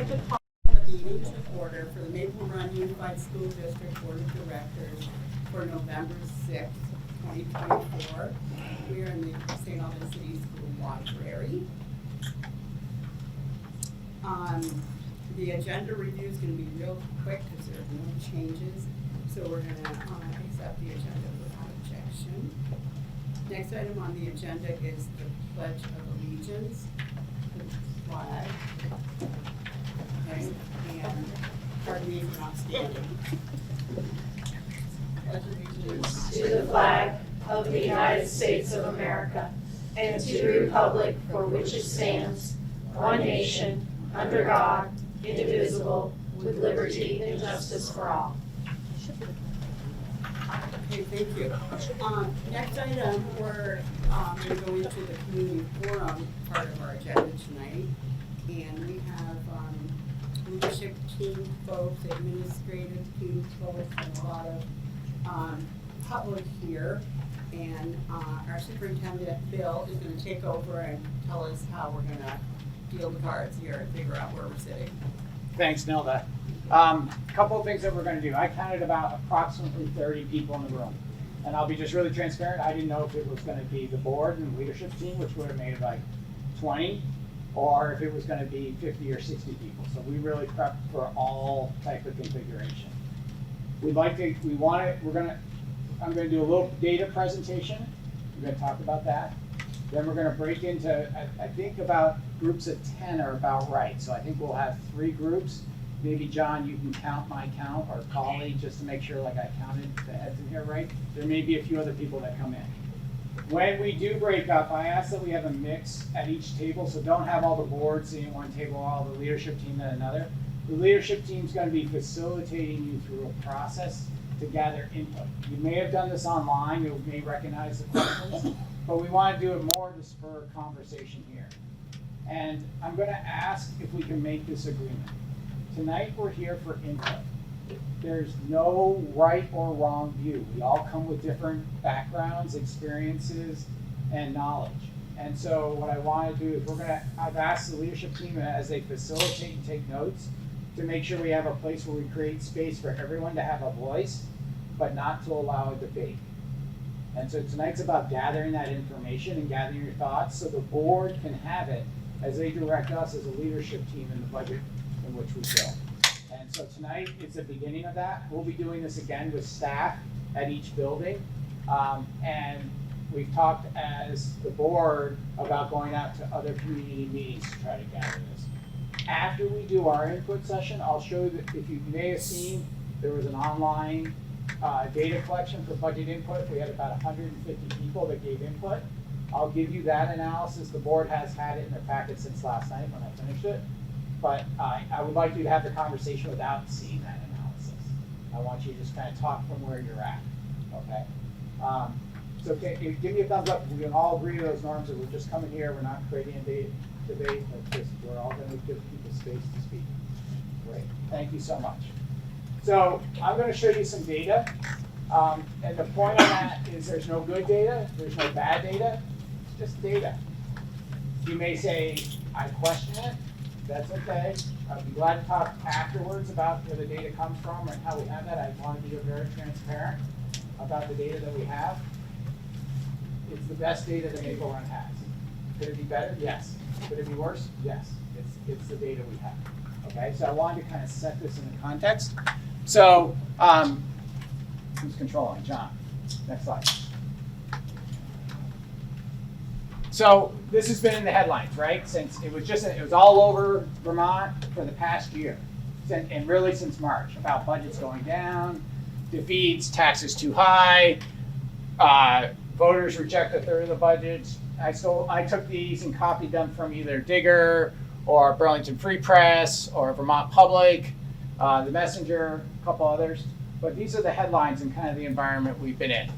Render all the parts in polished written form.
like to call the meeting to order for the Maple Run Unified School District Board of Directors for November 6th, 2024. We are in the St. Albans City School Library. The agenda review is going to be real quick because there are no changes. So we're going to accept the agenda without objection. Next item on the agenda is the Pledge of Allegiance, the flag. Okay, and pardon me for not standing. Pledge allegiance to the flag of the United States of America and to the republic for which it stands, one nation, under God, indivisible, with liberty and justice for all. Okay, thank you. Next item, we're going to go into the community forum part of our agenda tonight. And we have leadership team folks, administrative team folks, and a lot of public here. And our superintendent, Bill, is going to take over and tell us how we're going to deal the cards here and figure out where we're sitting. Thanks, Nilda. A couple of things that we're going to do. I counted about approximately 30 people in the room. And I'll be just really transparent. I didn't know if it was going to be the board and leadership team, which would have made like 20, or if it was going to be 50 or 60 people. So we really prepped for all type of configuration. I'm going to do a little data presentation. We're going to talk about that. Then we're going to break into, I think about groups of 10 are about right. So I think we'll have 3 groups. Maybe John, you can count my count, or colleague, just to make sure like I counted the heads in here right. There may be a few other people that come in. When we do break up, I ask that we have a mix at each table, so don't have all the boards sitting at one table, all the leadership team at another. The leadership team is going to be facilitating you through a process to gather input. You may have done this online, you may recognize the questions, but we want to do it more to spur conversation here. And I'm going to ask if we can make this agreement. Tonight we're here for input. There's no right or wrong view. We all come with different backgrounds, experiences, and knowledge. And so what I want to do is I've asked the leadership team as they facilitate and take notes to make sure we have a place where we create space for everyone to have a voice, but not to allow a debate. And so tonight's about gathering that information and gathering your thoughts so the board can have it as they direct us as a leadership team in the budget in which we fill. And so tonight is the beginning of that. We'll be doing this again with staff at each building. And we've talked as the board about going out to other community meetings to try to gather this. After we do our input session, I'll show you that if you may have seen, there was an online data collection for budget input. We had about 150 people that gave input. I'll give you that analysis. The board has had it in their packet since last night when I finished it. But I would like you to have the conversation without seeing that analysis. I want you to just kind of talk from where you're at, okay? So give me a thumbs up. We can all agree to those norms that we're just coming here. We're not creating a debate. We're all going to give people space to speak. Great. Thank you so much. So I'm going to show you some data. And the point on that is there's no good data. There's no bad data. It's just data. You may say, I question it. That's okay. I'd be glad to talk afterwards about where the data comes from and how we have that. I want to be very transparent about the data that we have. It's the best data that Maple Run has. Could it be better? Yes. Could it be worse? Yes. It's the data we have. Okay, so I wanted to kind of set this in the context. So, who's controlling? John. Next slide. So this has been in the headlines, right? Since it was all over Vermont for the past year, and really since March, about budgets going down, defeats, taxes too high, voters reject a third of the budget. I took these and copied them from either Digger or Burlington Free Press or Vermont Public, the Messenger, a couple others. But these are the headlines and kind of the environment we've been in.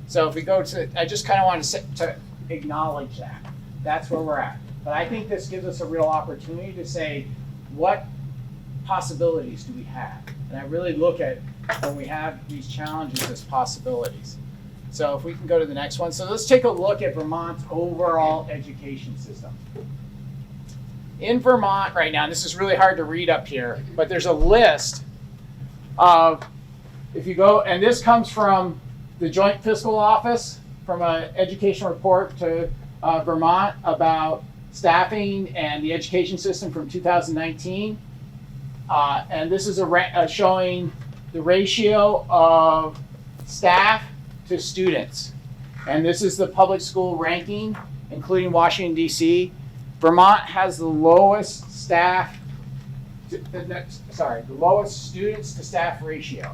So if we go to, I just kind of want to acknowledge that. That's where we're at. But I think this gives us a real opportunity to say, what possibilities do we have? And I really look at when we have these challenges as possibilities. So if we can go to the next one. So let's take a look at Vermont's overall education system. in Vermont right now, and this is really hard to read up here, but there's a list of, if you go, and this comes from the Joint Fiscal Office, from an educational report to Vermont about staffing and the education system from 2019. And this is showing the ratio of staff to students. And this is the public school ranking, including Washington, D.C. Vermont has the lowest the lowest students to staff ratio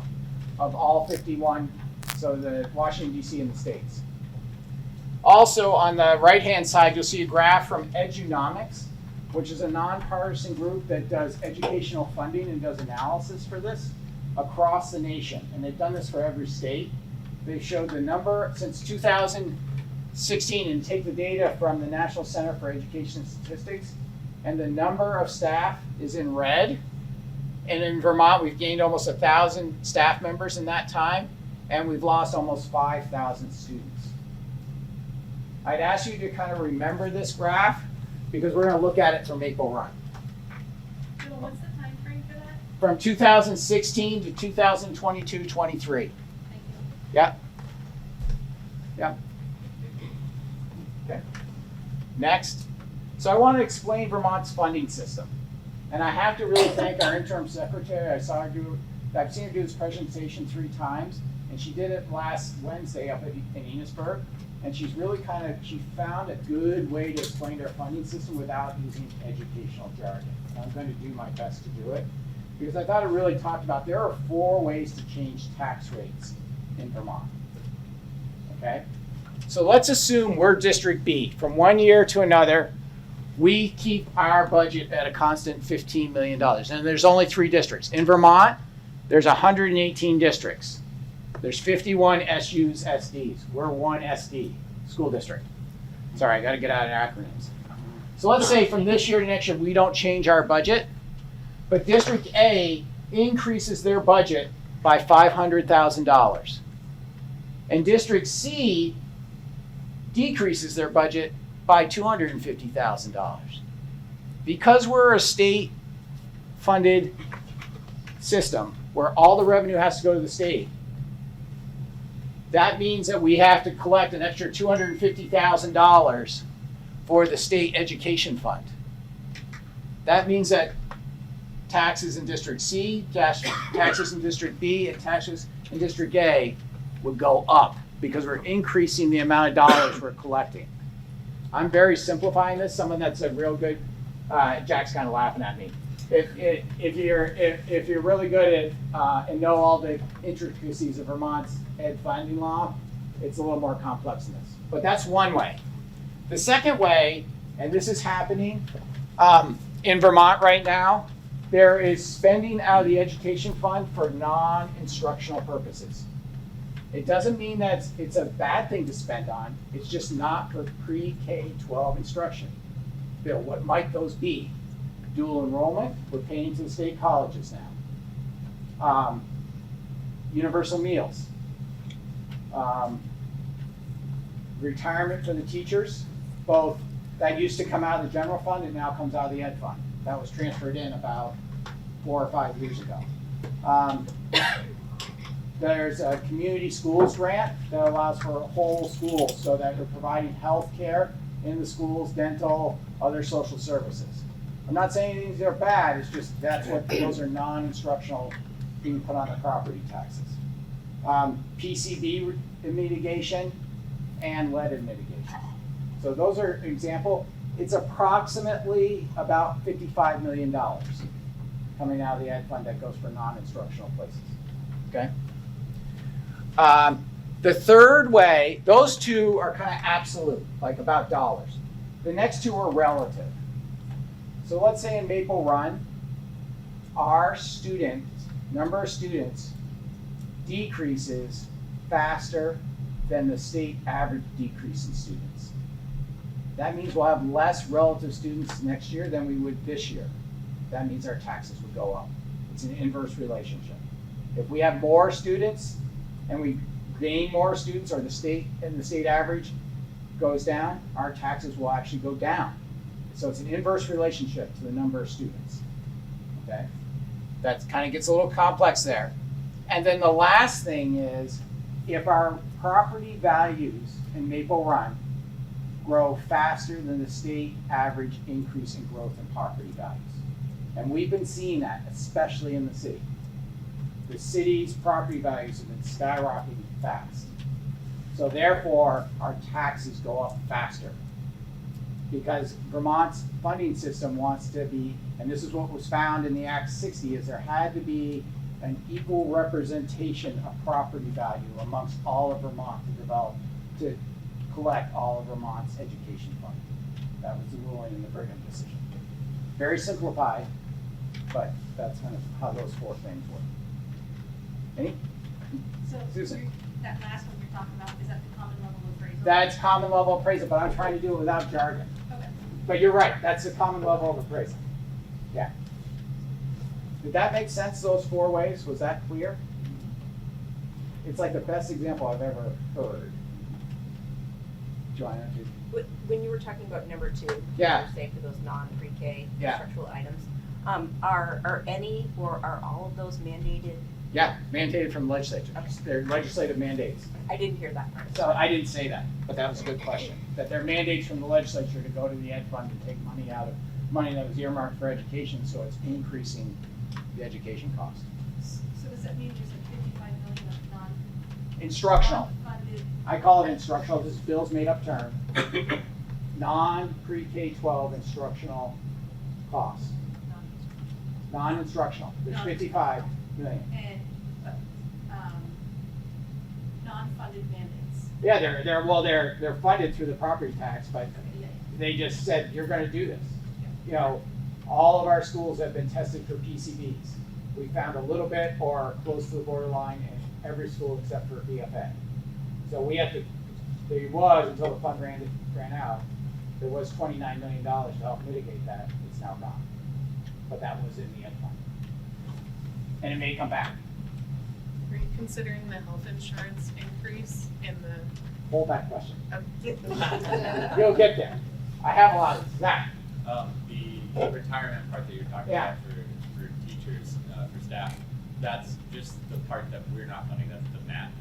of all 51, so the Washington, D.C. and the states. Also, on the right-hand side, you'll see a graph from Edunomics, which is a nonpartisan group that does educational funding and does analysis for this across the nation. And they've done this for every state. They showed the number since 2016, and take the data from the National Center for Education Statistics, and the number of staff is in red. And in Vermont, we've gained almost 1,000 staff members in that time, and we've lost almost 5,000 students. I'd ask you to kind of remember this graph because we're going to look at it for Maple Run. Bill, what's the time frame for that? From 2016 to 2022-23. Thank you. Yep. Yep. Okay. Next. So I want to explain Vermont's funding system. And I have to really thank our interim secretary. I've seen her do this presentation 3 times, and she did it last Wednesday up in Enosburg. And she's really she found a good way to explain our funding system without using educational jargon. And I'm going to do my best to do it because I thought it really talked about there are 4 ways to change tax rates in Vermont. Okay? So let's assume we're District B. From one year to another, we keep our budget at a constant $15 million. And there's only 3 districts. In Vermont, there's 118 districts. There's 51 SUs, SDs. We're one SD, school district. Sorry, I got to get out of acronyms. So let's say from this year to next year, we don't change our budget, but District A increases their budget by $500,000. And District C decreases their budget by $250,000. Because we're a state-funded system where all the revenue has to go to the state, that means that we have to collect an extra $250,000 for the state education fund. That means that taxes in District C, taxes in District B, and taxes in District A would go up because we're increasing the amount of dollars we're collecting. I'm very simplifying this. Someone that's a real good, Jack's kind of laughing at me. If you're really good at and know all the intricacies of Vermont's ed funding law, it's a little more complex than this. But that's one way. The second way, and this is happening in Vermont right now, there is spending out of the education fund for non-instructional purposes. It doesn't mean that it's a bad thing to spend on. It's just not for pre-K-12 instruction. Bill, what might those be? Dual enrollment, we're paying to the state colleges now. Universal meals. Retirement for the teachers, both that used to come out of the general fund and now comes out of the ed fund. That was transferred in about 4 or 5 years ago. There's a community schools grant that allows for whole schools so that they're providing health care in the schools, dental, other social services. I'm not saying these are bad, it's just those are non-instructional being put on the property taxes. PCB mitigation and lead mitigation. So those are an example. It's approximately about $55 million coming out of the ed fund that goes for non-instructional places. Okay. The third way, those 2 are kind of absolute, like about dollars. The next 2 are relative. So let's say in Maple Run, our number of students decreases faster than the state average decrease in students. That means we'll have less relative students next year than we would this year. That means our taxes would go up. It's an inverse relationship. If we have more students and we gain more students, or the state average goes down, our taxes will actually go down. So it's an inverse relationship to the number of students. Okay? That kind of gets a little complex there. And then the last thing is, if our property values in Maple Run grow faster than the state average increase in growth in property values. And we've been seeing that, especially in the city. The city's property values have been skyrocketing fast. So therefore, our taxes go up faster. Because Vermont's funding system wants to be, and this is what was found in the Act 60, is there had to be an equal representation of property value amongst all of Vermont to collect all of Vermont's education funding. That was the ruling in the Brigham decision. Very simplified, but that's kind of how those four things work. Any? So Susan? that last one you're talking about, is that the common level appraisal? That's common level appraisal, but I'm trying to do it without jargon. Okay. But you're right, that's the common level of appraisal. Yeah. Did that make sense, those four ways? Was that clear? It's like the best example I've ever heard. Joanna, did When you were talking about number two, Yeah. you were saying for those non-pre-K Yeah. structural items, are any or are all of those mandated? yeah, mandated from the legislature. Okay. They're legislative mandates. I didn't hear that part. So I didn't say that, but that was a good question. That they're mandates from the legislature to go to the ed fund and take money out of, money that was earmarked for education, so it's increasing the education cost. So does that mean there's like 55 million of Instructional. non-funded? I call it instructional, this is Bill's made-up term. Non-pre-K-12 instructional costs. Non-instructional, there's 55 million. And, non-funded mandates? Yeah, they're funded through the property tax, but Yeah. they just said, you're gonna do this. You know, all of our schools have been tested for PCBs. We found a little bit or close to the borderline in every school except for BFA. So we have to, there was, until the fund ran out, there was $29 million to help mitigate that. It's now gone. But that was in the ed fund. And it may come back. Are you considering the health insurance increase in the? Hold that question. Oh. You'll get there. I have a lot of that. The retirement part that you're talking Yeah. about for teachers, for staff, that's just the part that we're not funding, that's the match.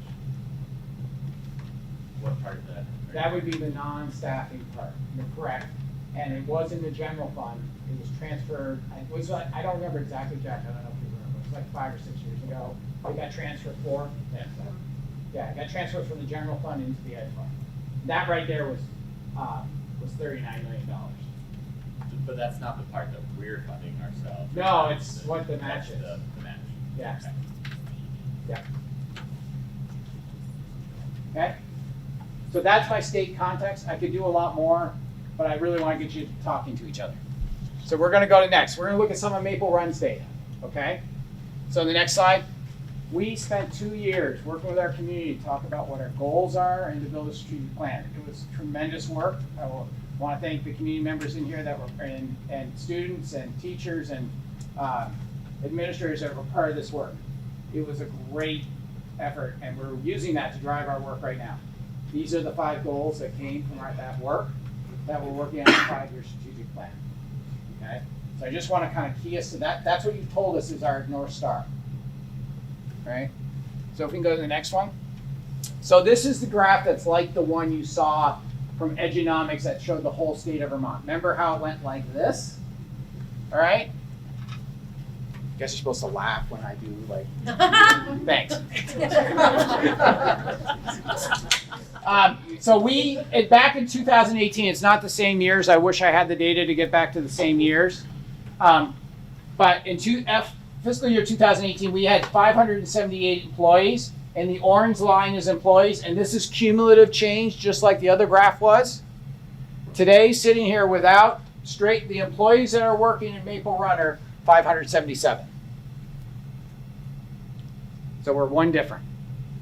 What part of that? That would be the non-staffing part. You're correct. And it was in the general fund. It was transferred, it was like, I don't remember exactly, Jack, I don't know if you remember. It was like 5 or 6 years ago. It got transferred it got transferred from the general fund into the ed fund. That right there was $39 million. But that's not the part that we're funding ourselves. No, That's it's what the that's match is. The match. Yeah. Okay. Yeah. Okay? So that's my state context. I could do a lot more, but I really want to get you talking to each other. So we're going to go to next. We're going to look at some of Maple Run's data. Okay? So the next slide. We spent 2 years working with our community to talk about what our goals are and to build a strategic plan. It was tremendous work. I want to thank the community members in here that were, and students and teachers and administrators that were part of this work. It was a great effort, and we're using that to drive our work right now. These are the 5 goals that came from that work that we're working on a 5-year strategic plan. Okay? So I just want to kind of key us to that. That's what you told us is our North Star. Right? So if we can go to the next one. So this is the graph that's like the one you saw from Edunomics that showed the whole state of Vermont. Remember how it went like this? All right? Guess you're supposed to laugh when I do like, thanks. So back in 2018, it's not the same years. I wish I had the data to get back to the same years. But in fiscal year 2018, we had 578 employees, and the orange line is employees, and this is cumulative change, just like the other graph was. Today, sitting here without the employees that are working in Maple Run are 577. So we're one different.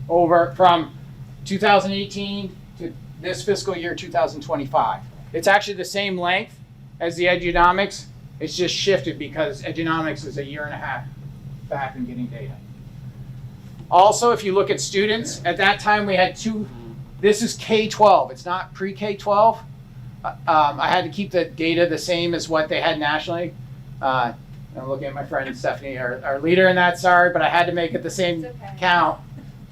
Over from 2018 to this fiscal year 2025. It's actually the same length as the Edunomics. It's just shifted because Edunomics is 1.5 years back in getting data. Also, if you look at students, at that time we had this is K-12. It's not pre-K-12. I had to keep the data the same as what they had nationally. I'm looking at my friend Stephanie, our leader in that, sorry, but I had to make it the same It's okay. count.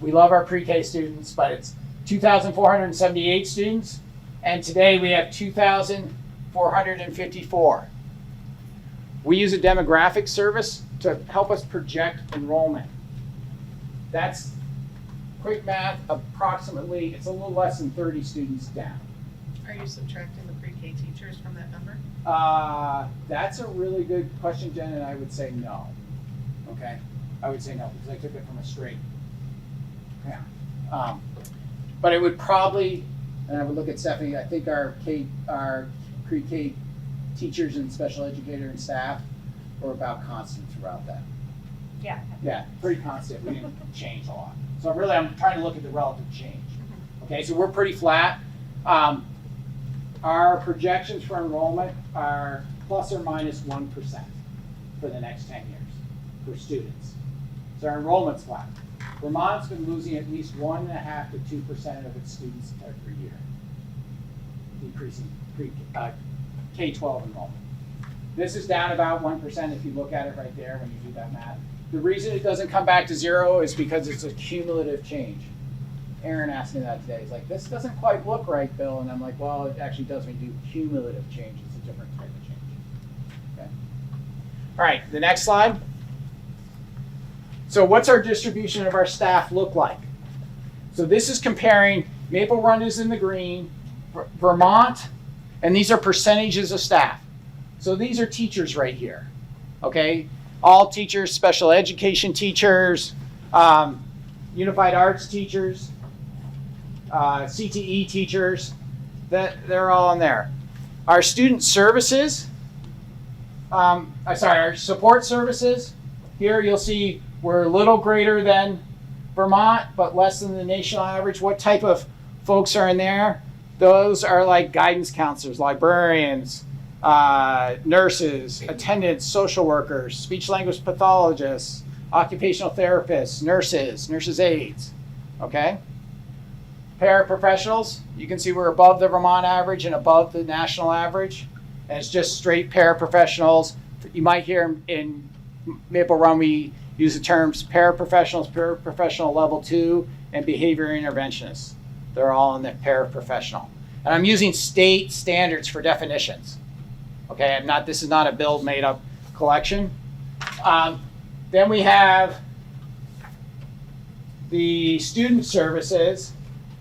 We love our pre-K students, but it's 2,478 students, and today we have 2,454. We use a demographic service to help us project enrollment. That's quick math, approximately, it's a little less than 30 students down. Are you subtracting the pre-K teachers from that number? That's a really good question, Jen, and I would say no. Okay? I would say no, because I took it from a straight count. But it would probably, and I would look at Stephanie, I think our pre-K teachers and special educator and staff were about constant throughout that. Yeah. Yeah, pretty constant. We didn't change a lot. So really, I'm trying to look at the relative change. Okay, so we're pretty flat. Our projections for enrollment are plus or minus 1% for the next 10 years for students. So our enrollment's flat. Vermont's been losing at least 1.5 to 2% of its students every year, decreasing K-12 enrollment. This is down about 1% if you look at it right there when you do that math. The reason it doesn't come back to zero is because it's a cumulative change. Aaron asked me that today. He's like, this doesn't quite look right, Bill. And I'm like, well, it actually does when you do cumulative change. It's a different type of change. Okay. All right, the next slide. So what's our distribution of our staff look like? So this is comparing, Maple Run is in the green, Vermont, and these are percentages of staff. So these are teachers right here, okay? All teachers, special education teachers, unified arts teachers, CTE teachers, they're all in there. Our student services, our support services, here you'll see we're a little greater than Vermont, but less than the national average. What type of folks are in there? Those are like guidance counselors, librarians, nurses, attendants, social workers, speech language pathologists, occupational therapists, nurses aides, okay? Paraprofessionals, you can see we're above the Vermont average and above the national average, and it's just straight paraprofessionals. You might hear in Maple Run, we use the terms paraprofessionals, paraprofessional level 2, and behavior interventionists. They're all in the paraprofessional. And I'm using state standards for definitions. Okay, this is not a Bill made up collection. Then we have the student services.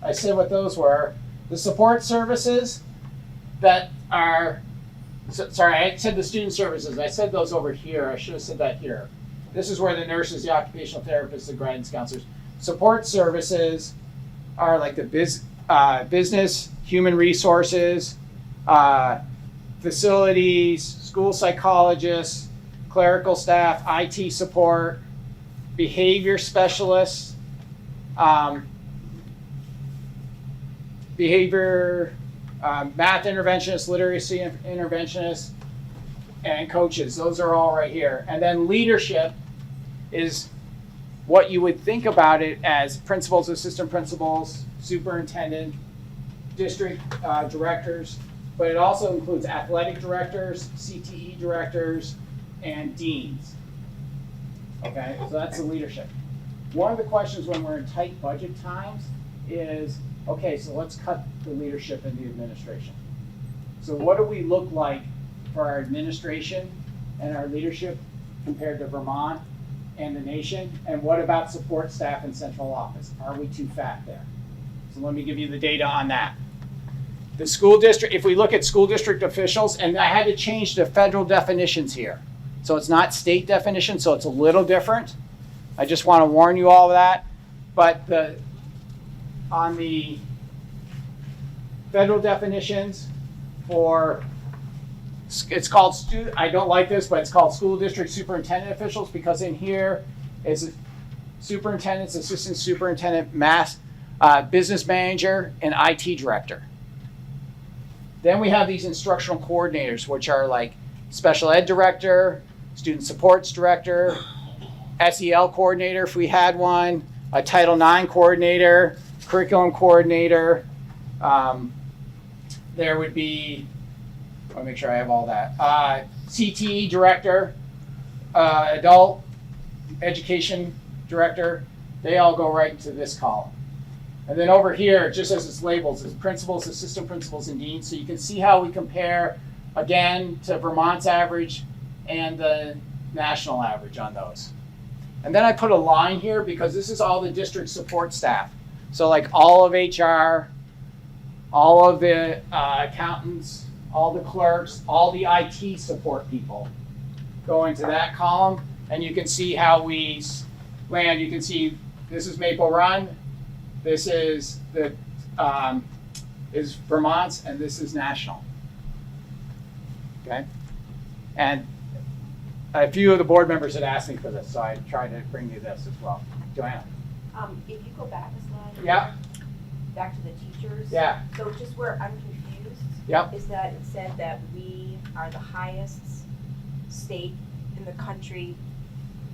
I said what those were. The support services that are, sorry, I said the student services. I said those over here. I should have said that here. This is where the nurses, the occupational therapists, the guidance counselors. Support services are like the business, human resources, facilities, school psychologists, clerical staff, IT support, behavior specialists, math interventionists, literacy interventionists, and coaches. Those are all right here. And then leadership is what you would think about it as principals, assistant principals, superintendent, district directors, but it also includes athletic directors, CTE directors, and deans. Okay, so that's the leadership. One of the questions when we're in tight budget times is, okay, so let's cut the leadership in the administration. So what do we look like for our administration and our leadership compared to Vermont and the nation? And what about support staff and central office? Are we too fat there? So let me give you the data on that. The school district, if we look at school district officials, and I had to change the federal definitions here. So it's not state definition, so it's a little different. I just want to warn you all of that. But on the federal definitions for, it's called, I don't like this, but it's called school district superintendent officials, because in here is superintendents, assistant superintendent, business manager, and IT director. Then we have these instructional coordinators, which are like special ed director, student supports director, SEL coordinator if we had one, a Title IX coordinator, curriculum coordinator, there would be, I want to make sure I have all that. CTE director, adult education director, they all go right into this column. And then over here, just as it's labeled, is principals, assistant principals, and deans. So you can see how we compare, again, to Vermont's average and the national average on those. And then I put a line here because this is all the district support staff. So like all of HR, all of the accountants, all the clerks, all the IT support people go into that column. And you can see how we land. You can see this is Maple Run. This is is Vermont's, and this is national. Okay, and a few of the board members had asked me for this, so I tried to bring you this as well. Joanna. If you go back a slide. Yeah. Back to the teachers. Yeah. So just where I'm confused. Yep. Is that it said that we are the highest state in the country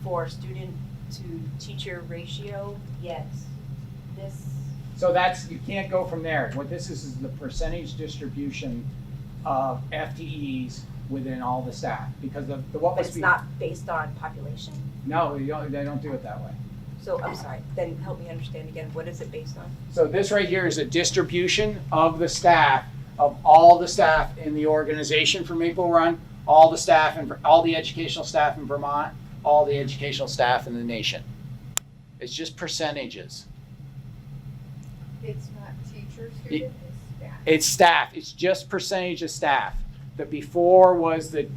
for student to teacher ratio, yet this. So that's, you can't go from there. What this is the percentage distribution of FTEs within all the staff, because the what But must it's be. not based on population? No, they don't do it that way. So, I'm sorry, then help me understand again, what is it based on? So this right here is a distribution of the staff, of all the staff in the organization for Maple Run, all the staff and all the educational staff in Vermont, all the educational staff in the nation. It's just percentages. It's not teachers, students, it's staff. It's staff. It's just percentage of staff. The before was the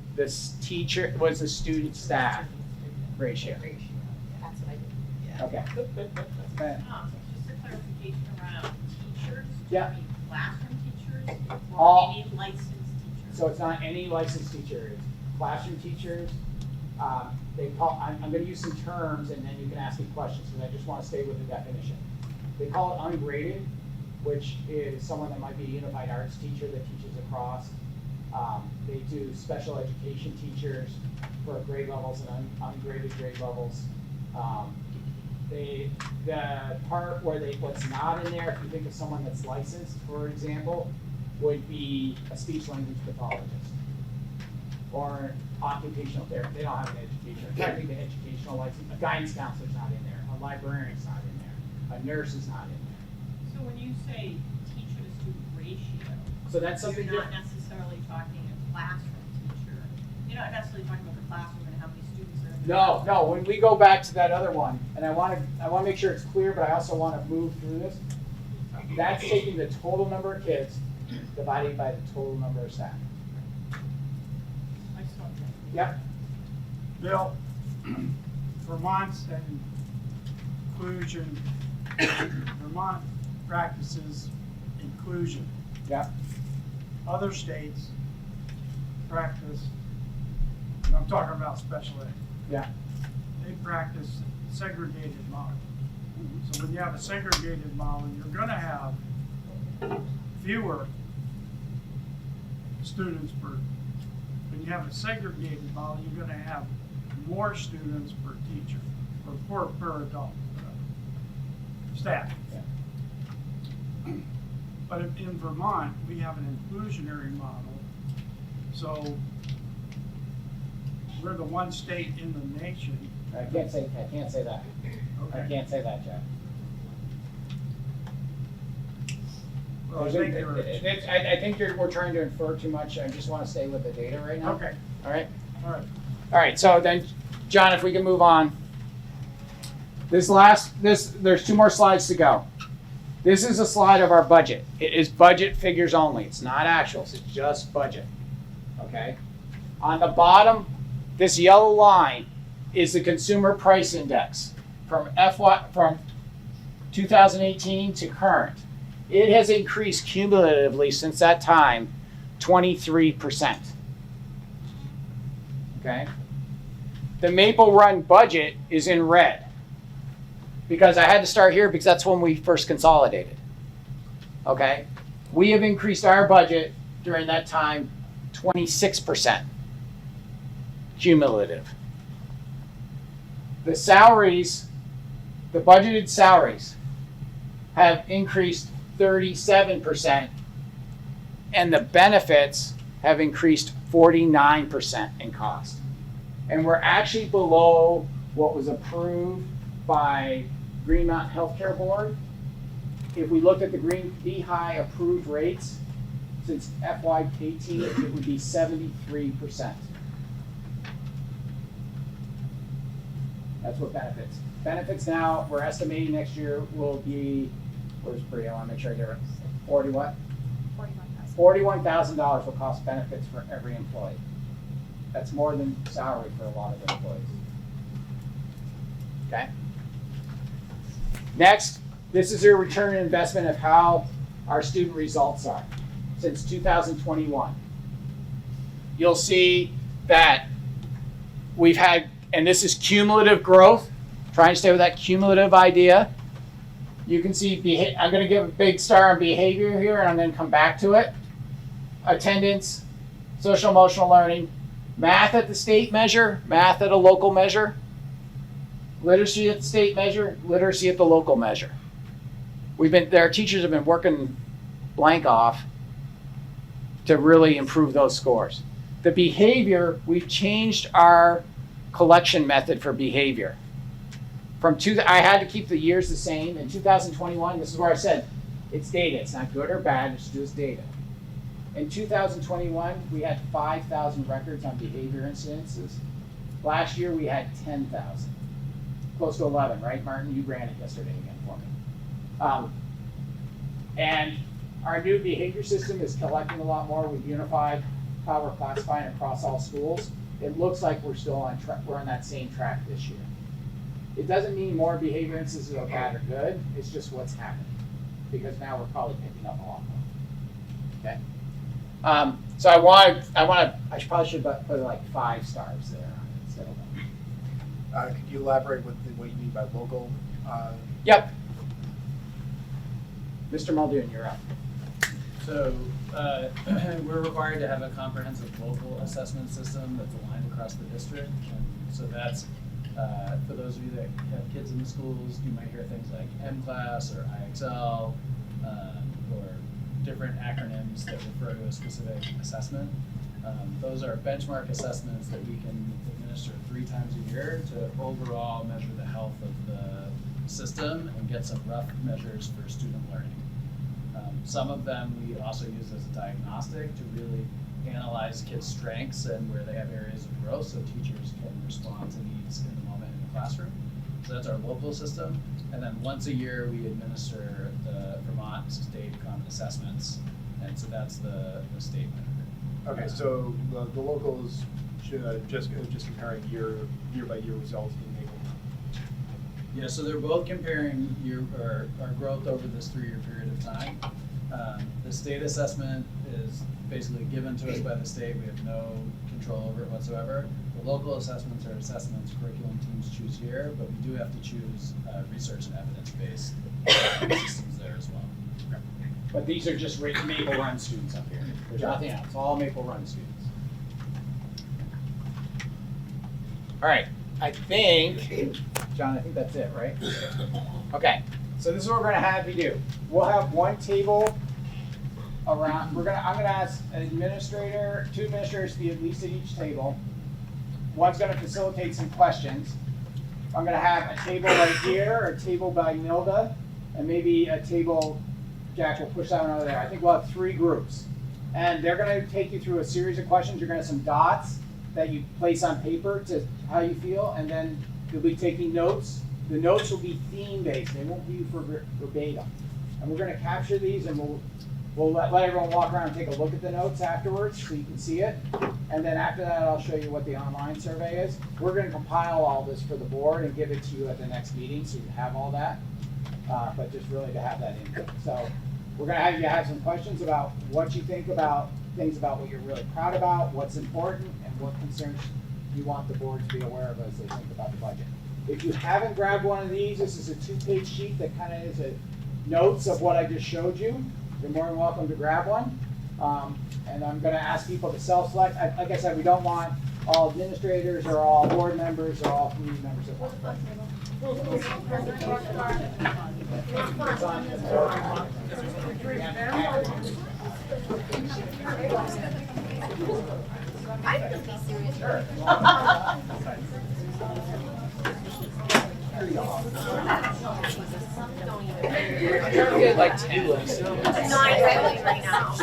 teacher was the student staff ratio. That's what I did. Okay. Just a clarification around teachers. Yeah. Do you mean classroom teachers All- or any licensed teachers? So it's not any licensed teacher. It's classroom teachers. They call. I'm going to use some terms, and then you can ask me questions, because I just want to stay with the definition. They call it ungraded, which is someone that might be a unified arts teacher that teaches across. They do special education teachers for grade levels and ungraded grade levels. The part where what's not in there, if you think of someone that's licensed, for example, would be a speech language pathologist or an occupational therapist. They don't have an education. I'm trying to think of educational license. A guidance counselor's not in there. A librarian's not in there. A nurse is not in there. So when you say teacher to student ratio, So that's something you're not different. necessarily talking a classroom teacher. You're not necessarily talking about the classroom and how many students are in the No, no, when we go back to that other one, and I want to make sure it's clear, but I also want to move through this. That's taking the total number of kids divided by the total number of staff. I saw that. Yep. Bill, Vermont's an inclusion, Vermont practices inclusion. Yep. Other states practice, I'm talking about special ed, Yeah. they practice segregated model. So when you have a segregated model, you're gonna have fewer students per, when you have a segregated model, you're gonna have more students per teacher, or per adult, staff. But in Vermont, we have an inclusionary model, so we're the one state in the nation. I can't say that. I Okay. can't say that, Jack. Well, I think they were- I think we're trying to infer too much. I just want to stay with the data right now. Okay, All right. all right. All right. So then, John, if we can move on. There's two more slides to go. This is a slide of our budget. It is budget figures only. It's not actuals. It's just budget. Okay. On the bottom, this yellow line is the consumer price index from 2018 to current. It has increased cumulatively since that time 23%. Okay? The Maple Run budget is in red because I had to start here because that's when we first consolidated. Okay? We have increased our budget during that time 26% cumulative. The salaries, the budgeted salaries have increased 37%, and the benefits have increased 49% in cost. And we're actually below what was approved by Green Mountain Healthcare Board. If we looked at the Green Beehive approved rates since FY18, it would be 73%. That's what benefits. Benefits now, we're estimating next year will be, where's Bria? I want to make sure I get it. 40 what? $41,000 will cost benefits for every employee. That's more than salary for a lot of employees. Okay? Next, this is your return on investment of how our student results are since 2021. You'll see that we've had, and this is cumulative growth, trying to stay with that cumulative idea. You can see, I'm going to give a big star on behavior here, and I'm going to come back to it. Attendance, social emotional learning, math at the state measure, math at a local measure, literacy at the state measure, literacy at the local measure. Our teachers have been working blank off to really improve those scores. The behavior, we've changed our collection method for behavior. I had to keep the years the same. In 2021, this is where I said, it's data. It's not good or bad, it's just data. In 2021, we had 5,000 records on behavior incidences. Last year, we had 10,000. Close to 11, right, Martin? You ran it yesterday again for me. And our new behavior system is collecting a lot more. We've unified how we're classifying across all schools. It looks like we're still on track. We're on that same track this year. It doesn't mean more behavior instances are bad or good. It's just what's happening. Because now we're probably picking up a lot more. Okay? So I probably should put like 5 stars there instead of 1. Could you elaborate what you mean by local? Yep. Mr. Muldoon, you're up. So we're required to have a comprehensive local assessment system that's aligned across the district. And so that's, for those of you that have kids in the schools, you might hear things like M-Class or IXL, or different acronyms that refer to a specific assessment. Those are benchmark assessments that we can administer 3 times a year to overall measure the health of the system and get some rough measures for student learning. Some of them we also use as a diagnostic to really analyze kids' strengths and where they have areas of growth so teachers can respond to needs in the moment in the classroom. So that's our local system. And then once a year we administer the Vermont State Common Assessments, and so that's the state measure. Okay, so the locals should just comparing year by year results in Maple. Yeah, so they're both comparing our growth over this 3-year period of time. The state assessment is basically given to us by the state. We have no control over it whatsoever. The local assessments are assessments curriculum teams choose here, but we do have to choose research and evidence-based systems there as well. But these are just Maple Run students up here. There's nothing else. All Maple Run students. All right. I think, John, that's it, right? Okay. So this is what we're going to have you do. We'll have one table around. I'm going to ask an administrator, 2 administrators to be at least at each table. One's going to facilitate some questions. I'm going to have a table right here, a table by Nilda, and maybe a table, Jack will push that one over there. I think we'll have 3 groups. And they're going to take you through a series of questions. You're going to have some dots that you place on paper to how you feel, and then you'll be taking notes. The notes will be theme-based. They won't be for verbatim. And we're going to capture these, and we'll let everyone walk around and take a look at the notes afterwards so you can see it. And then after that, I'll show you what the online survey is. We're going to compile all this for the board and give it to you at the next meeting so you have all that. But just really to have that input. So we're going to have you have some questions about what you think about things about what you're really proud about, what's important, and what concerns you want the board to be aware of as they think about the budget. If you haven't grabbed one of these, this is a 2-page sheet that kind of is a notes of what I just showed you. You're more than welcome to grab one. And I'm going to ask people to self-select. Like I said, we don't want all administrators or all board members or all community members at once. I'm gonna be serious. You're good, like 10. No, I'm really right now.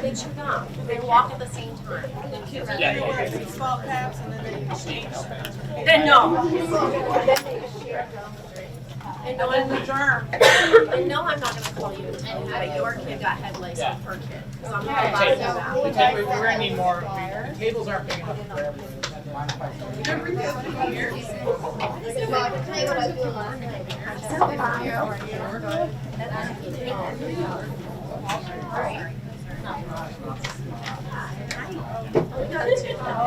They should not. They walk at the same time. Baseball caps and then they exchange. Then no. And no, I'm and no, I'm not gonna call you attention, but your kid got head lice with her kid. So I'm not allowed to do that. We're gonna need more, the tables aren't big enough for everyone. Mind if I-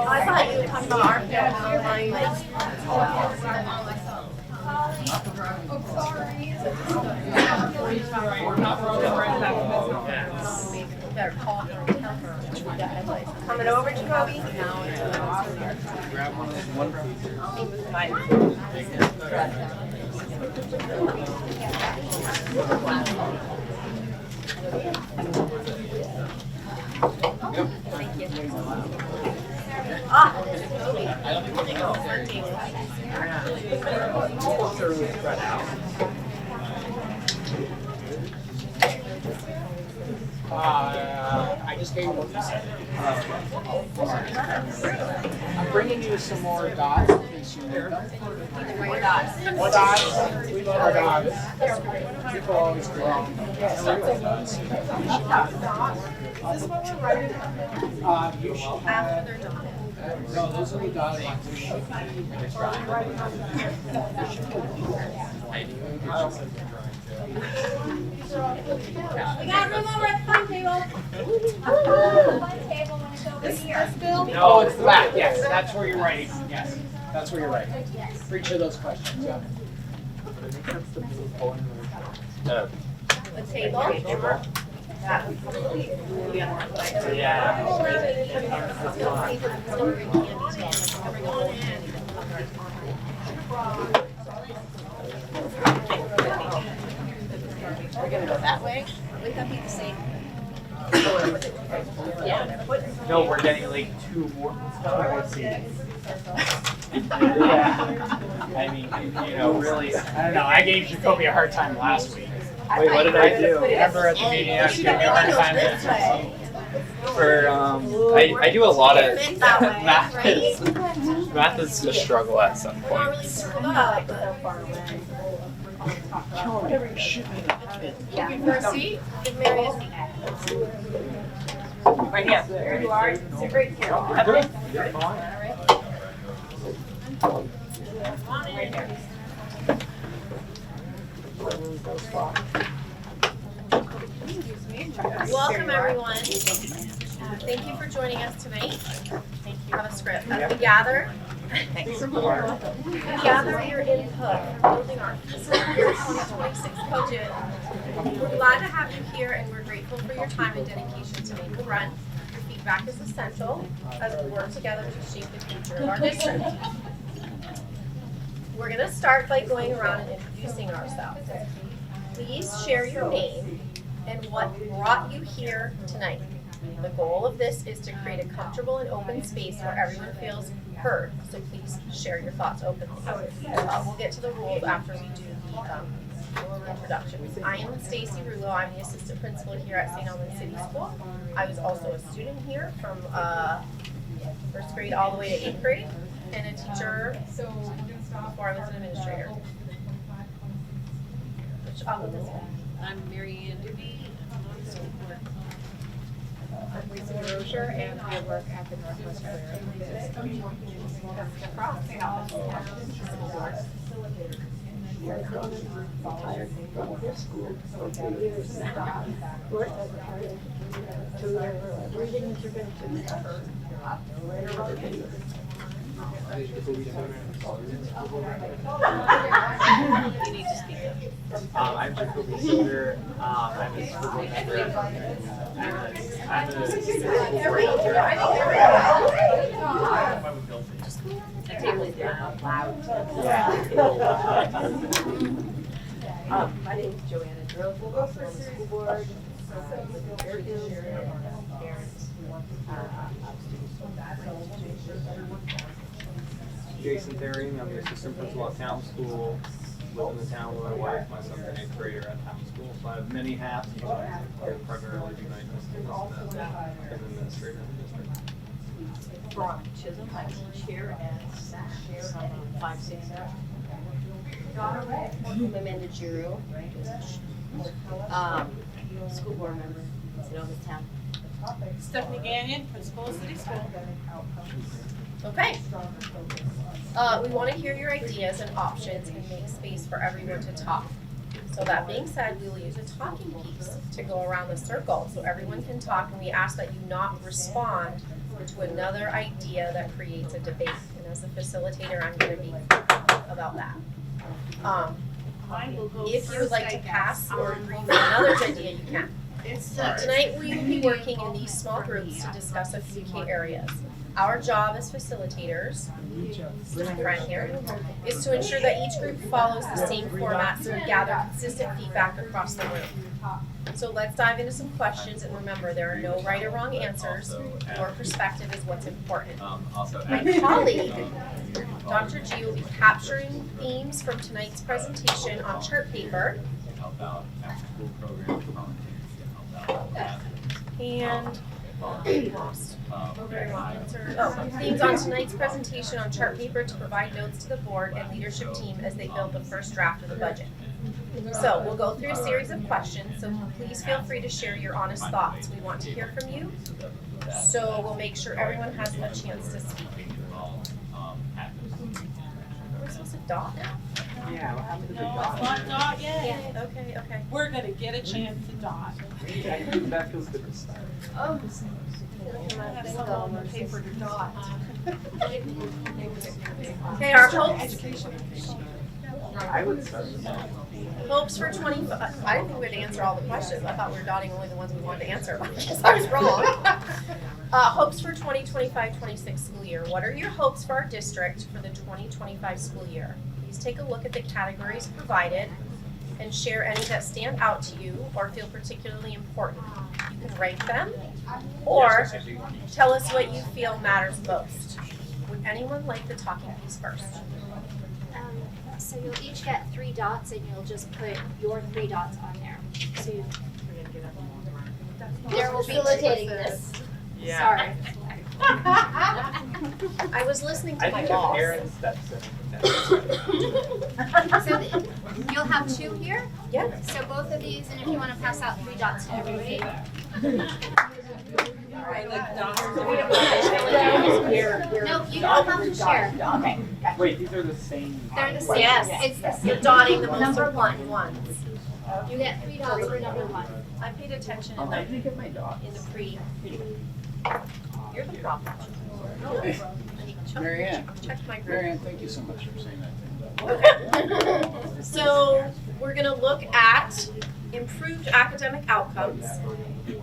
I thought you were talking about our family, better call her and tell her she got head lice. Coming over, Jacoby? Grab one Ah, Jacoby. Front table. I just gave you what you said. I'm bringing you some more dots in case you need them. More dots. More dots. We love our dots. People always grow. Is this what we're writing? You should After have. they're done. No, those are the dotted ones. You should We got room over at the fun table. No, it's the back. Yes, that's where you're writing. Yes, that's where you're writing. For each of those questions. Yeah. The table. We're gonna go that way. Would that be the same? Yeah. No, we're getting like 2 more. Yeah. I mean, you know, really. I don't know. I gave Jacoby a hard time last week. Wait, what did I do? Remember at the meeting, I was giving you a hard time. For I do a lot of Fit that way, math. right? Math is a struggle at some Not point. really circled up, but. Yeah. For a seat, give Mary a seat. Right here. There you are. Sit right here. Welcome, everyone. Thank you for joining us tonight. Thank you. Have a script. We gather. We gather your input for building our fiscal year 2026 budget. We're glad to have you here, and we're grateful for your time and dedication to Maple Run. Your feedback is essential as we work together to shape the future of our district. We're going to start by going around and introducing ourselves. Please share your name and what brought you here tonight. The goal of this is to create a comfortable and open space where everyone feels heard, so please share your thoughts openly. We'll get to the rules after we do the introductions. I am Stacy Rulo. I'm the assistant principal here at St. Albans City School. I was also a student here from first grade all the way to 8th grade, and a teacher before I was an administrator. I'll go this way. I'm Mary Ann Doobie. I'm on the school board. I'm Lisa DeRocher, and I work at the Northwest Area. You need to speak up. I'm Jacoby Silver. I'm a school board member. I'm a The table is loud. My name is Joanna Girls will also on the school board, with their peers and parents, Jason Terry, I'm the assistant principal at Town School. Live in the town with my wife, my son's an 8th grader at Town School, so I have many hats. I primarily do night students as an administrator in the district. Veronica Chisholm, I chair at SAC, 560. Amanda Giroux, school board member, sit on the town. Stephanie Gagnon, principal of City School. Okay. We want to hear your ideas and options and make space for everyone to talk. So that being said, we will use a talking piece to go around the circle so everyone can talk, and we ask that you not respond to another idea that creates a debate. And as a facilitator, I'm going to be about that. If you would like to pass or agree with another's idea, you can. Tonight we will be working in these small groups to discuss a few key areas. Our job as facilitators, my friend here, is to ensure that each group follows the same format so we gather consistent feedback across the room. So let's dive into some questions, and remember, there are no right or wrong answers. Your perspective is what's important. My colleague, Dr. G, will be capturing themes from tonight's presentation on chart paper. And themes on tonight's presentation on chart paper to provide notes to the board and leadership team as they build the first draft of the budget. So we'll go through a series of questions, so please feel free to share your honest thoughts. We want to hear from you, so we'll make sure everyone has a chance to speak. We're supposed to dot now? Yeah, what happened to the No, dot? it's not dot yet. Yeah, okay. We're gonna get a chance to dot. That feels good to start. Oh. Have someone on the paper to dot. Okay, our hopes. I would start with that. Hopes for 20, I didn't think we'd answer all the questions. I thought we were dotting only the ones we wanted to answer. I guess I was wrong. Hopes for 2025-26 school year. What are your hopes for our district for the 2025 school year? Please take a look at the categories provided and share any that stand out to you or feel particularly important. You can rank them or tell us what you feel matters most. Would anyone like the talking piece first? So you'll each get 3 dots, and you'll just put your 3 dots on there. So there will be facilitating this. Yeah. Sorry. I was listening to my boss. Aaron steps in. So you'll have 2 here. Yeah. So both of these, and if you want to pass out 3 dots to everybody. No, you don't have to share. Okay. Wait, these are the same. They're the same. Yes. It's the same. You're dotting the most Number important ones. You get 3 dots for number 1. I paid attention I didn't get my dot. in the pre. You're the problem. Mary Ann. Check my group. Mary Ann, thank you so much for saying that thing. Okay. So we're gonna look at improved academic outcomes,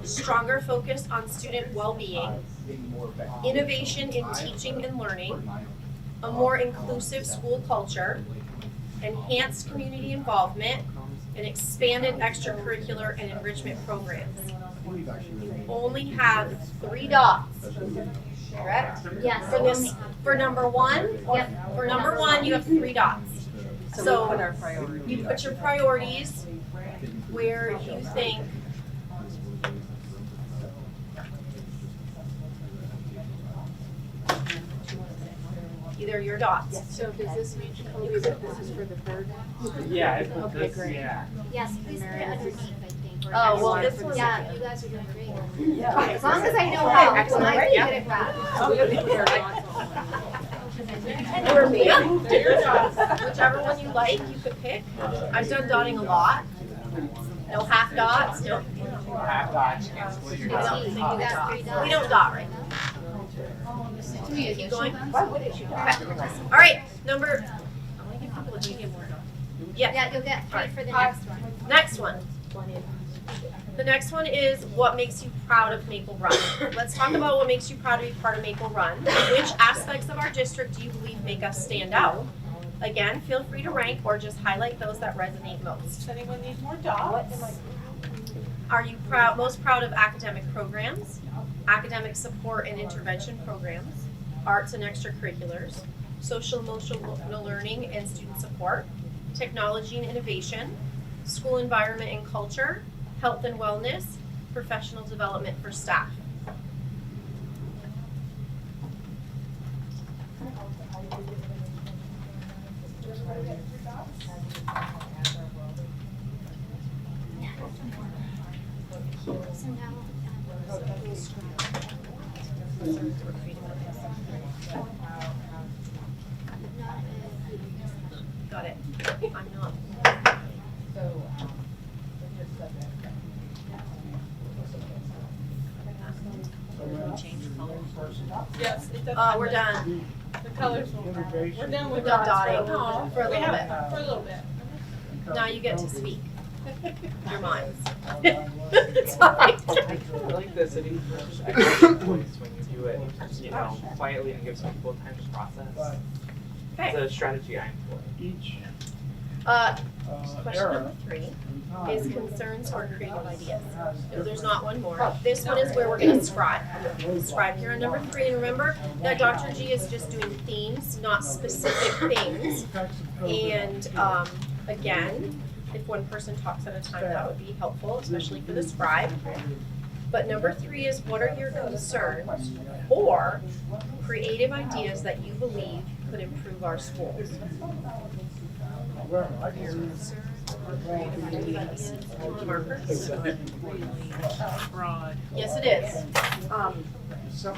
stronger focus on student well-being, innovation in teaching and learning, a more inclusive school culture, enhanced community involvement, and expanded extracurricular and enrichment programs. You only have 3 dots. Correct? Yes. For this, for number 1, Yep. for number 1, you have 3 dots. So we put our priorities. You put your priorities where you think either your dots. So does this mean, Jacoby, that this is for the third one? Yeah, I put Okay, this, great. yeah. Yes, please put it underneath, I think. or Oh, next well, to this it. one's- Yeah, you guys are doing great. Yeah. As long as I know how, Excellent. when I Yeah. get it back. Or me. Whichever one you like, you could pick. I've done dotting a lot. No half dots, no. Half dots, you can split your We don't, dots. we You got 3 dots. don't dot right now. Do you Keep going. Why would it? Okay. All right, number. I want to give people a chance. Yeah. Yeah, you'll get 3 for the next one. Next one. The next one is what makes you proud of Maple Run. Let's talk about what makes you proud to be part of Maple Run. Which aspects of our district do you believe make us stand out? Again, feel free to rank or just highlight those that resonate most. Does anyone need more dots? Are you most proud of academic programs, academic support and intervention programs, arts and extracurriculars, social emotional learning and student support, technology and innovation, school environment and culture, health and wellness, professional development for staff? So now, Got it. I'm not. Yes, it does. We're done. The colors will, we're done We're with done dots dotting now. for a We little have- bit. For a little bit. Now you get to speak. Your minds. It's fine. I like the city voice when you do it, you know, quietly and gives people time to process. It's a strategy I employ. Question number 3 is concerns or creative ideas. If there's not one more. This one is where we're gonna scribe. Scribe here on number 3, and remember that Dr. G is just doing themes, not specific things. And again, if one person talks at a time, that would be helpful, especially for the scribe. But number 3 is, what are your concerns or creative ideas that you believe could improve our schools? Markers? Broad. Yes, it is. So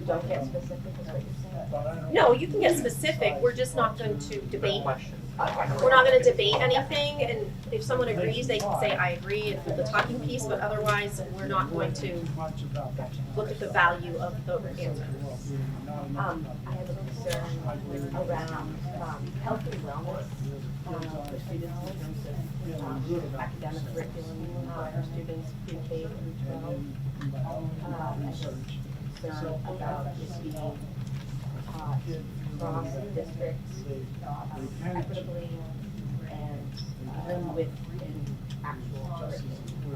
don't get specific is what you're saying? No, you can get specific, we're just not going to debate. We're not gonna debate anything, and if someone agrees, they can say, I agree, and hold the talking piece, but otherwise, we're not going to look at the value of the answer. I have a concern around health and wellness for students in terms of academic curriculum for students pre-K through 12. I'm concerned about this being taught across districts equitably and with an actual curriculum.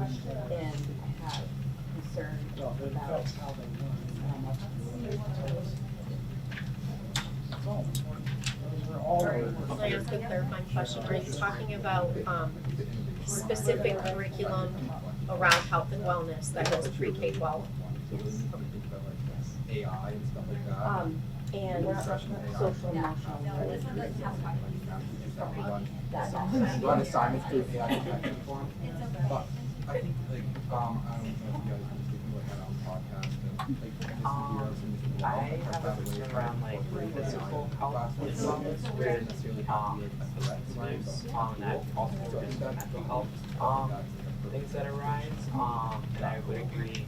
And I have concerns about Can I ask a clarifying question? Are you talking about specific curriculum around health and wellness that goes pre-K-12? AI and stuff like that. And social emotional learning. Run assignments through AI detection for them. But I think like I don't know if you guys are speaking like that on podcast and like videos and I have a concern around like physical health and wellness with that also with mental health things that arise. And I would agree.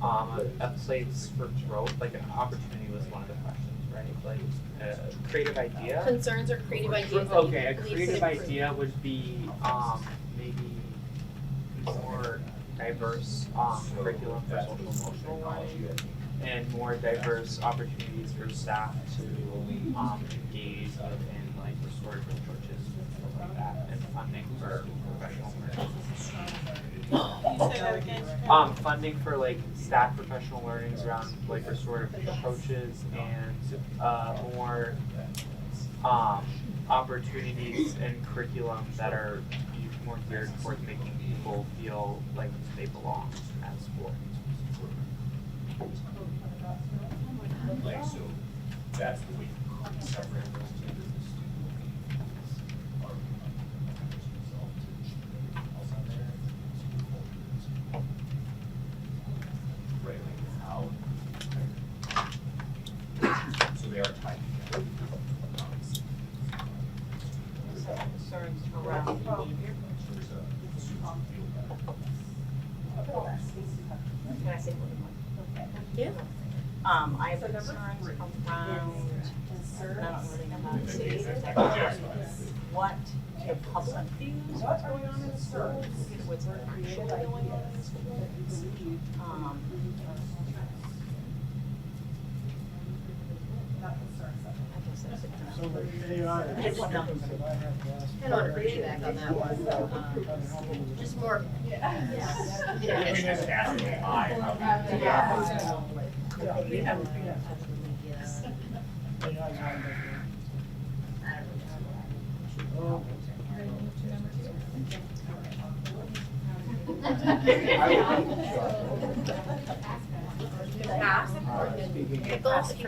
A place for growth, like an opportunity was one of the questions, right? Like a creative idea. Concerns or creative ideas? Okay, a creative idea would be maybe more diverse curriculum for social emotional learning and more diverse opportunities for staff to engage within like restorative approaches and stuff like that, and funding for professional learning. Can you say that again? Funding for like staff professional learnings around like restorative approaches and more opportunities and curriculum that are more geared towards making people feel like they belong at school. Like, so that's the way you separate those two. Right, like how. So they are tied together. Concerns around behavior. Can I say one more? Yeah. I have concerns around not really know how to say it. What the public views what's going on in the schools, what's actually going on in the schools. I guess that's a concern. So the AI. I don't want to piggyback on that one. Just more.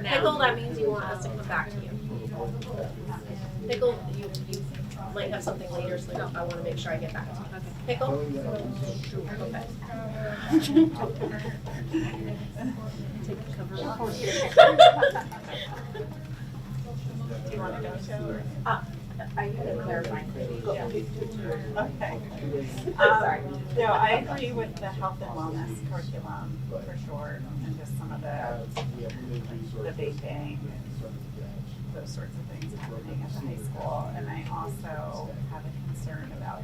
Pickle, that means you want us to come back to you. Pickle, you might have something later, so I want to make sure I get back to you. Pickle? Okay. Take the cover off. Do you want to go to, or? Are you going to clarify? Okay. No, I agree with the health and wellness curriculum for sure, and just some of the vaping and those sorts of things happening at the high school. And I also have a concern about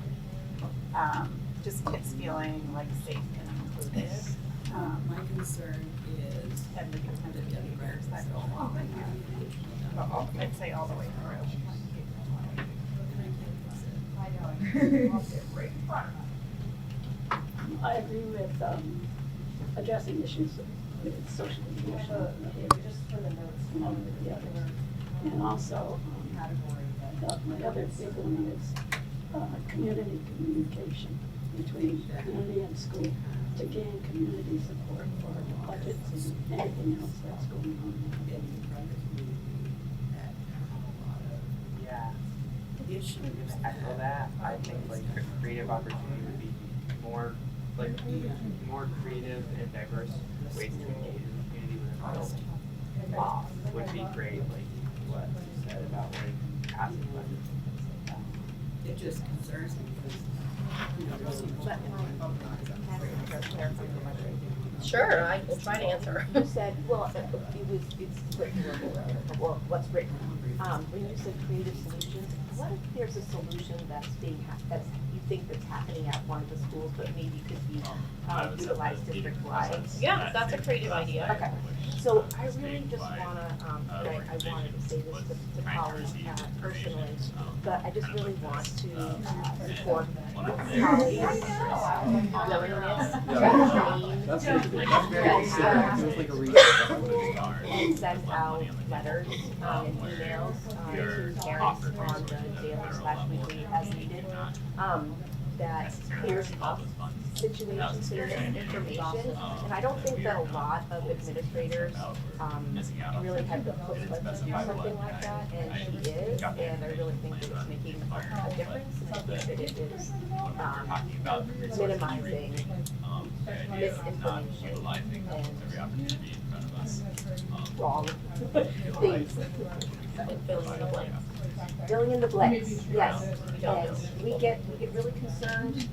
just kids feeling like safe and included. My concern is And the behaviors that go along with that. I'd say all the way through. I agree with addressing issues with social and emotional behavior. Along with the others. And also, my other big one is community communication between community and school to gain community support for budgets and anything else that's going on. Yeah. I feel that. I think like creative opportunity would be more creative and diverse ways to engage in the community within the building. Would be great, like what you said about like passing budgets and things like that. it just concerns me because, you know, there's Sure, I will try to answer. You said, well, it's written, well, what's written. When you said creative solutions, what if there's a solution that's that's you think that's happening at one of the schools, but maybe could be utilized district-wide? Yeah, that's a creative idea. Okay, so I really just wanna, I wanted to say this to Polly personally, but I just really want to support Polly's willingness to train. That's very good. That's very good. It was like a read. And send out letters and emails to parents on the daily/weekly as needed. That clears up situations, clears information, and I don't think that a lot of administrators really have the footprint to do something like that, and she is, and I really think that it's making a difference, and I think that it is minimizing misinformation and wrong things. Filling in the blanks, yes. And we get really concerned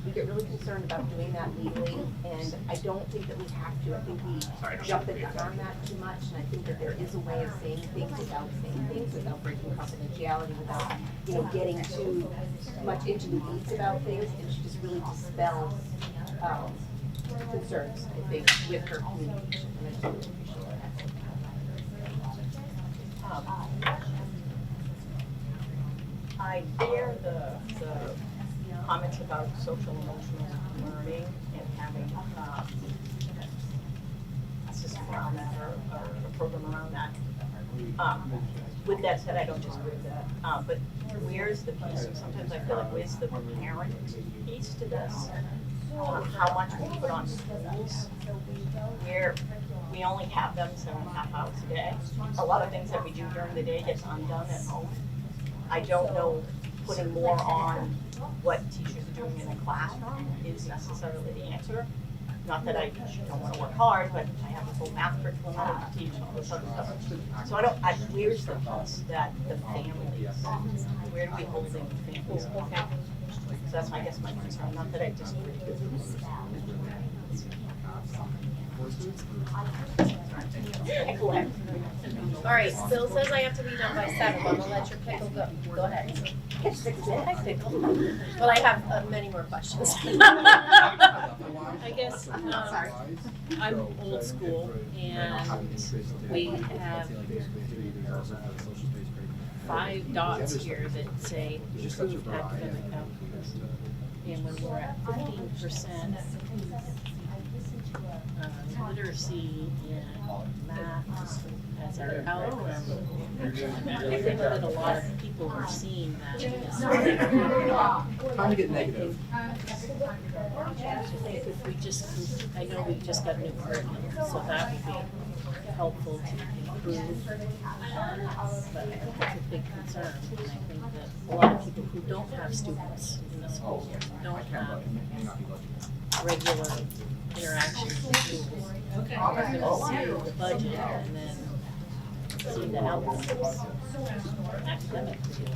about doing that legally, and I don't think that we have to. I think we jump the gun on that too much, and I think that there is a way of saying things without saying things, without breaking confidentiality, without, getting too much into the weeds about things, and she just really dispels, concerns, I think, with her communication, and I just really appreciate that. I hear the comments about social emotional learning and having a system around that or a program around that. With that said, I don't disagree with that. But where's the piece? Sometimes I feel like where's the parent piece to this? How much we put on schools where we only have them 7.5 hours a day. A lot of things that we do during the day gets undone at home. I don't know putting more on what teachers are doing in the classroom is necessarily the answer. Not that I don't want to work hard, but I have a full math curriculum to teach and all this other stuff. So where's the piece that the families, where do we hold the families? So that's, I guess, my concern. Not that I disagree with All right, Bill says I have to be done by 7, but I'm gonna let your pickle go. Go ahead. Well, I have many more questions. I guess, I'm old school, and we have 5 dots here that say improved academic outcomes. And when we're at 15% literacy and math as our outcome, I think that a lot of people are seeing that. Time to get negative. I think if we just, I know we just got a new curriculum, so that would be helpful to improve. But I think it's a big concern, and I think that a lot of people who don't have students in the schools, don't have regular interactions with schools, are gonna see the budget and then see the outcomes academically.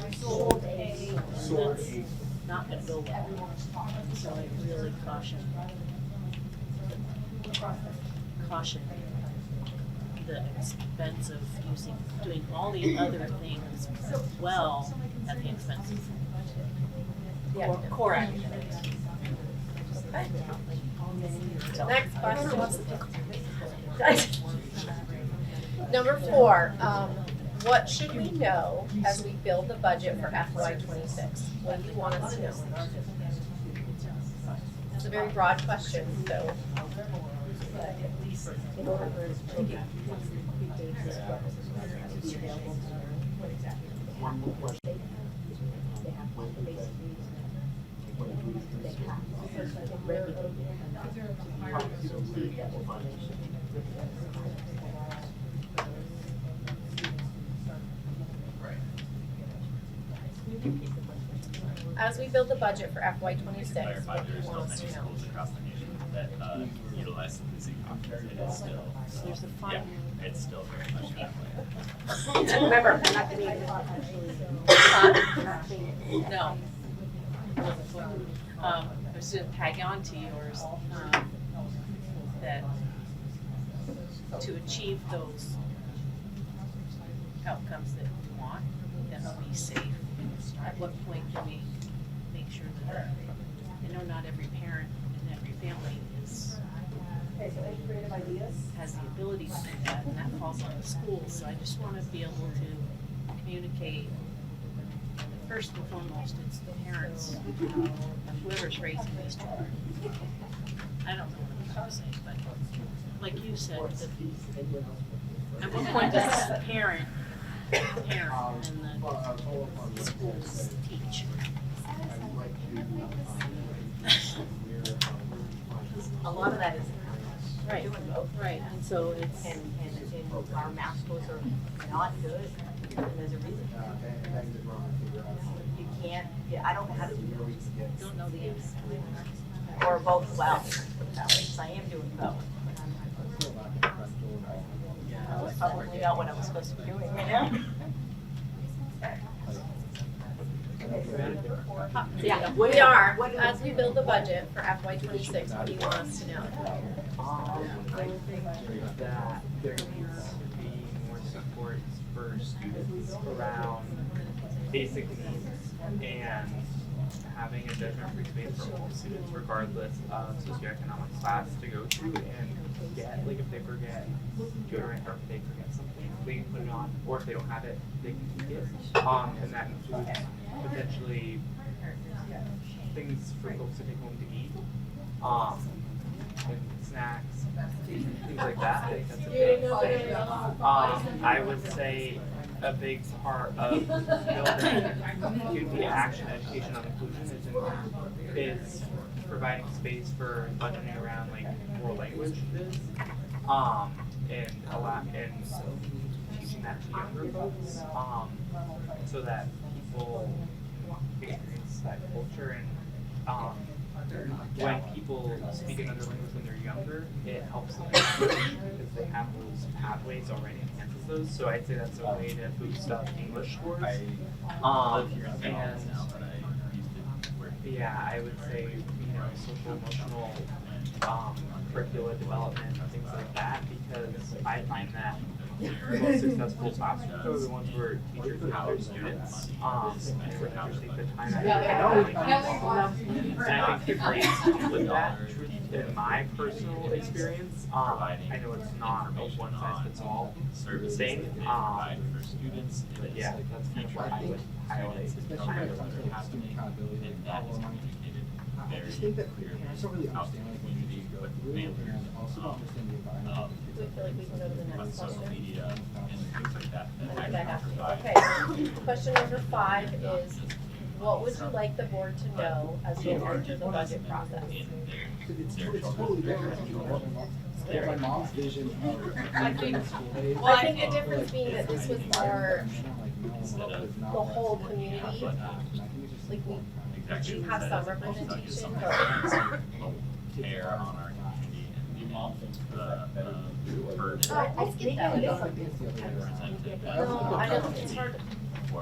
And that's not gonna go well. So I really caution the expense of doing all the other things well at the expense of core academics. Next question. Number 4, what should we know as we build the budget for FY26? What do you want us to know? It's a very broad question, so. As we build the budget for FY26, what do you want us to know? Across the nation that utilize the policing options, it is still, There's a fine. yeah, it's still very much that way. Remember, we're not gonna No. I was gonna tag on to yours, that to achieve those outcomes that we want, that will be safe, at what point can we make sure that, not every parent and every family has the ability to do that, and that falls on the schools, so I just wanna be able to communicate. First and foremost, it's the parents, whoever's raising these children. I don't know what I'm trying to say, but like you said, at what point does the parent and the schools teach? A lot of that is Right, doing both. right, and so it's. And our math scores are not good, and there's a reason. You can't, I don't know how to do those. Don't know the answer. Or both well, because I am doing both. I was working out what I was supposed to be doing right now. Yeah, we are. As we build the budget for FY26, what do you want us to know? I think that there needs to be more support for students around basic needs and having a judgment-free space for all students regardless of socioeconomic class to go to and get, like if they forget deodorant or if they forget something, they can put it on, or if they don't have it, they can keep it. And that includes potentially things for folks to take home to eat, and snacks, things like that. I think that's a big thing. I would say a big part of building community action education on inclusion is providing space for budgeting around like world languages, and teaching that to younger folks, so that people experience that culture and when people speak another language when they're younger, it helps them because they have those pathways already, enhances those. So I'd say that's a way to boost up English scores. Yeah, I would say, social emotional curricula development, things like that, because I find that the most successful classrooms are the ones where teachers know their students, and really take the time out of it. And I think the grades come with that, truth in my personal experience, I know it's not a one size fits all thing, for students. but yeah, that's kind of what I would highlight. Especially when it comes to student accountability, like That is how long. communicated I very just think that clearly parents don't really out to understand the like what you community, go but through, families, and also don't understand the environment that the Do we kids feel like we can go to the on next social question? media and things like that. I think I actually have to. provide. Okay, question number 5 is, what would you like the board to know as we enter the budget process? It's totally different. Like my mom's vision of school days. Well, I think the difference being that this was our, the whole community, like we have some representation, but. Care on our community and the burden. I get that. Represented. No, I don't, it's hard.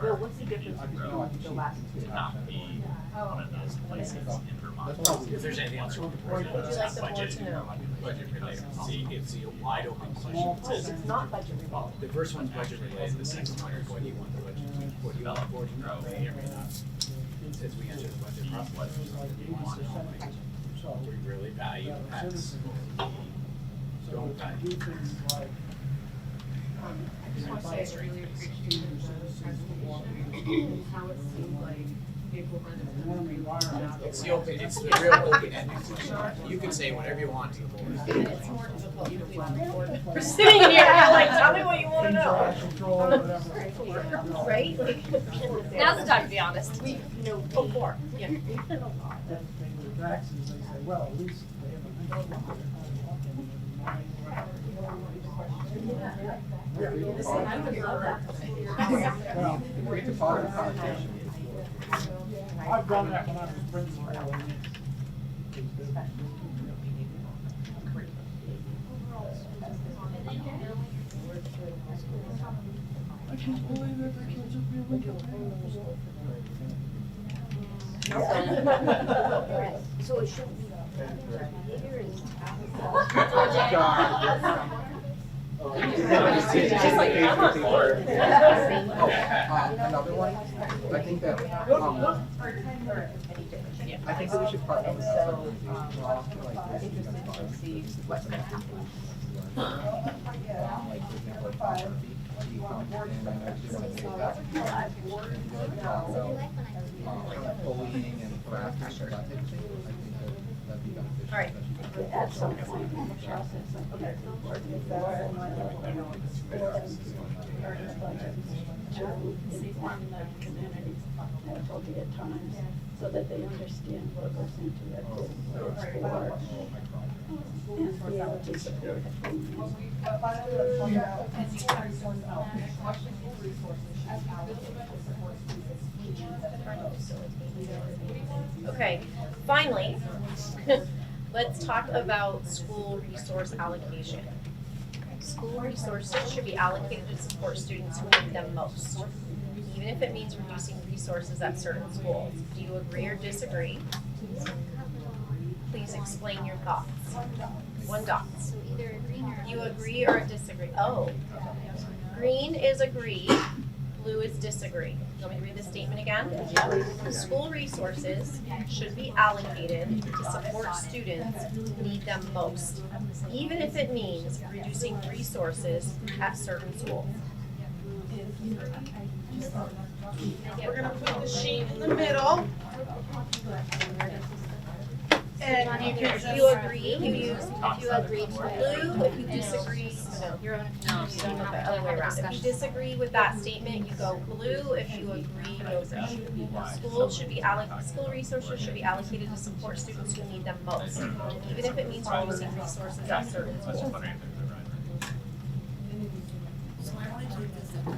Bill, what's the difference between the last two? To not be one of those places in Vermont. If there's anything else. What would you like the board to know? Budget related. See, it's a wide open question. It says, It's not budget related. the first one's budget related, the second one is what do you want the budget, what do you want the board to know, may or may not. As we enter the budget process, what do you want to know, like, do we really value X? Don't value. Do things like, I just want to say I really appreciate how it seemed like April warm environment. It's the open, it's the real open-ended question. You can say whatever you want to the board. It's more difficult to do on the board. We're sitting here, like, tell me what you wanna know. Control, whatever. Right? Like, now's the time to be honest. We know before, yeah. If they pay their taxes, they say, well, at least they haven't. Well, We get to follow the conversation. I've done that when I was principal. I can't believe every kid's a So it shouldn't be behavior is. Another one, I think that, I think that we should partner with some Interested to see what's gonna happen. like, for example, like, photography. And I know she wanted to take that. Like bullying and harassment, that type of thing. I think that'd be beneficial. All right. At some point in the process, like, okay, to inform the community at appropriate times so that they understand what goes into it. And be able to support it. Okay, finally, let's talk about school resource allocation. School resources should be allocated to support students who need them most, even if it means reducing resources at certain schools. Do you agree or disagree? Please explain your thoughts. 1 dot. So either green or. You agree or disagree? Oh. Green is agree, blue is disagree. You want me to read the statement again? School resources should be allocated to support students who need them most, even if it means reducing resources at certain schools. We're gonna put the sheet in the middle. And you can If you agree, you use, If you agree, blue, if you disagree, no, your own no, you don't have the other way around. If you disagree with that statement, you go blue. If you agree, you go green. School resources should be allocated to support students who need them most, even if it means reducing resources at certain schools. So I want to take this up.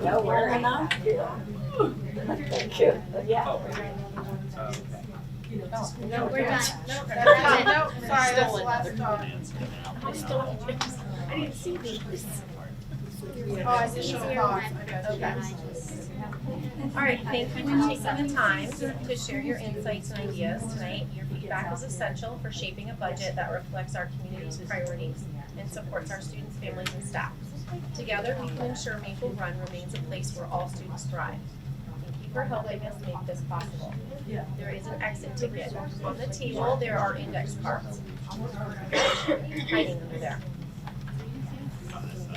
No, we're enough. Thank you. Yeah. No, we're done. No, that's it. No, sorry, that's the last dog. I didn't see these. Oh, I see show dogs. Okay. All right, thank you for taking the time to share your insights and ideas tonight. Your feedback is essential for shaping a budget that reflects our community's priorities and supports our students, families, and staff. Together, we can ensure Maple Run remains a place where all students thrive. Thank you for helping us make this possible. There is an exit ticket. On the table, there are index cards. Hiding under there.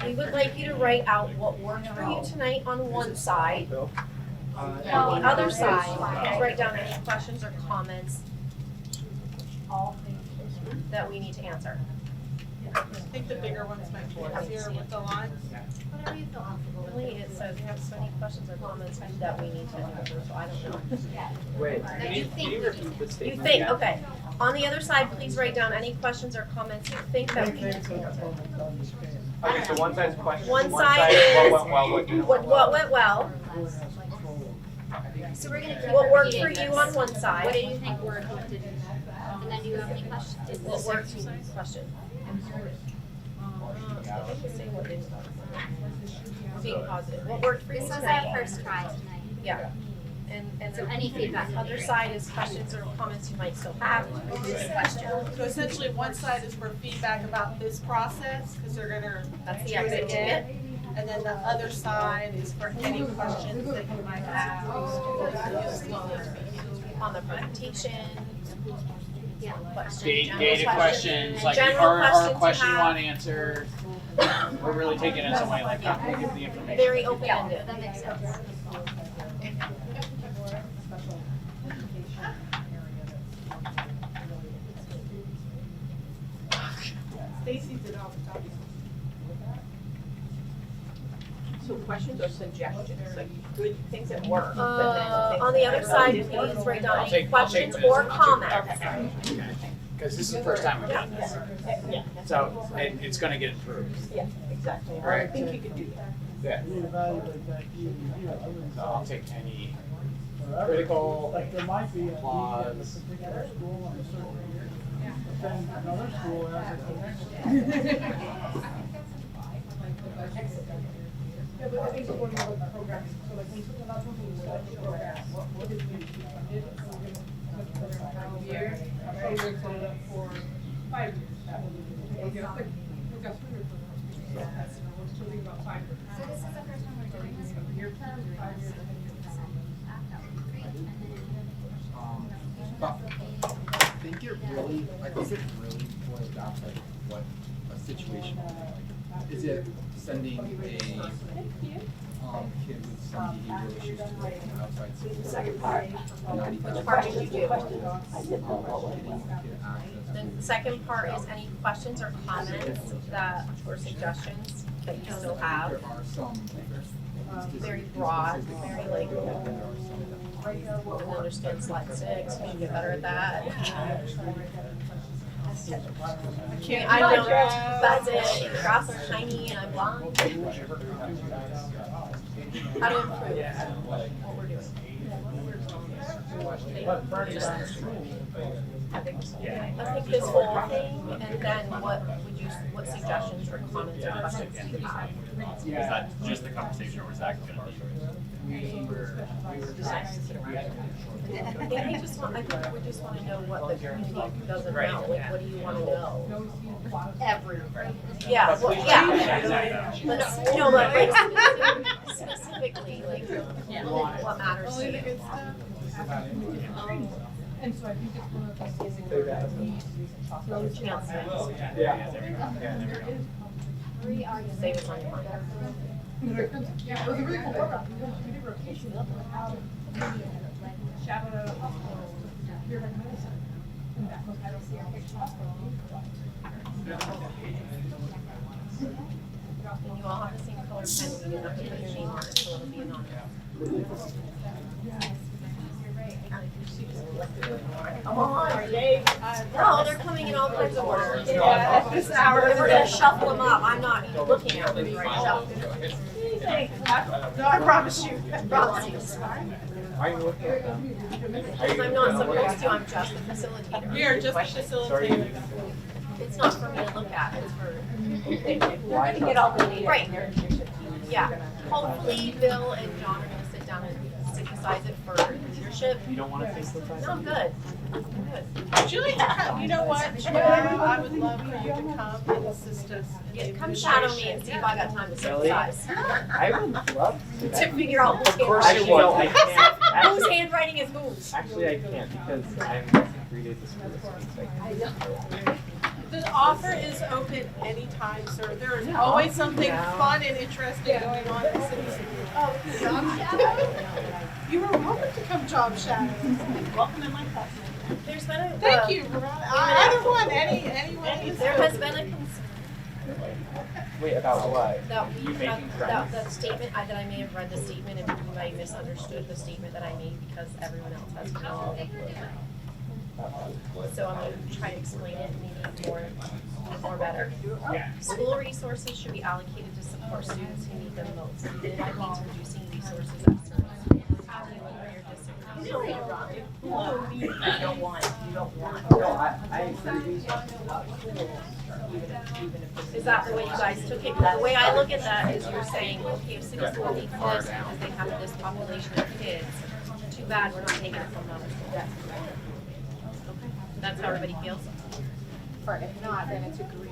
We would like you to write out what worked for you tonight on one side. On the other side, please write down any questions or comments that we need to answer. I think the bigger ones might be easier with the lines. Whatever you feel comfortable with. Really, it says you have so many questions or comments that we need to answer, so I don't know. Wait, That can you you think repeat the You statement think, again? okay. On the other side, please write down any questions or comments you think that we need to answer. Okay, so one side's question, One one side side what went well, what didn't. What went well? So we're gonna keep What worked for repeating you this. on one side? What did you think worked, what didn't? And then do you have any questions? What worked? Question. Being positive. What worked for you This was tonight? our first try tonight. Yeah. And So any feedback would be Other great. side is questions or comments you might still have. This question. So essentially, one side is for feedback about this process, because they're gonna. That's the do it exit again. ticket. And then the other side is for any questions that you might have. On the presentation. Yeah. Questions, Data questions, like, general or a questions question you have. want answered. We're really taking it as a way, like, how can we give the information? Very open-ended. That makes sense. Stacy did all the talking. So questions or suggestions, like good things that work, but then things On the that other don't. side, please write down I'll any take questions this. or comments. Because this is the first time we've done this. Yeah, So, it's gonna get improved. yeah, exactly. I Right. think you could do that. Yeah. Reevaluate that year to year. So I'll take any critical Like there might be a need at a applause. particular school in a certain year, but then another school has it the next year. Yeah, but I think it's one of the programs, so like when something about something we set the program, what did we funded, so we're gonna put together a 5 year, so we set it up for 5 years. We got 300 for those, so that's, you know, we're still thinking about 5 years. So this is the first time we're doing this. Year term, 5 years. That would be great. And then But I think it really boils down to like what a situation would be like. Is it sending a kid with some behavioral issues to like an outside support? Second part. Which part did you do? Getting the kid access. Then the second part is any questions or comments that, or suggestions that you still have. There are some. Very broad, very like, understand slide 6, we should get better at that. I know, that's it, grass is shiny and I'm blind. How to improve what we're doing. I think this whole thing, and then what suggestions or comments or questions do you have? Is that just the conversation or is that gonna be? I think we just want to know what the community doesn't know, like, what do you wanna know? everything. Yeah, well, yeah, but, no, but like specifically, like, what matters to you? And so I think it's one of those things where we need to do some talk about it. Yeah, there we go. Yeah, there we go. Three arguments. Save it on your mind. Yeah, it was a really cool program. We did rotation of how shout out hospital, here like medicine. And that was, I don't see our hospital. And you all have the same color pen, you didn't have to put your name on it, so it'll be anonymous. Come on, Dave. No, they're coming in all kinds of orders. Yeah, at this hour. We're gonna shuffle them up, I'm not even looking at them right now. No, I promise you. I promise you. Are you looking at them? Because I'm not supposed to, I'm just a facilitator. We are just facilitating. It's not for me to look at, it's for. You're gonna get all the data. Right. and they're- Yeah, hopefully Bill and John are gonna sit down and synthesize it for leadership. You don't want to synthesize? No, I'm good. I'm good. Would you like to come, you know what, tomorrow I would love for you to come and assist us. Yeah, come shadow me and see if I got time to Really? synthesize. I would love to. To figure out whose Of course you handwriting will. I can't. whose Actually, handwriting is whose. actually, I can't because I'm missing 3 days of school this week. So I can't. The offer is open anytime, sir. There is always something fun and interesting going on in the city. Oh, job shadow? You are welcome to come job shadow. Welcome in my class. There's been a. Thank you, Veronica. Either one, anyone is. There has been a concern Wait, about what? that You we, making that friends? the statement, that I may have read the statement and you might misunderstood the statement that I made because everyone else has no. So I'm gonna try to explain it maybe more better. School resources should be allocated to support students who need them most. That means reducing resources at certain schools. How do you agree or disagree? You don't want. No, I agree. Is that the way you guys took it? The way I look at that is you're saying, okay, if city school needs this because they have this population of kids, too bad we're not taking it from another school. That's how everybody feels? Or if not, then it's agreed.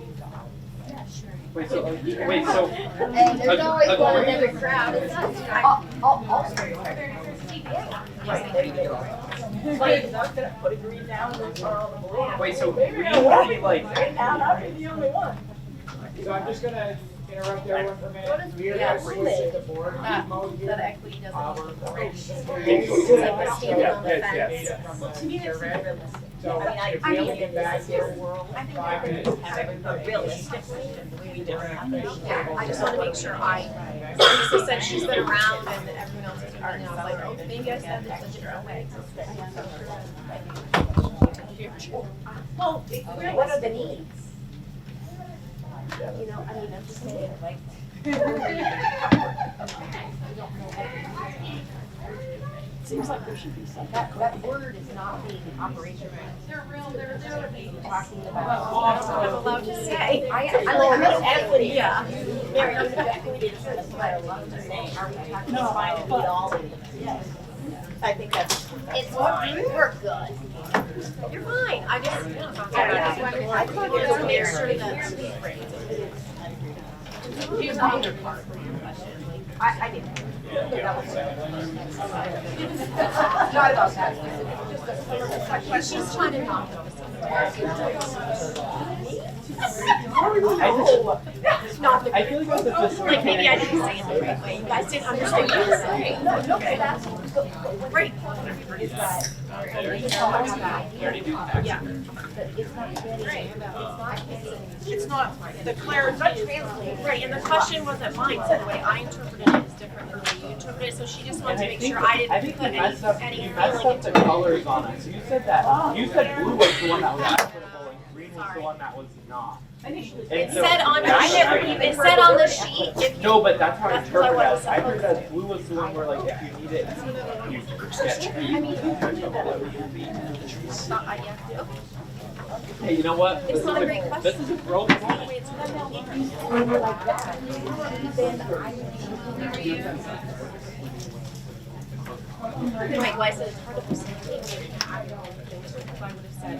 Wait, so And there's always one in every crowd. It's not, all schools are. Yes, there you go. Like, I'm not gonna put a green down and then all the balloons. wait, so Maybe green I would won't be like. right now, I'll be the only one. So I'm just gonna interrupt everyone for a minute. We are Yeah, gonna switch to the board mode here. That equity doesn't need the orange. It's It's like the standing on the fence. Well, to me, that's realistic. So I if mean, we I only mean, get back here in I think 5 we're minutes. gonna have it, but realistically, we don't have to. Yeah, I just want to make sure Lisa said she's been around and everyone else is around. And I was like, oh, maybe I said this a different way. Well, what are the needs? You know, I mean, I'm just saying, like. Seems like there should be some. That word is not being operational. They're Talking about. I'm allowed to say. I miss equity. Yeah. Mary, you said equity is what I love to say. Are we talking about fine and meet all of these? Yes. I think that's. It's we're good. You're fine. I just want to talk I about just it. want To make to sure that. Here's the other part for your question. Like, I didn't. not about that. Just she's trying to knock it. I feel like that's a Like maybe I didn't say it the right way. You guys didn't understand what I was saying. No, Great. is that. Yeah. It's not, the clarity is not. Right, and the question wasn't mine, so the way I interpreted it is different than the way you interpreted it, so she just wanted to make sure I I didn't think put you messed up, any you messed feeling up the into it. colors on it. So you said that, you said blue was the one that was equitable and green was the one that was not. It said on the sheet, it said on the sheet, if you. No, but that's how I That's what I interpreted was it. I heard that blue was the one where like if you need it, you get it. Hey, you know what? It's not a great question. This is a growth moment. It's Like that. Right, well, I said it's hard to perceive. I would have said,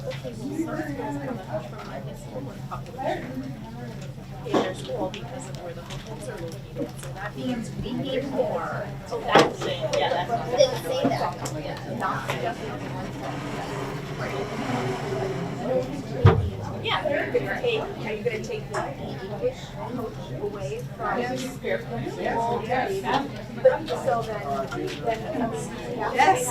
okay, well, some schools come from this homeless population in their school because of where the hotels are located, so that means we need more. So that's it, yeah, that's. Didn't say that. Not suggesting yeah. Are you gonna take the English coach away from school? But so then Yes.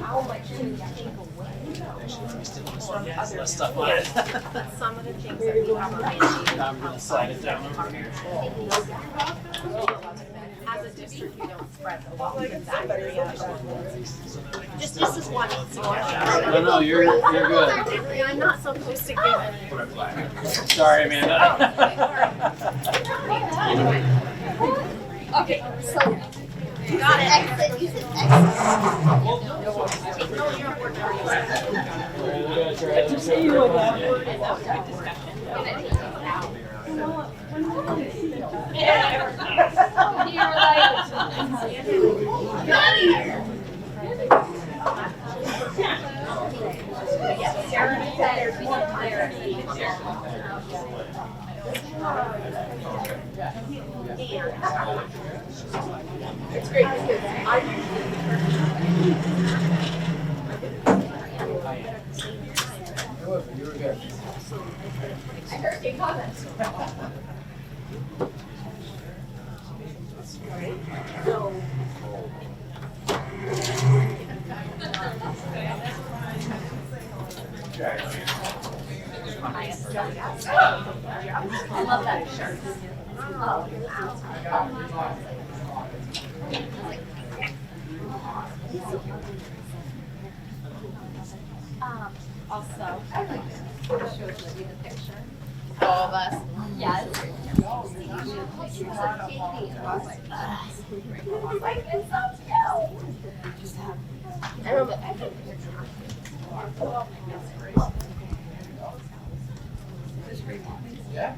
How much do you take away from other? Less stuff on it. But some of the things that we have are mandated. I'm gonna slide it down over here. As a district, we don't spread the wealth in that area. Just as one suggestion. No, you're good. I'm not supposed to give any. Sorry, Amanda. Okay, so You got it. exit, you said exit. No, you're a board member. Good to see you again. Word is out of discussion. You were like, It's great because You were good. I heard your comments. I love that shirt. Also, I like to show you the picture. All of us. Yes. Like, it's so cute. I remember. Yeah.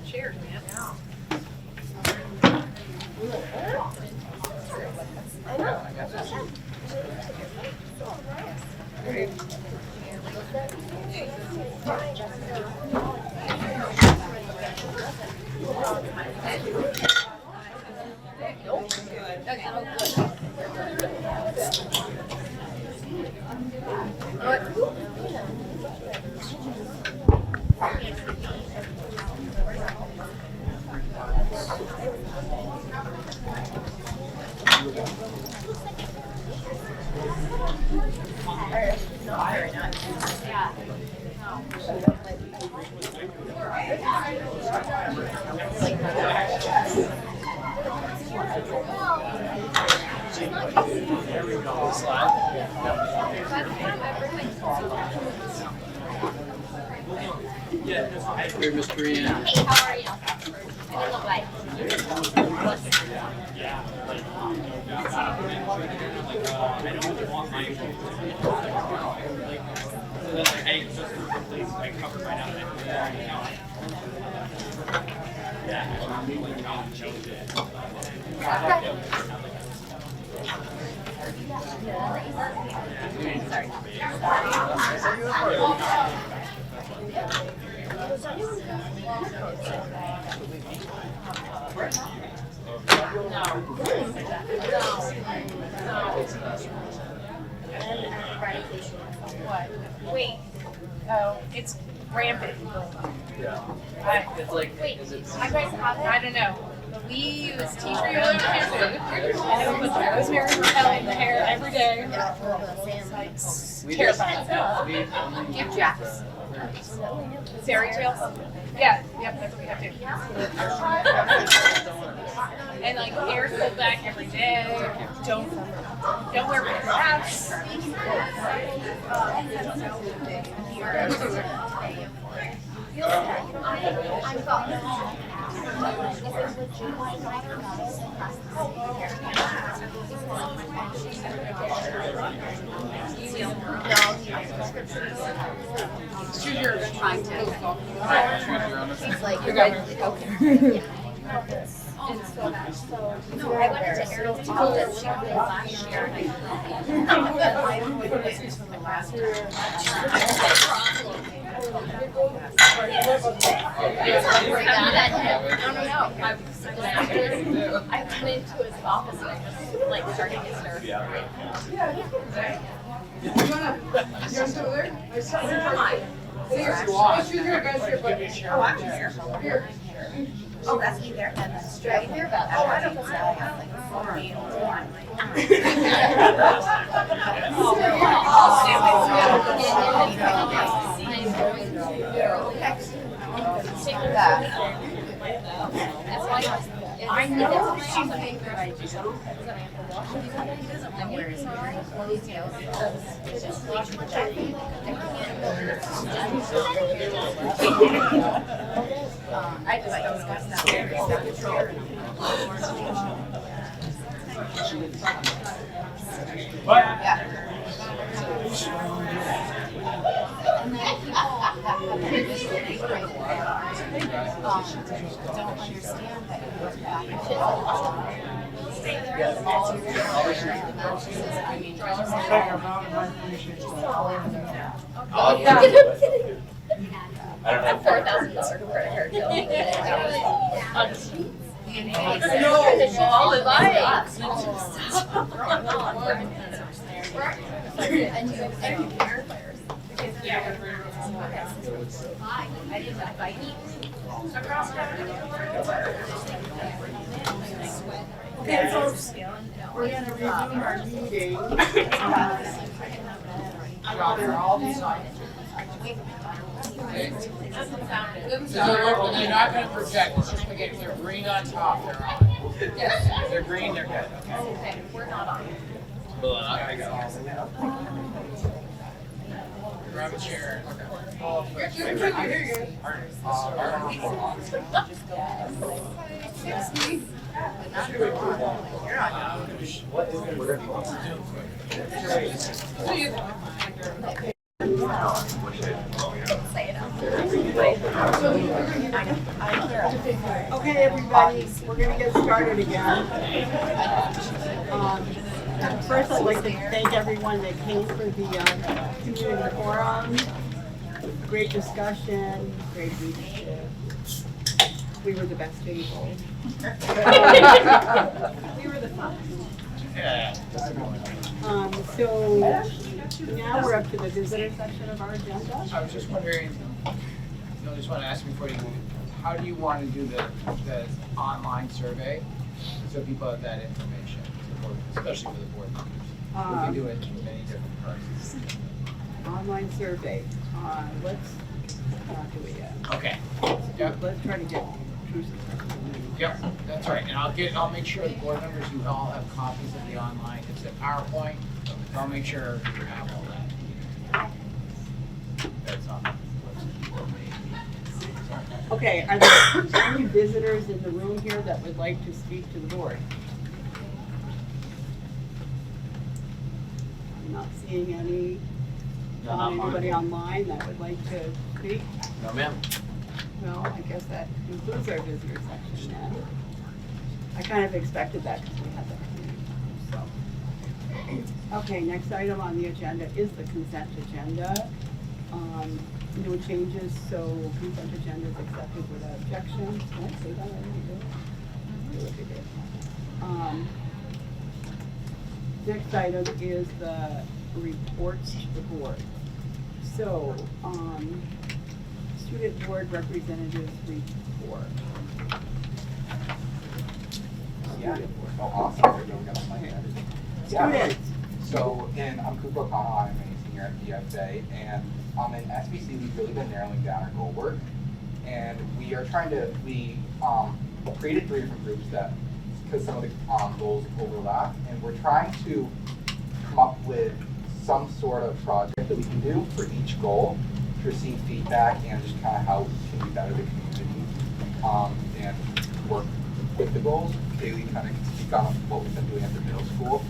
Cheers, man. I know. Hey, Miss Brianna. Hey, how are you? I don't look like. What? Wait. Oh, it's rampant. It's like, Wait, is it? I guys have it? I don't know. We use tea tree oil shampoo, and we put rosemary repellent in the hair every day. It's terrifying. Give Jack's. Fairy tales? Yeah, yep, that's what we have to. And like hair pulled back every day. Don't wear hats. Choose your trying to. He's like, you're going okay. And so no, I went into Eric's office last year. From the last year. No. I went into his office and I just like started his nerve. You want to go there? I saw you. Here, choose your guys here, but. Oh, I'm here. Here. Oh, that's me there. And straight here about that. Oh, I don't know. I know she's a big good idea. I just don't don't understand that I don't have $4,000 credit card bill. No, all the bikes. Okay, folks, we're gonna resume our meeting. So you're not gonna project, it's just gonna get, if they're green on top, they're on. If they're green, they're good, okay? We're not on. Grab a chair. Okay, everybody, we're gonna get started again. First, I'd like to thank everyone that came for the community forum. Great discussion, great leadership. We were the best table. We were the fun. So now we're up to the visitor section of our agenda. I was just wondering, I just want to ask before you move, how do you want to do the online survey so people have that information, especially for the board members? We can do it in many different parts. Online survey. Let's not do it yet. Okay. Yep. Let's try to get through some. Yep, that's right. And I'll make sure the board members, you all have copies of the online, it's a PowerPoint. I'll make sure you have all that. That's on. Okay, are there any visitors in the room here that would like to speak to the board? I'm not seeing any. Anybody online that would like to speak? No, ma'am. Well, I guess that concludes our visitor section then. I kind of expected that because we had that. So. Okay, next item on the agenda is the consent agenda. No changes, so consent agenda is accepted without objection. Did I say that already? Look at it. Next item is the reports to the board. So, student board representatives report. Yeah. Oh, awesome. There we go. We got a mic. Students. So, I'm Cooper O'Connell. I'm a senior at BFA, and in SBC we've really been narrowing down our goal work, and we created 3 different groups that, because some of the goals overlap, and we're trying to come up with some sort of project that we can do for each goal to receive feedback and just kind of how we can be better the community and work with the goals. Kaylee kind of can speak on what we've been doing at the middle school.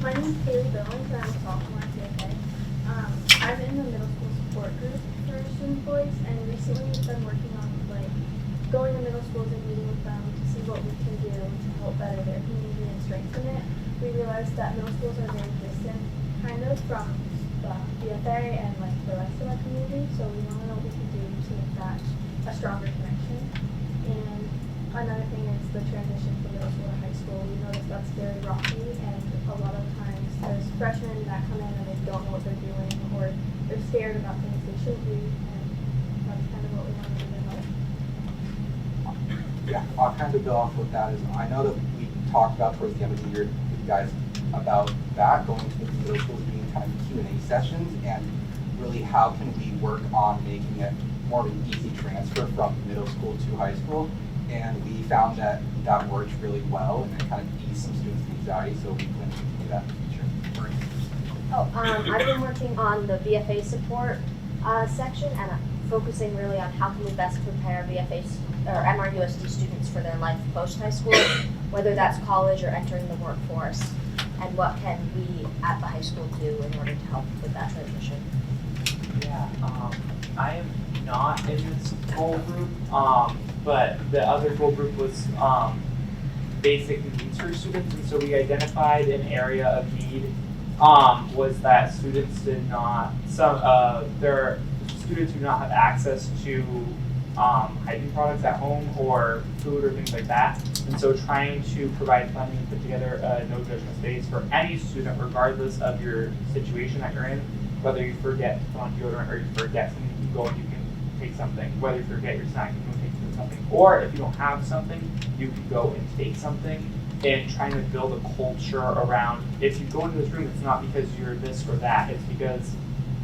My name is Kaylee Bowens, and I'm a sophomore at CFA. I'm in the middle school support group for student voice, and recently we've been working on going to middle schools and meeting with them to see what we can do to help better their community and strengthen it. We realized that middle schools are very distant, kind of, from the BFA and the rest of our community, so we want to know what we can do to make that a stronger connection. And another thing is the transition from middle school to high school. We noticed that's very rocky, and a lot of times there's freshmen that come in and they don't know what they're doing, or they're scared about things they shouldn't do, and that's kind of what we want to do to help. Yeah, I'll kind of build off what that is. I know that we talked about towards the end of the year with you guys about that, going to the middle schools, doing kind of Q&A sessions, and really how can we work on making it more of an easy transfer from middle school to high school. And we found that that worked really well, and it kind of eased some students' anxiety, so we plan to continue that in the future. I've been working on the VFA support section, and focusing really on how can we best prepare VFA or MRUSD students for their life post-high school, whether that's college or entering the workforce, and what can we at the high school do in order to help with that transition. Yeah, I am not in this goal group, but the other goal group was basic needs for students, and so we identified an area of need was that students did not, there are students who do not have access to hygiene products at home or food or things like that. And so trying to provide funding and put together a no judgment space for any student, regardless of your situation that you're in, whether you forget to put on deodorant or you forget something, you can go and you can take something. Whether you forget your snack, you can take something. Or if you don't have something, you can go and take something. And trying to build a culture around, if you go into this room, it's not because you're this or that, it's because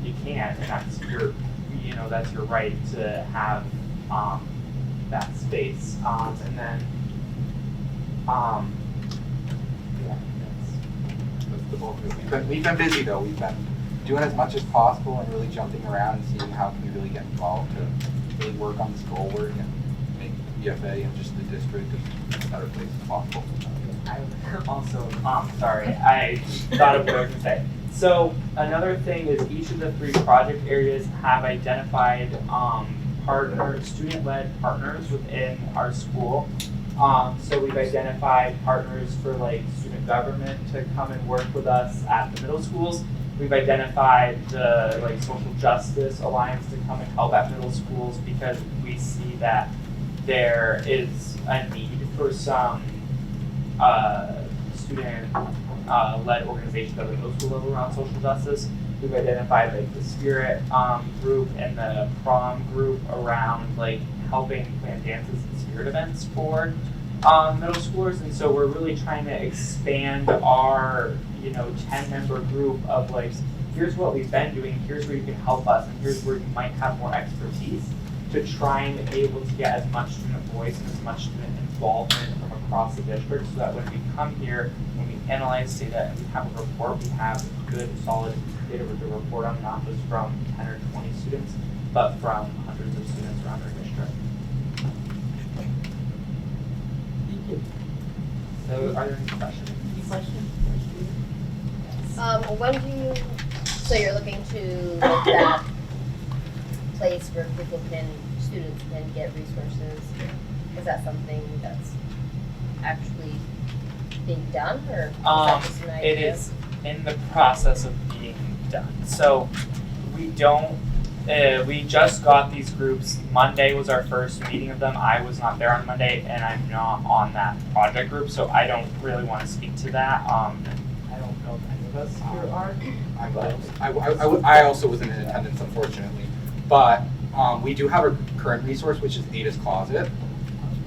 you can, and that's your, that's your right to have that space. And then, yeah, that's the bulk of it. We've been busy though. We've been doing as much as possible and really jumping around and seeing how can we really get involved to really work on the Schoolboard and make BFA and just the district a better place as possible. I also, sorry, I thought of what I was going to say. So another thing is each of the 3 project areas have identified student-led partners within our school. So we've identified partners for like student government to come and work with us at the middle schools. We've identified the like social justice alliance to come and help at middle schools because we see that there is a need for some student-led organizations at the middle school level around social justice. We've identified like the Spirit group and the Prom group around like helping plan dances and spirit events for middle schoolers, and so we're really trying to expand our 10-member group of like, here's what we've been doing, here's where you can help us, and here's where you might have more expertise, to try and be able to get as much student voice and as much student involvement from across the district, so that when we come here, when we analyze data and we have a report, we have good, solid data to report on, not just from 10 or 20 students, but from hundreds of students around our district. Thank you. So are there any questions? Any questions? When do you, so you're looking to make that place where students can get resources? Is that something that's actually being done, or is that just an idea? It is in the process of being done. So we don't, we just got these groups. Monday was our first meeting of them. I was not there on Monday, and I'm not on that project group, so I don't really want to speak to that. I don't know if any of us here are. I also wasn't in attendance, unfortunately, but we do have a current resource, which is Ada's Closet,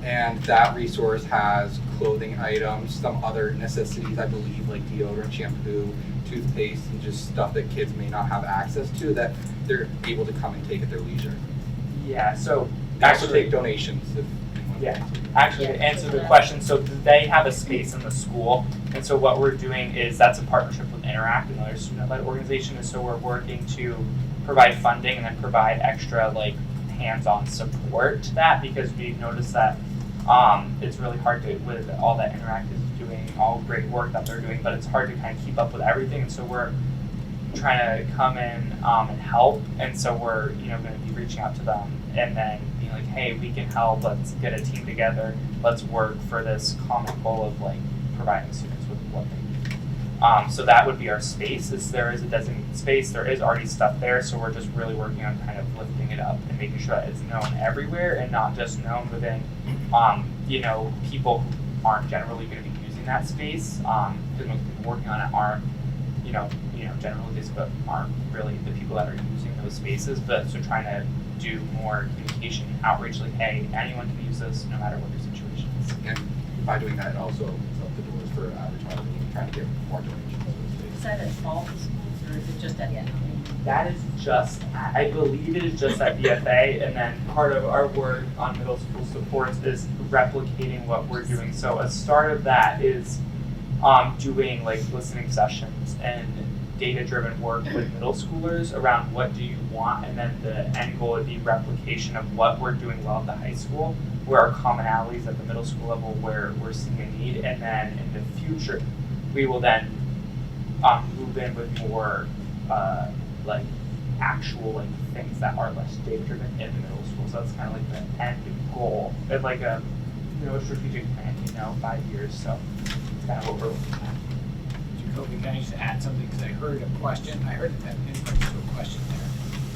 and that resource has clothing items, some other necessities, I believe, like deodorant, shampoo, toothpaste, and just stuff that kids may not have access to that they're able to come and take at their leisure. Yeah, so actually take donations if anyone wants to. Actually, to answer the question, so they have a space in the school, and so what we're doing is that's a partnership with Interact, another student-led organization, and so we're working to provide funding and then provide extra like hands-on support to that, because we've noticed that it's really hard to, with all that Interact is doing, all great work that they're doing, but it's hard to kind of keep up with everything, and so we're trying to come in and help, and so we're going to be reaching out to them and then being like, hey, we can help, let's get a team together, let's work for this common goal of like providing students with what they need. So that would be our space. There is a designated space, there is already stuff there, so we're just really working on kind of lifting it up and making sure that it's known everywhere and not just known within people who aren't generally going to be using that space, because most people working on it aren't generally this, but aren't really the people that are using those spaces. But so trying to do more communication outreach, like, hey, anyone can use this no matter what your situation is. And by doing that, it also opens up the doors for advertising and trying to get more donations to the space. Is that at all the schools, or is it just at That is just, I believe it is just at BFA, and then part of our work on middle school supports is replicating what we're doing. So a start of that is doing like listening sessions and data-driven work with middle schoolers around what do you want, and then the end goal would be replication of what we're doing well at the high school, where our commonalities at the middle school level where we're seeing a need, and then in the future we will then move in with more like actual like things that are less data-driven in the middle school. So that's kind of like the end goal. It's like a strategic plan, 5 years, so it's kind of what we're looking at. Jacoby, can I just add something, because I heard a question, I heard an input to a question there.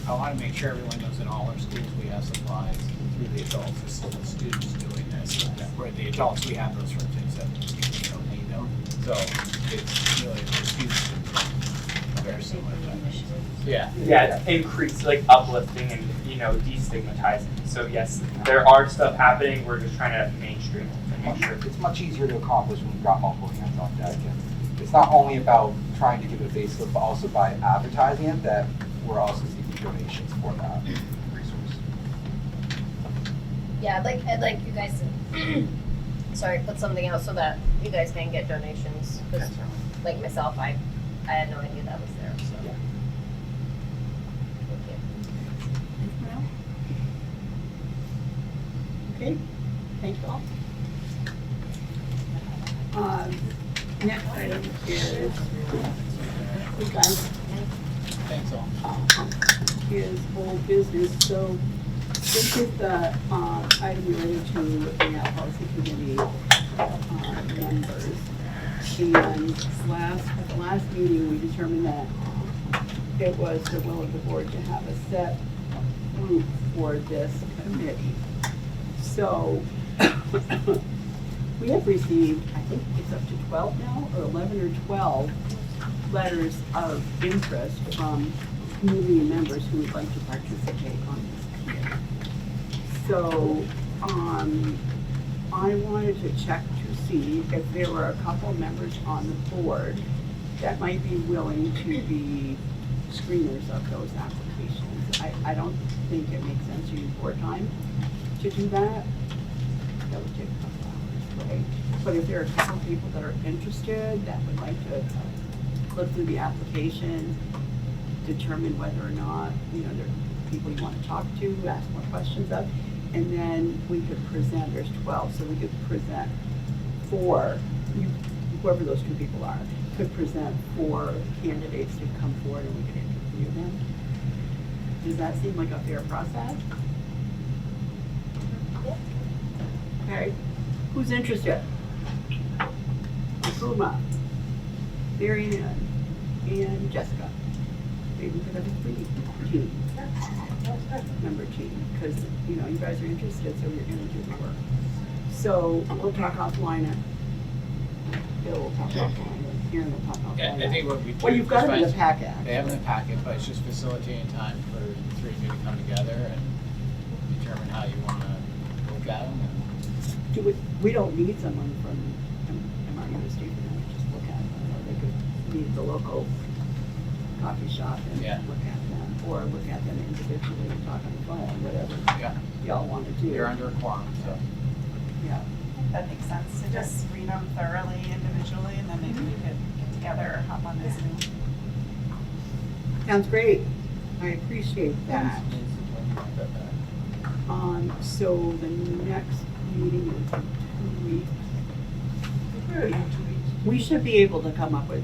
I want to make sure everyone knows in all our schools we have supplies through the adults, it's still the students doing this, where the adults, we have those for kids that don't need them. So it's really, the students very similar to that. Yeah. Yeah, it's increased, like uplifting and, destigmatizing. So yes, there are stuff happening, we're just trying to mainstream it and make sure. It's much easier to accomplish when you've got multiple hands on deck. And it's not only about trying to give it a facelift, but also by advertising it, that we're also seeking donations for that resource. Yeah, I'd like you guys to, put something out so that you guys can get donations. Because, like myself, I had no idea that was there, so. Yeah. Okay, thank you all. Next item is, you guys, Thanks all. is old business. So this is the item related to the policy committee members. And at the last meeting, we determined that it was the will of the board to have a set group for this committee. So we have received, I think it's up to 12 now, or 11 or 12 letters of interest from community members who would like to participate on this committee. So I wanted to check to see if there were a couple of members on the board that might be willing to be screeners of those applications. I don't think it makes sense to use board time to do that. That would take a couple hours, right? But if there are a couple of people that are interested, that would like to look through the application, determine whether or not, there are people you want to talk to, ask more questions of, and then we could present, there's 12, so we could present 4, whoever those 2 people are, could present 4 candidates to come forward and we could interview them. Does that seem like a fair process? Okay, who's interested? Akuma, Mary Ann, and Jessica. Maybe we could have a 3 member team, because you guys are interested, so you're gonna do the work. So we'll talk offline, and Bill will talk offline, and Karen will talk offline. Yeah, I think what we do. Well, you've got is them in the find- packet. They have them in the packet, but it's just facilitating time for the 3 of you to come together and determine how you wanna look at them. We don't need someone from MRUSD for them to just look at them, or they could leave the local coffee shop and look at them, or look at them individually and talk on the phone, whatever y'all want to do. You're under a quorum, so. Yeah. That makes sense, to just read them thoroughly individually, and then maybe we could get together or hop on this Zoom. Sounds great. I appreciate that. So the next meeting is in 2 weeks. We should be able to come up with,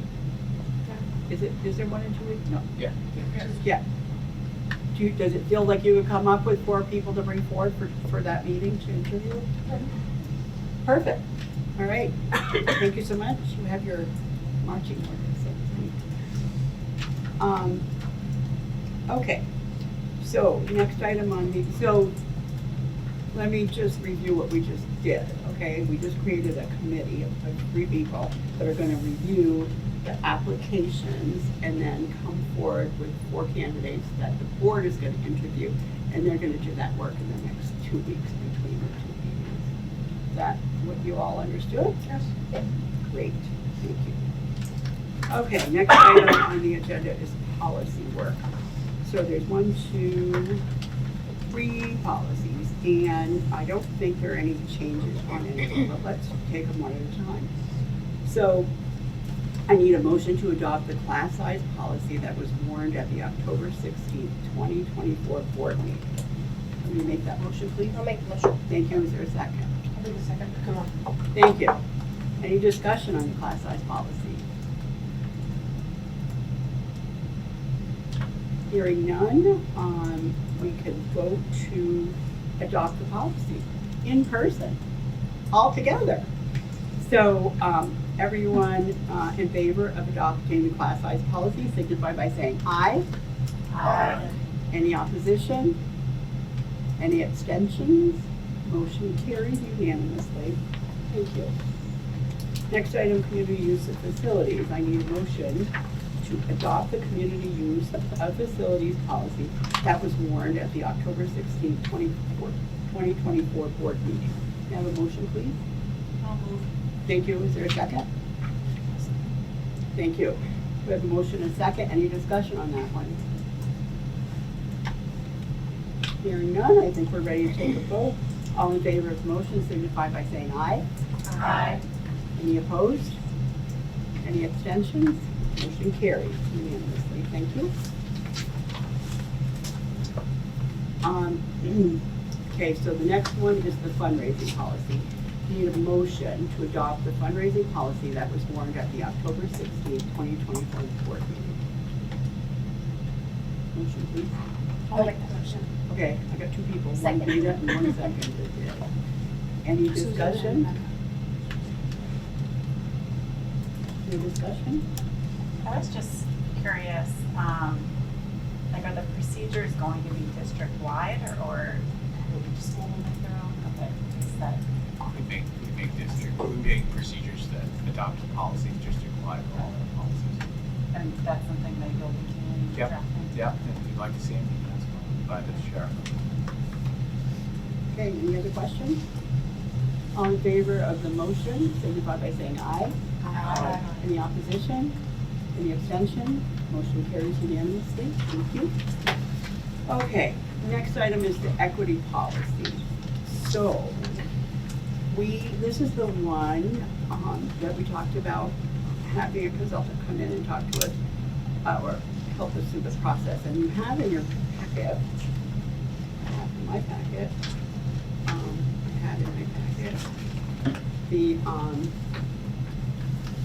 is there one in 2 weeks? No. Yeah. Yeah. Does it feel like you could come up with 4 people to bring forward for that meeting to interview? Perfect. All right. Thank you so much. You have your marching orders. Okay. So next item on let me just review what we just did, okay? We just created a committee of 3 people that are gonna review the applications and then come forward with 4 candidates that the board is gonna interview, and they're gonna do that work in the next 2 weeks between the 2 meetings. Is that what you all understood? Yes. Great, thank you. Okay, next item on the agenda is policy work. So there's 1, 2, 3 policies, and I don't think there are any changes on any of them, but let's take them one at a time. So I need a motion to adopt the class size policy that was warned at the October 16th, 2024 board meeting. Can you make that motion, please? I'll make the motion. Thank you. Is there a second? I'll take a second. Come on. Thank you. Any discussion on the class size policy? Hearing none, we can vote to adopt the policy in person. all together. So, everyone in favor of adopting the class size policy signify by saying aye. Aye. Any opposition? Any abstentions? Motion carries unanimously. Thank you. Next item, community use of facilities. I need a motion to adopt the community use of facilities policy that was warned at the October 16th, 2024 board meeting. May I have a motion, please? I'll move. Thank you. Is there a second? Thank you. We have a motion and a second. Any discussion on that one? Hearing none, I think we're ready to take a vote. All in favor of the motion signify by saying aye. Aye. Any opposed? Any abstentions? Motion carries unanimously. Thank you. Okay, so the next one is the fundraising policy. Need a motion to adopt the fundraising policy that was warned at the October 16th, 2024 board meeting. Motion, please. I'll make that motion. Okay, I got two people. Second. One made it and one seconded it. Any discussion? Any discussion? I was just curious, like, are the procedures going to be district-wide, or will each school make their own? Okay, is that? We make procedures that adopt policies district-wide for all our policies. And that's something that you'll be doing? Yep, yep, and if you'd like to see them, that's by the sheriff. Okay, any other questions? All in favor of the motion, signify by saying aye. Aye. Any opposition? Any abstention? Motion carries unanimously. Thank you. Okay, next item is the equity policy. So, this is the one that we talked about having a consultant come in and talk to us or help us through the process. And you have in your packet, I have in my packet,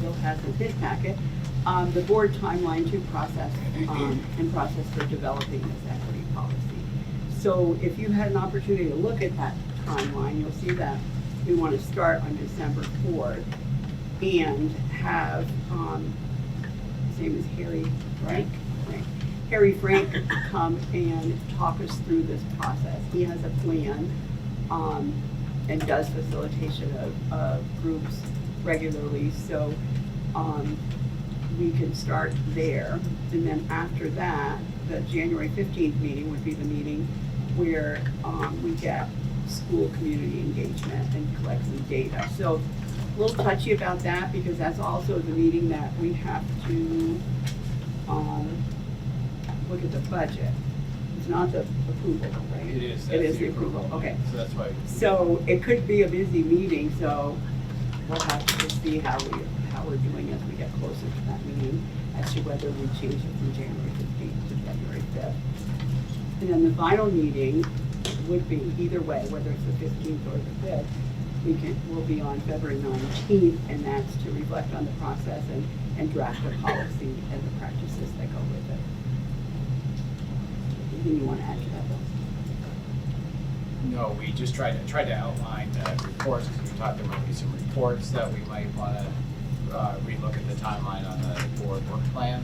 Bill has in his packet, the board timeline to process and process for developing this equity policy. So if you had an opportunity to look at that timeline, you'll see that we want to start on December 4th and have, his name is Harry Frank. Harry Frank come and talk us through this process. He has a plan and does facilitation of groups regularly, so we can start there. And then after that, the January 15th meeting would be the meeting where we get school community engagement and collect some data. So a little touchy about that because that's also the meeting that we have to look at the budget. It's not the approval, right? It is. It That's is the approval, okay. So that's why. So it could be a busy meeting, so we'll have to just see how we're doing as we get closer to that meeting as to whether we change it from January 15th to January 5th. And then the final meeting would be either way, whether it's the 15th or the 5th, we'll be on February 19th, and that's to reflect on the process and draft a policy and the practices that go with it. Anything you want to add to that, Bill? No, we just tried to outline reports, because we talked there might be some reports that we might want to relook at the timeline on the board work plan.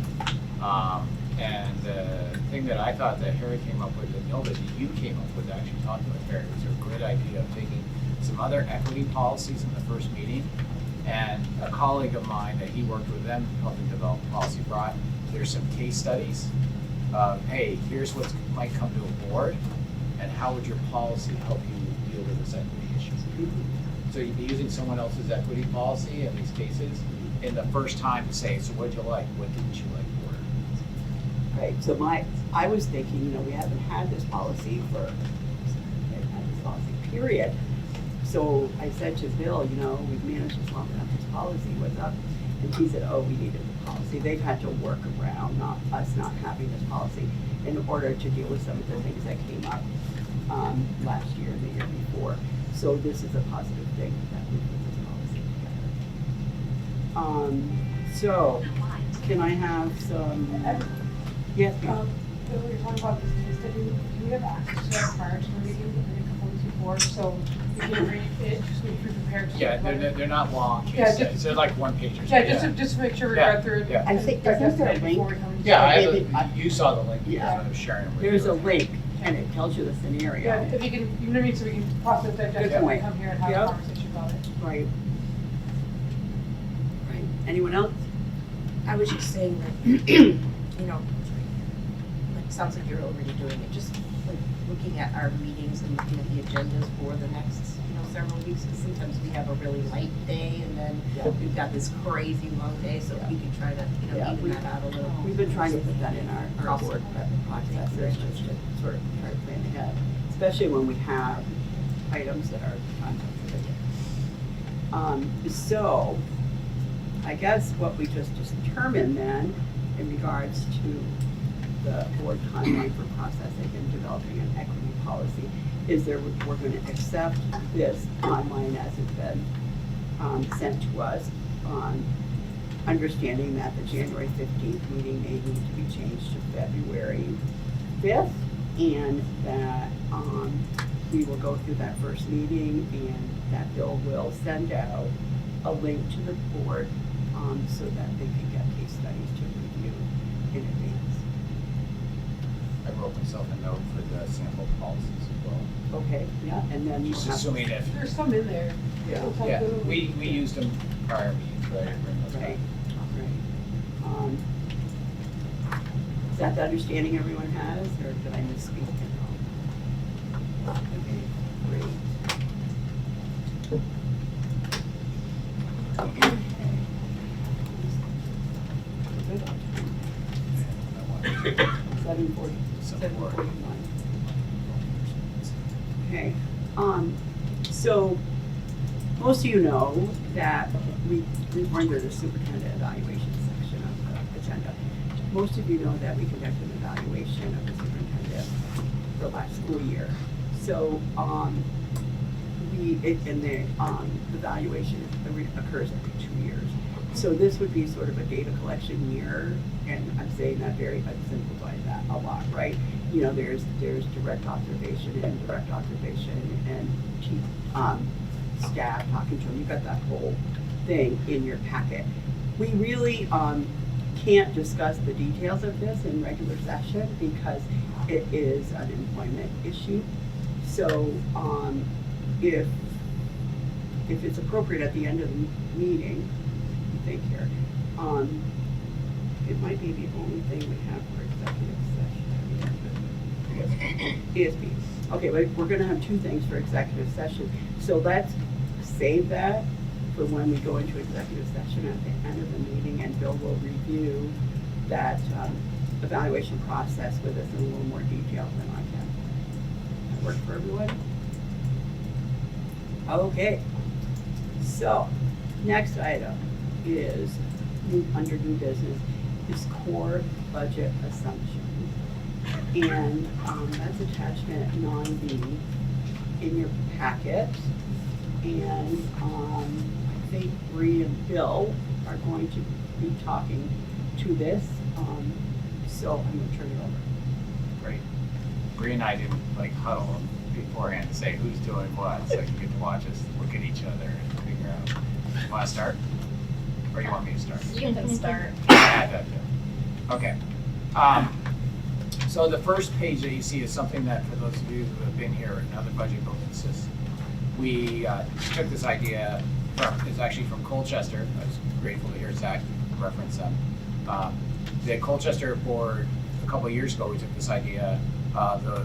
And the thing that I thought that Harry came up with, and Nova, that you came up with, actually talking with Harry, was a great idea of taking some other equity policies in the first meeting. And a colleague of mine that he worked with them helping develop policy brought, there's some case studies of, hey, here's what might come to a board, and how would your policy help you deal with this equity issue? So you'd be using someone else's equity policy in these cases in the first time to say, so what'd you like, what didn't you like for it? Right, so I was thinking, we haven't had this policy period. So I said to Bill, we've managed this long enough, this policy, what's up? And he said, oh, we needed the policy. They've had to work around us not having this policy in order to deal with some of the things that came up last year and the year before. So this is a positive thing that we put this policy together. So can I have some, yes, ma'am? Bill, you're talking about this case study, do we have access to that prior to the meeting? And a couple weeks before, so we can read it, just be prepared. Yeah, they're not long Yeah, case just- studies, they're like one pagers. Just to make sure we Yeah, read through it. yeah. I think, isn't there a link? Yeah, I Maybe- have you saw the link, because Yeah. I was sharing it with There's you. a link, and it tells you the scenario. Yeah, if you can, you know what I mean, so we can process, digest Good it, and point. come here and have Yep. a conversation about it. Right. Right. Anyone else? I was just saying that, you know, like, it sounds like you're already doing it, just like looking at our meetings and looking at the agendas for the next, you know, several weeks, because sometimes we have a really light day and then we've got this crazy long day, so we can try to, you know, Yeah, even that out a little. We've been trying to put that in our Awesome. board processes, just to sort of try to plan ahead, especially when we have items that are content related. So, I guess what we just determined then, in regards to the board timeline for processing and developing an equity policy, is there, we're going to accept this timeline as it's been sent to us, understanding that the January 15th meeting may need to be changed to February 5th, and that we will go through that first meeting, and that Bill will send out a link to the board so that they can get case studies to review in advance. I wrote myself a note for the sample policies as well. Okay, yeah, and then you Just have. assuming if, There's some in there. Yeah. We'll talk yeah, about it. we used them prior meetings, but I didn't bring those Right, back. right. Is that the understanding everyone has, or did I misspeak at all? Okay, great. Seven forty. Okay, so most of you know that we were under the superintendent evaluation section of the agenda. Most of you know that we conducted an evaluation of the superintendent for last school year. So, the evaluation occurs every 2 years. So this would be sort of a data collection year, and I'm saying that I've simplified that a lot, right? You know, there's direct observation and indirect observation, and staff talking to them. You've got that whole thing in your packet. We really can't discuss the details of this in regular session because it is an employment issue. So if it's appropriate at the end of the meeting, I think here, it might be the only thing we have for executive session. ESP. Okay, but we're gonna have two things for executive session. So let's save that for when we go into executive session at the end of the meeting, and Bill will review that evaluation process with us in a little more detail than I can. That work for everyone? Okay. So, next item is, under new business, is core budget assumptions. And that's attachment 9B in your packet. And I think Bree and Bill are going to be talking to this. So I'm going to turn it over. Great. Bree and I didn't huddle beforehand to say who's doing what, so you get to watch us look at each other and figure out. You want to start? Or you want me to start? You can start. Okay. So the first page that you see is something that, for those of you who have been here in other budget buildings, we took this idea it's actually from Colchester. I was grateful to hear Zach reference them. The Colchester board, a couple of years ago, we took this idea. The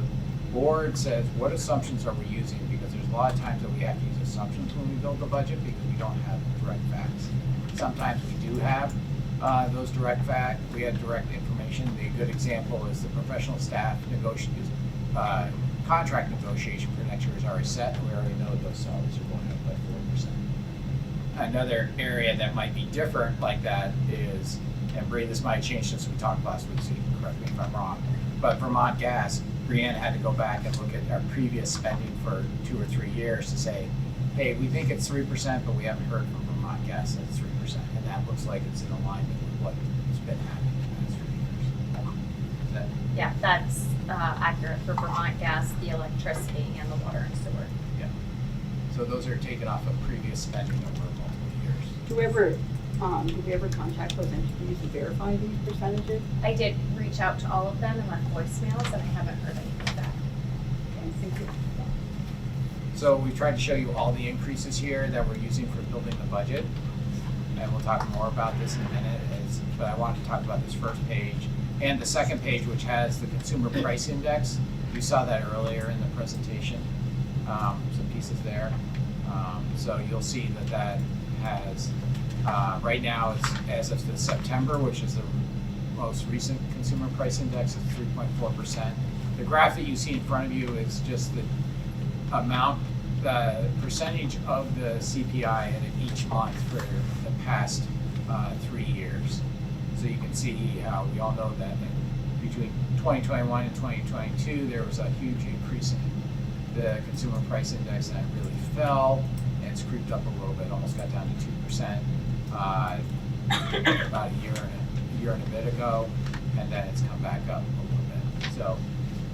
board says, what assumptions are we using? Because there's a lot of times that we have to use assumptions when we build the budget because we don't have direct facts. Sometimes we do have those direct facts. We have direct information. The good example is the professional staff contract negotiation for next year is already set. We already know those salaries are going up by 4%. Another area that might be different like that is, and Bree, this might have changed since we talked last week, so you can correct me if I'm wrong, but Vermont Gas, Brianne had to go back and look at our previous spending for 2 or 3 years to say, hey, we think it's 3%, but we haven't heard from Vermont Gas that it's 3%, and that looks like it's in alignment with what's been happening in the past few years. Is that? Yeah, that's accurate for Vermont Gas, the electricity, and the water and sewer. So those are taken off of previous spending over multiple years. Do we ever contact those entities to verify these percentages? I did reach out to all of them and left voicemails, and I haven't heard anything back. Okay, thank you. So we tried to show you all the increases here that we're using for building the budget. And we'll talk more about this in a minute, but I wanted to talk about this first page. And the second page, which has the consumer price index. You saw that earlier in the presentation, some pieces there. So you'll see that that has, right now, it's as of the September, which is the most recent consumer price index, is 3.4%. The graph that you see in front of you is just the amount, the percentage of the CPI in each month for the past 3 years. So you can see how we all know that between 2021 and 2022, there was a huge increase in the consumer price index, and it really fell, and it's creeped up a little bit, almost got down to 2% about a year and a bit ago, and then it's come back up a little bit. So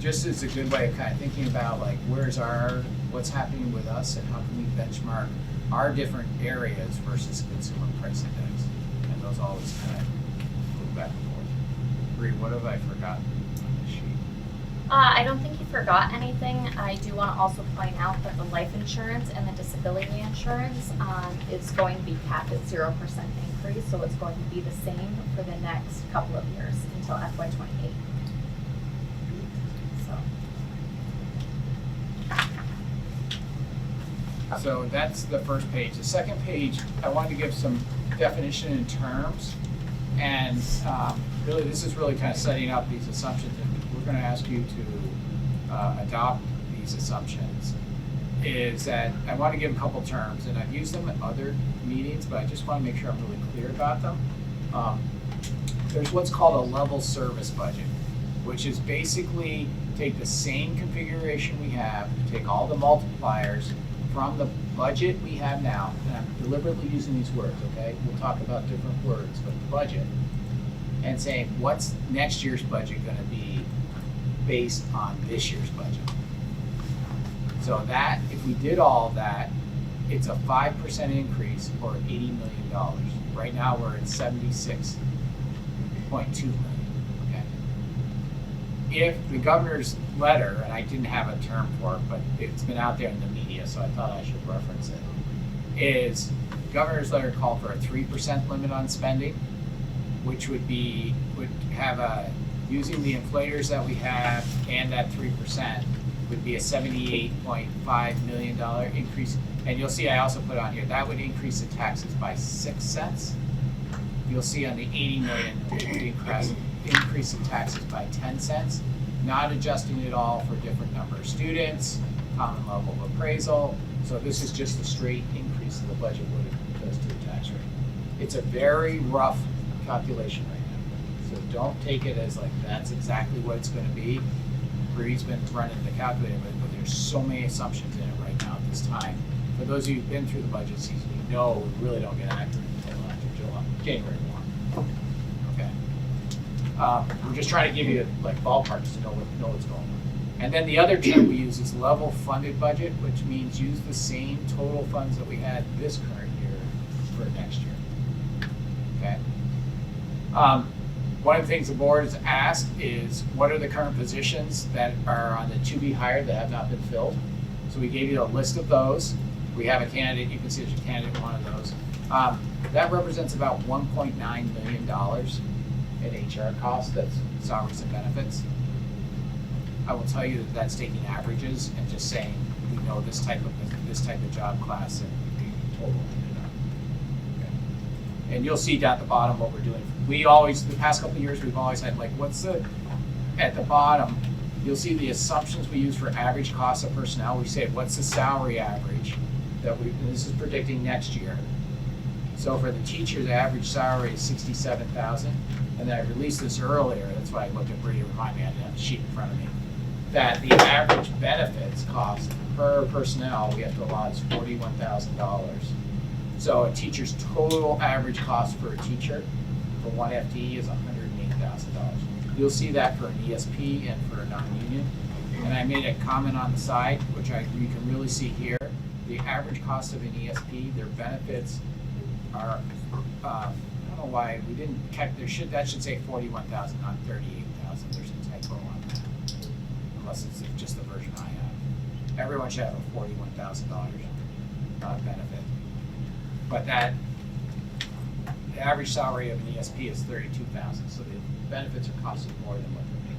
just as a good way of kind of thinking about like what's happening with us and how can we benchmark our different areas versus consumer price index, and those always kind of move back and forth. Bree, what have I forgotten on this sheet? I don't think you forgot anything. I do want to also point out that the life insurance and the disability insurance is going to be capped at 0% increase, so it's going to be the same for the next couple of years until FY28. So that's the first page. The second page, I wanted to give some definition in terms, and really this is really kind of setting up these assumptions, and we're going to ask you to adopt these assumptions. Is that I want to give a couple terms, and I've used them in other meetings, but I just want to make sure I'm really clear about them. There's what's called a level service budget, which is basically take the same configuration we have, take all the multipliers from the budget we have now, and I'm deliberately using these words, okay? We'll talk about different words, but the budget, and saying what's next year's budget going to be based on this year's budget. So that, if we did all of that, it's a 5% increase or $80 million. Right now we're at 76.2 million, okay? If the governor's letter, and I didn't have a term for it, but it's been out there in the media, so I thought I should reference it, is governor's letter called for a 3% limit on spending, which would have a, using the inflators that we have and that 3%, would be a $78.5 million increase. And you'll see I also put on here, that would increase the taxes by 6 cents. You'll see on the 80 million, it would increase the taxes by 10 cents, not adjusting it all for different number of students, common level of appraisal. So this is just a straight increase in the budget what it does to the tax rate. It's a very rough calculation right now. So don't take it as like, that's exactly what it's gonna be. Bree's been running the calculator, but there's so many assumptions in it right now at this time. For those of you who've been through the budget season, you know we really don't get accurate until after January 1. Okay. We're just trying to give you like ballparks to know what's going on. And then the other term we use is level funded budget, which means use the same total funds that we had this current year for next year. Okay. One of the things the board has asked is what are the current positions that are on the to be hired that have not been filled? So we gave you a list of those. We have a candidate, you can see there's a candidate in one of those. That represents about $1.9 million in HR costs, that's salaries and benefits. I will tell you that that's taking averages and just saying we know this type of job class and the total ended up. Okay. And you'll see down at the bottom what we're doing. We always, the past couple of years, we've always had like, at the bottom, you'll see the assumptions we use for average cost of personnel. We say, what's the salary average and this is predicting next year. So for the teacher, the average salary is $67,000. And then I released this earlier, that's why I looked at Bree to remind me, I didn't have the sheet in front of me, that the average benefits cost per personnel we have to allot is $41,000. So a teacher's total average cost for a teacher for one FTE is $108,000. You'll see that for an ESP and for a non-union. And I made a comment on the side, which you can really see here, the average cost of an ESP, their benefits are, I don't know why we didn't check, that should say 41,000, not 38,000. There's a typo on that, unless it's just the version I have. Everyone should have a $41,000 benefit. But the average salary of an ESP is 32,000, so the benefits are costing more than what they're making.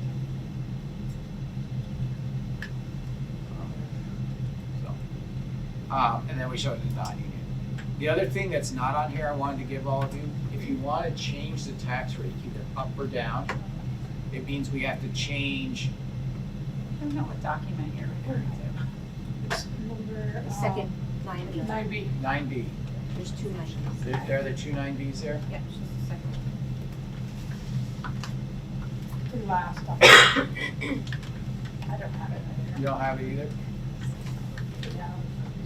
And then we showed the non-union. The other thing that's not on here I wanted to give all of you, if you want to change the tax rate either up or down, it means we have to change. I don't know what document you're referring to. It's The second 9B. 9B. 9B. There's two 9Bs. There are the two 9Bs there? Yeah, it's just a second. The last document. I don't have it. You don't have it either?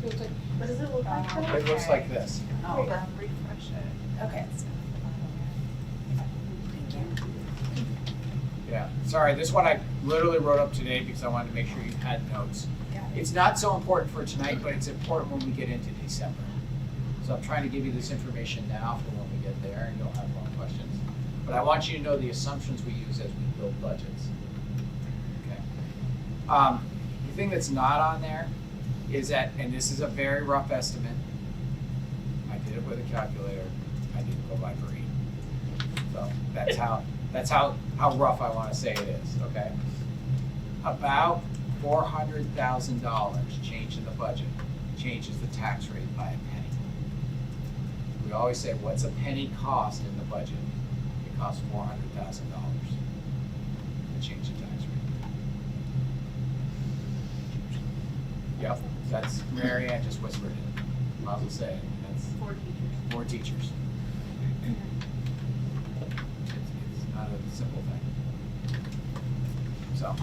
So it's like, what does it look like? It looks like this. Oh, refresh it. Okay. Yeah, sorry, this one I literally wrote up today because I wanted to make sure you had notes. It's not so important for tonight, but it's important when we get into December. So I'm trying to give you this information now for when we get there and you'll have more questions. But I want you to know the assumptions we use as we build budgets. Okay. The thing that's not on there is that, and this is a very rough estimate, I did it with a calculator, I didn't go by Bree. So that's how rough I want to say it is, okay? About $400,000 change in the budget changes the tax rate by a penny. We always say, what's a penny cost in the budget? It costs $400,000 to change the tax rate. Yep, that's, Mary Ann just whispered it. Might as well say it. That's 4 teachers. It's not a simple thing. So,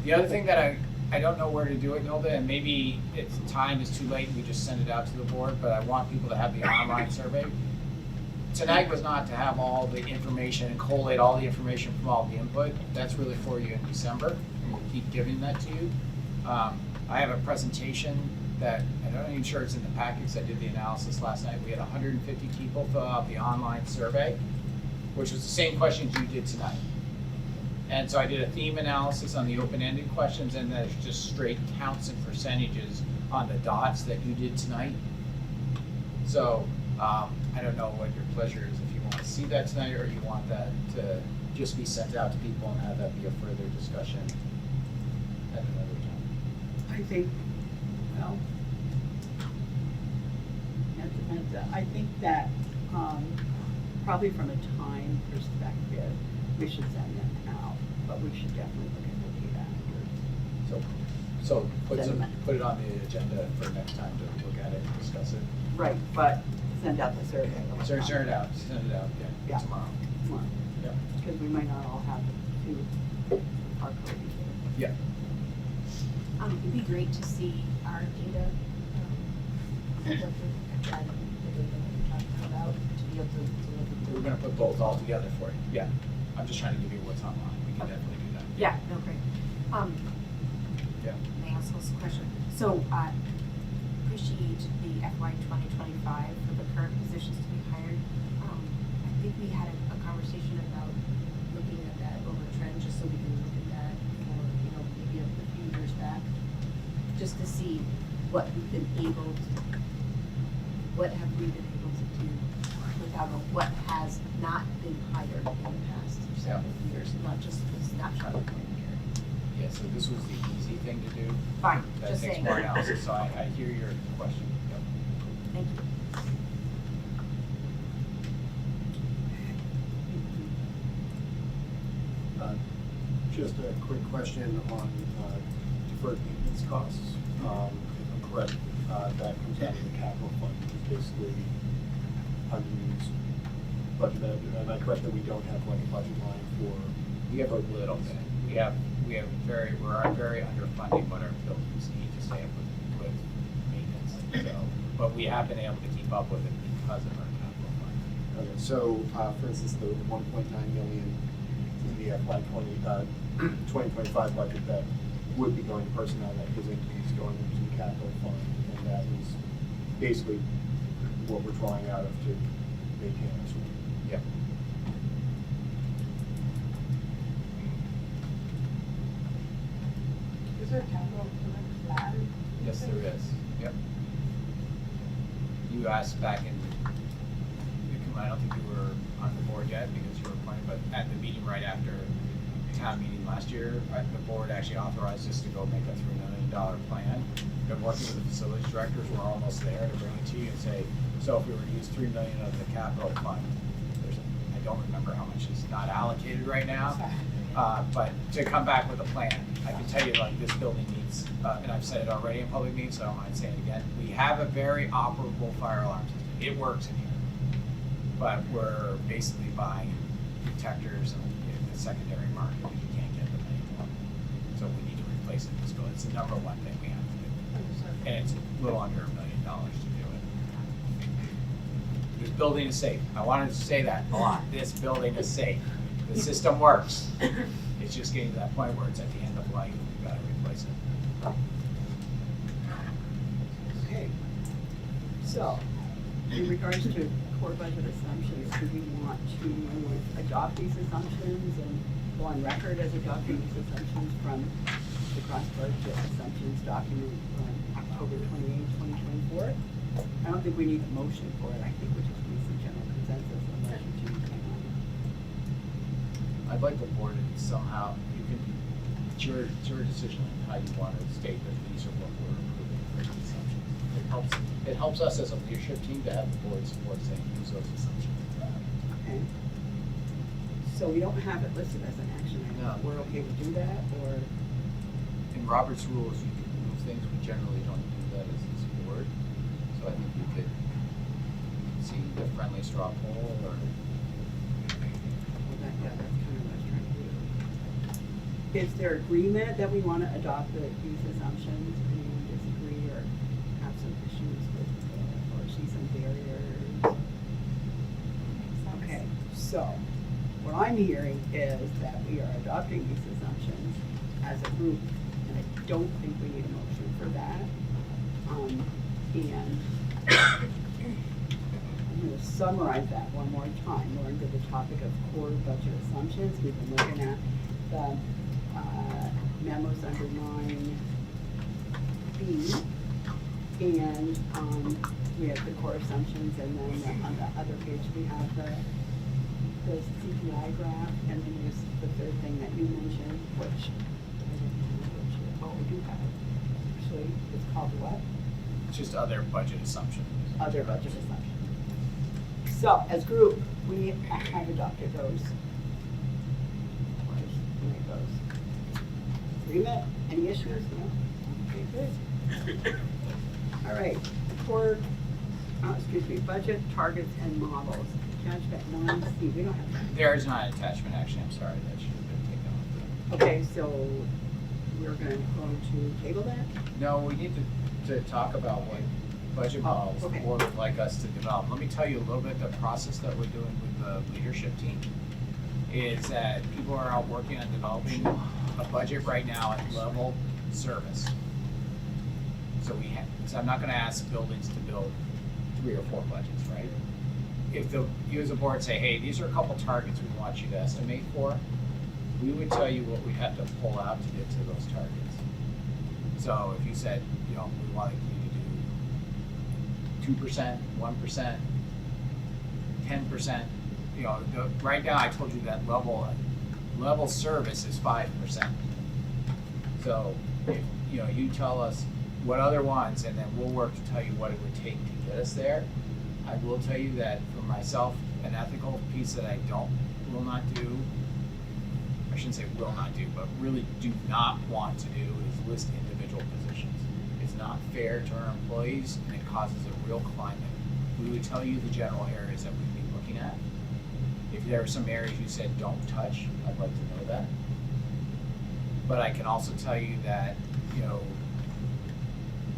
the other thing that I don't know where to do it, Nilda, and maybe time is too late and we just send it out to the board, but I want people to have the online survey. Tonight was not to have all the information and collate all the information from all the input. That's really for you in December, and we'll keep giving that to you. I have a presentation that, I'm not even sure it's in the packets, I did the analysis last night. We had 150 people fill out the online survey, which was the same questions you did tonight. And so I did a theme analysis on the open-ended questions, and there's just straight counts and percentages on the dots that you did tonight. So I don't know what your pleasure is, if you want to see that tonight or you want that to just be sent out to people and have that be a further discussion at another time. I think, well, I think that probably from a time perspective, we should send them out, but we should definitely look at the data afterwards. So put it on the agenda for next time to look at it and discuss it. Right, but send out the survey. Send it out, yeah, tomorrow. Yeah. Because we might not all have to our code either. Yeah. It'd be great to see our data, the data that you're talking about, to be able to We're gonna put both all together for you, yeah. I'm just trying to give you what's online, we can definitely do that. Yeah, no, great. Yeah. May I ask this question? So, appreciate the FY 2025 for the current positions to be hired. I think we had a conversation about looking at that over trend, just so we can look at that for, maybe a few years back, just to see what we've been able to, what have we been able to do without, what has not been hired in the past several years, not just the snapshot of here. Yeah, so this was the easy thing to do. Fine, That just takes saying. more analysis, so I hear your question. Yep. Thank you. Just a quick question on deferred maintenance costs. If I'm correct, that comes out of the capital fund, which is basically unused budget. Am I correct that we don't have like a budget line for? We have a little bit. We're very underfunding what our buildings need to stay up with maintenance. So, but we have been able to keep up with it because of our capital fund. Okay, so for instance, the 1.9 million in the FY 2025 budget that would be going to personnel that isn't going into the capital fund, and that is basically what we're drawing out of to maintain our school. Yep. Is there a capital plan? Yes, there is. Yep. You asked back in, I don't think you were on the board yet because you were appointed, but at the meeting right after town meeting last year, the board actually authorized us to go make a $3 million plan. Been working with the facilities directors, we're almost there to bring it to you and say, so if we were to use $3 million of the capital fund, I don't remember how much is not allocated right now, but to come back with a plan. I can tell you, like, this building needs, and I've said it already in public meetings, so I don't mind saying it again, we have a very operable fire alarm system. It works in here, but we're basically buying detectors in the secondary market because you can't get them anymore. So we need to replace it in this building. It's the number one thing we have to do. And it's a little under $1 million to do it. This building is safe. I wanted to say that a lot. This building is safe. The system works. It's just getting to that point where it's at the end of life. We've got to replace it. Okay. So, in regards to core budget assumptions, do we want to adopt these assumptions and go on record as adopting these assumptions from the cross-budget assumptions document on October 28, 2024? I don't think we need a motion for it. I think we just need some general consensus unless you change my mind. I'd like the board to somehow, it's your decision on how you want to state that these are what we're approving for the assumptions. It helps us as a leadership team to have the board support saying use those assumptions. Okay. So we don't have it listed as an action item. No. We're okay to do that, or? In Robert's rules, you can move things. We generally don't do that as this board. So I think we could see the friendly straw poll or. Yeah, that's kind of what I was trying to do. Is there agreement that we want to adopt these assumptions? Anyone disagree or have some issues with, or see some barriers? Okay, so what I'm hearing is that we are adopting these assumptions as a group, and I don't think we need a motion for that. And I'm going to summarize that one more time. We're into the topic of core budget assumptions. We've been looking at the memos under 9B, and we have the core assumptions, and then on the other page we have the CPI graph, and then there's the third thing that you mentioned, which I didn't know which, we do have it. Actually, it's called what? Just other budget assumptions. Other budget assumptions. So, as a group, we have adopted those. Agreement? Any issues? No? Okay, good. All right, core, budget targets and models. Attachment 1C, we don't have that. There is not an attachment, actually. I'm sorry. That should have been taken off. Okay, so we're going to table that? No, we need to talk about what budget models the board would like us to develop. Let me tell you a little bit the process that we're doing with the leadership team is that people are out working on developing a budget right now at level service. So so I'm not going to ask buildings to build 3 or 4 budgets, right? If you as a board say, hey, these are a couple targets we want you to estimate for, we would tell you what we have to pull out to get to those targets. So if you said, we want you to do 2%, 1%, 10%, right now I told you that level service is 5%. So if you tell us what other ones, and then we'll work to tell you what it would take to get us there. I will tell you that for myself, an ethical piece that I will not do, I shouldn't say will not do, but really do not want to do is list individual positions. It's not fair to our employees, and it causes a real climate. We would tell you the general areas that we'd be looking at. If there are some areas you said don't touch, I'd like to know that. But I can also tell you that,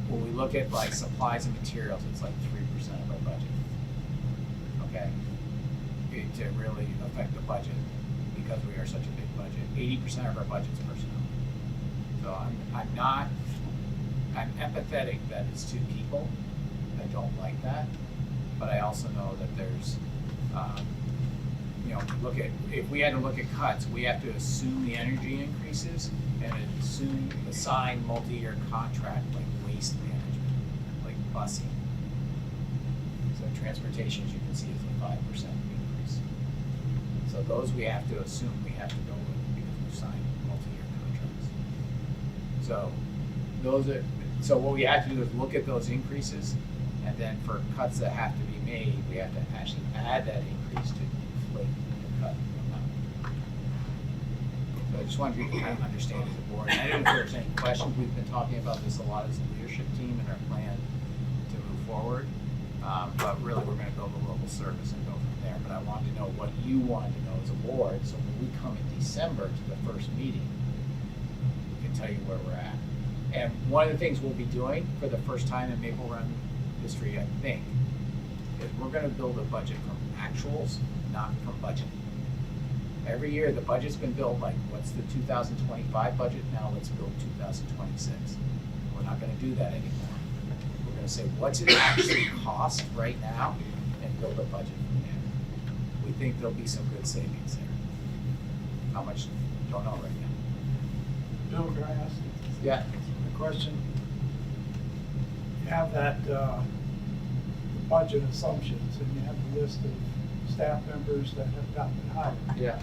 when we look at like supplies and materials, it's like 3% of our budget. Okay? To really affect the budget, because we are such a big budget, 80% of our budget is personnel. So I'm empathetic that it's two people. I don't like that, but I also know that there's, if we had to look at cuts, we have to assume the energy increases and assign multi-year contract like waste management, like busing. So transportation, as you can see, is a 5% increase. So those we have to assume we have to go with because we've signed multi-year contracts. So what we have to do is look at those increases, and then for cuts that have to be made, we have to actually add that increase to inflate the cut amount. So I just wanted you to kind of understand as a board. And I don't know if there's any questions. We've been talking about this a lot as a leadership team and our plan to move forward. But really, we're going to build a local service and go from there. But I wanted to know what you wanted to know as a board, so when we come in December to the first meeting, we can tell you where we're at. And one of the things we'll be doing for the first time in Maple Run history, I think, is we're going to build a budget from actuals, not from budget. Every year, the budget's been built like, what's the 2025 budget? Now let's build 2026. We're not going to do that anymore. We're going to say, what's it actually cost right now, and build a budget from there. We think there'll be some good savings there. How much? Don't know right now. Bill, can I ask Yeah. a question? You have that budget assumptions, and you have the list of staff members that have gotten hired. Yeah.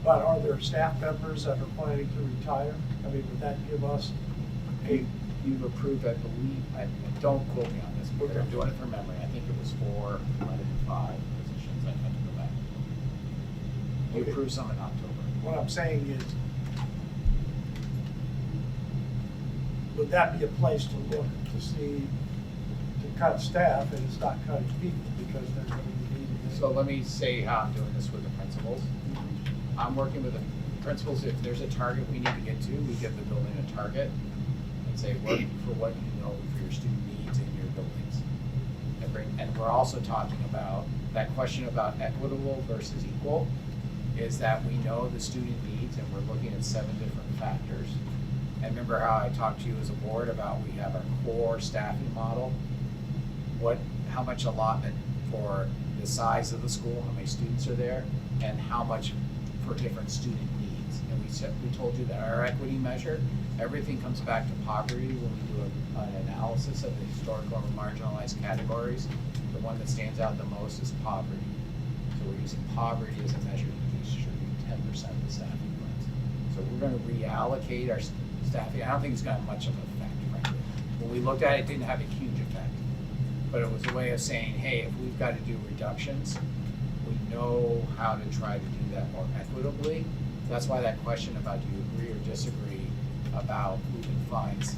But are there staff members that are planning to retire? I mean, would that give us a? You've approved, I believe, don't quote me on this, but I'm doing it from memory. I think it was 4, might have been 5 positions. I have to go back. You Okay. approved some in October. What I'm saying is, would that be a place to look to see, to cut staff, and it's not cutting people because they're going to be needed? So let me say how I'm doing this with the principals. I'm working with the principals. If there's a target we need to get to, we give the building a target and say work for what you know for your student needs in your buildings. And we're also talking about that question about equitable versus equal, is that we know the student needs and we're looking at 7 different factors. And remember how I talked to you as a board about we have our core staffing model, how much allotment for the size of the school, how many students are there, and how much for different student needs. And we told you that our equity measure, everything comes back to poverty when we do an analysis of the historical and marginalized categories. The one that stands out the most is poverty. So we're using poverty as a measure to distribute 10% of the staffing funds. So we're going to reallocate our staffing. I don't think it's got much of an effect, frankly. When we looked at it, it didn't have a huge effect. But it was a way of saying, hey, if we've got to do reductions, we know how to try to do that more equitably. That's why that question about do you agree or disagree about moving funds,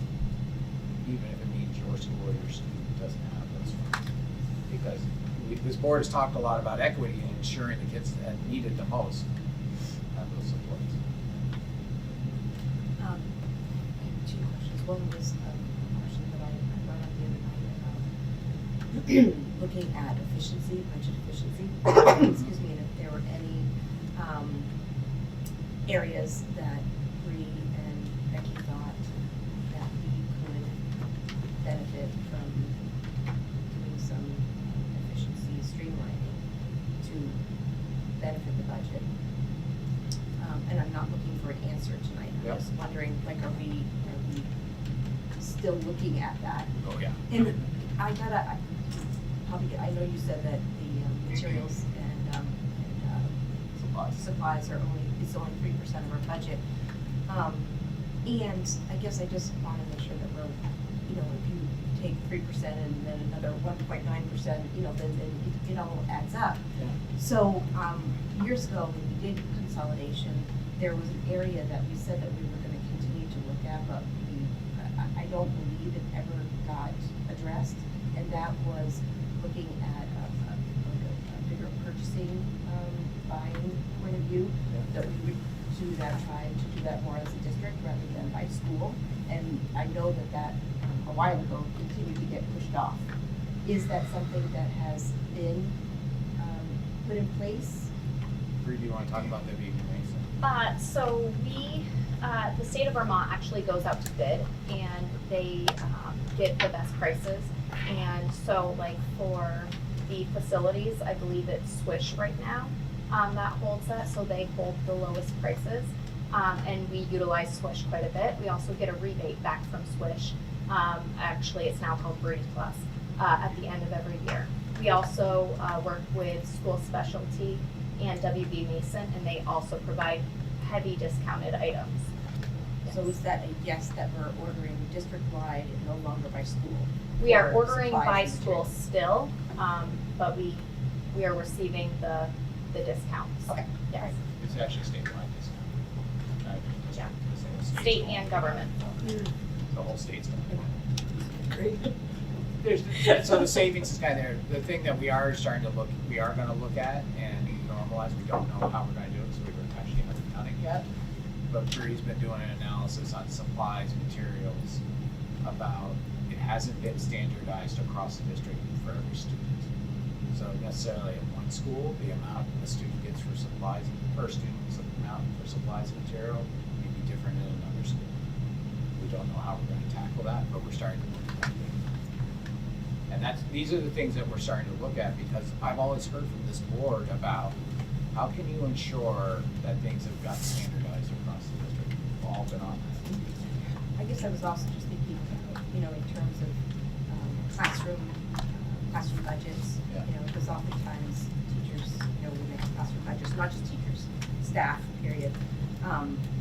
even if it means your school or your student doesn't have those funds. Because this board has talked a lot about equity and ensuring the kids that need it the most have those supports. I have 2 questions. One was a question that I brought up the other night about looking at efficiency, budget efficiency. Excuse me, and if there were any areas that Bree and Becky thought that we could benefit from doing some efficiency streamlining to benefit the budget. And I'm not looking for an answer tonight. I'm just wondering, like, are we still looking at that? Oh, yeah. And I know you said that the materials and supplies are it's only 3% of our budget. And I guess I just want to make sure that we're, if you take 3% and then another 1.9%, then it all adds up. Yeah. So years ago when we did consolidation, there was an area that we said that we were going to continue to look at, but I don't believe it ever got addressed, and that was looking at a bigger purchasing, buying point of view, that we would try to do that more as a district rather than by school. And I know that a while ago continued to get pushed off. Is that something that has been put in place? Bree, do you want to talk about that being amazing? So we The state of Vermont actually goes out to bid and they get the best prices. And so like for the facilities, I believe it's Swish right now that holds that, so they hold the lowest prices. And we utilize Swish quite a bit. We also get a rebate back from Swish. Actually, it's now called Breeze Plus at the end of every year. We also work with School Specialty and WB Mason, and they also provide heavy discounted items. So is that a yes that we're ordering district-wide and no longer by school? We are Or ordering supplies by and school materials? still, but we are receiving the discounts. Okay. Yes. It's actually statewide discount. Right? Yeah. The whole State and government. The whole state's gonna Great. So the savings is kind of there. The thing that we are gonna look at and normalize, we don't know how we're gonna do it, so we actually haven't done it yet. But Bree's been doing an analysis on supplies, materials, about, it hasn't been standardized across the district for every student. So necessarily at one school, the amount a student gets for supplies, per student, amount for supplies and material may be different in another school. We don't know how we're gonna tackle that, but we're starting to look at that. And these are the things that we're starting to look at, because I've always heard from this board about how can you ensure that things have got standardized across the district. We've all been on that. I guess I was also just thinking, you know, in terms of classroom budgets, Yeah. you know, because oftentimes teachers, you know, we make classroom budgets, not just teachers, staff, period,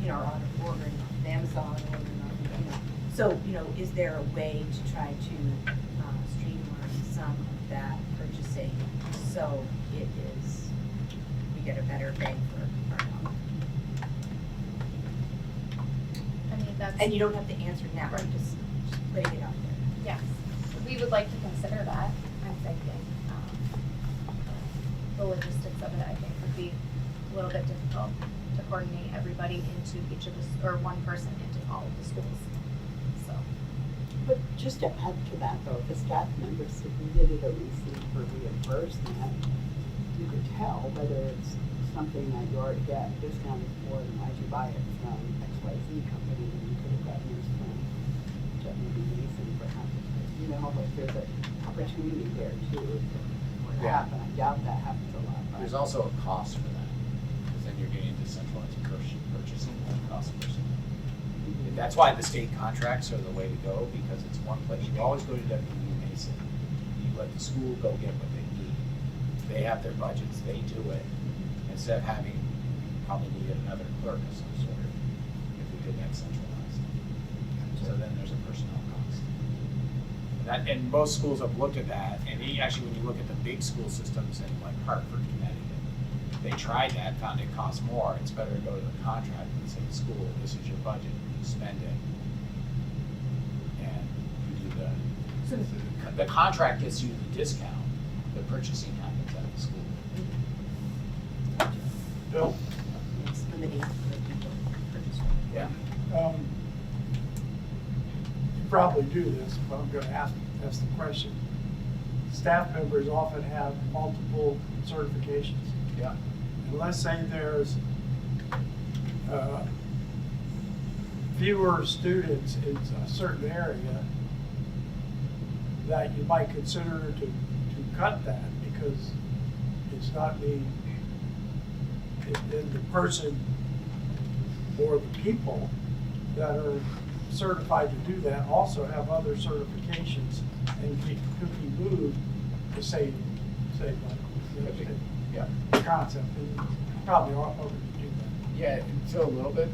you know, are ordering off of Amazon, ordering off, you know. So, you know, is there a way to try to streamline some of that purchasing so it is, we get a better bang for our dollar? I mean, that's. And you don't have to answer now, I'm just putting it out there. Yes, we would like to consider that, I'm thinking. The logistics of it, I think, would be a little bit difficult to coordinate everybody into each of the, or one person into all of the schools, so. But just to add to that though, if a staff member submitted a receipt for reimbursement, you could tell whether it's something that you already get discounted for, and why'd you buy it from XYZ company, and you could have gotten yours from WB Mason perhaps. You know, like there's an opportunity there too to happen. I doubt that happens a lot. There's also a cost for that, because then you're getting into centralized purchasing at cost per student. That's why the state contracts are the way to go, because it's one place. You always go to WB Mason. You let the school go get what they need. They have their budgets, they do it. Instead of having, probably need another clerk of some sort, if we did that centralized. So then there's a personnel cost. And most schools have looked at that, and actually when you look at the big school systems in like Hartford, Connecticut, they tried that, found it costs more. It's better to go to the contract and say, school, this is your budget, you spend it. And you do the contract gets you the discount, the purchasing happens at the school. Bill? It's limiting the people purchasing. Yeah. You probably do this, but I'm gonna ask the question. Staff members often have multiple certifications. Yeah. And let's say there's fewer students in a certain area, that you might consider to cut that, because it's not being, and the person or the people that are certified to do that also have other certifications and could be moved to save money. You know, Yeah. the concept, and probably ought to do that. Yeah, so a little bit.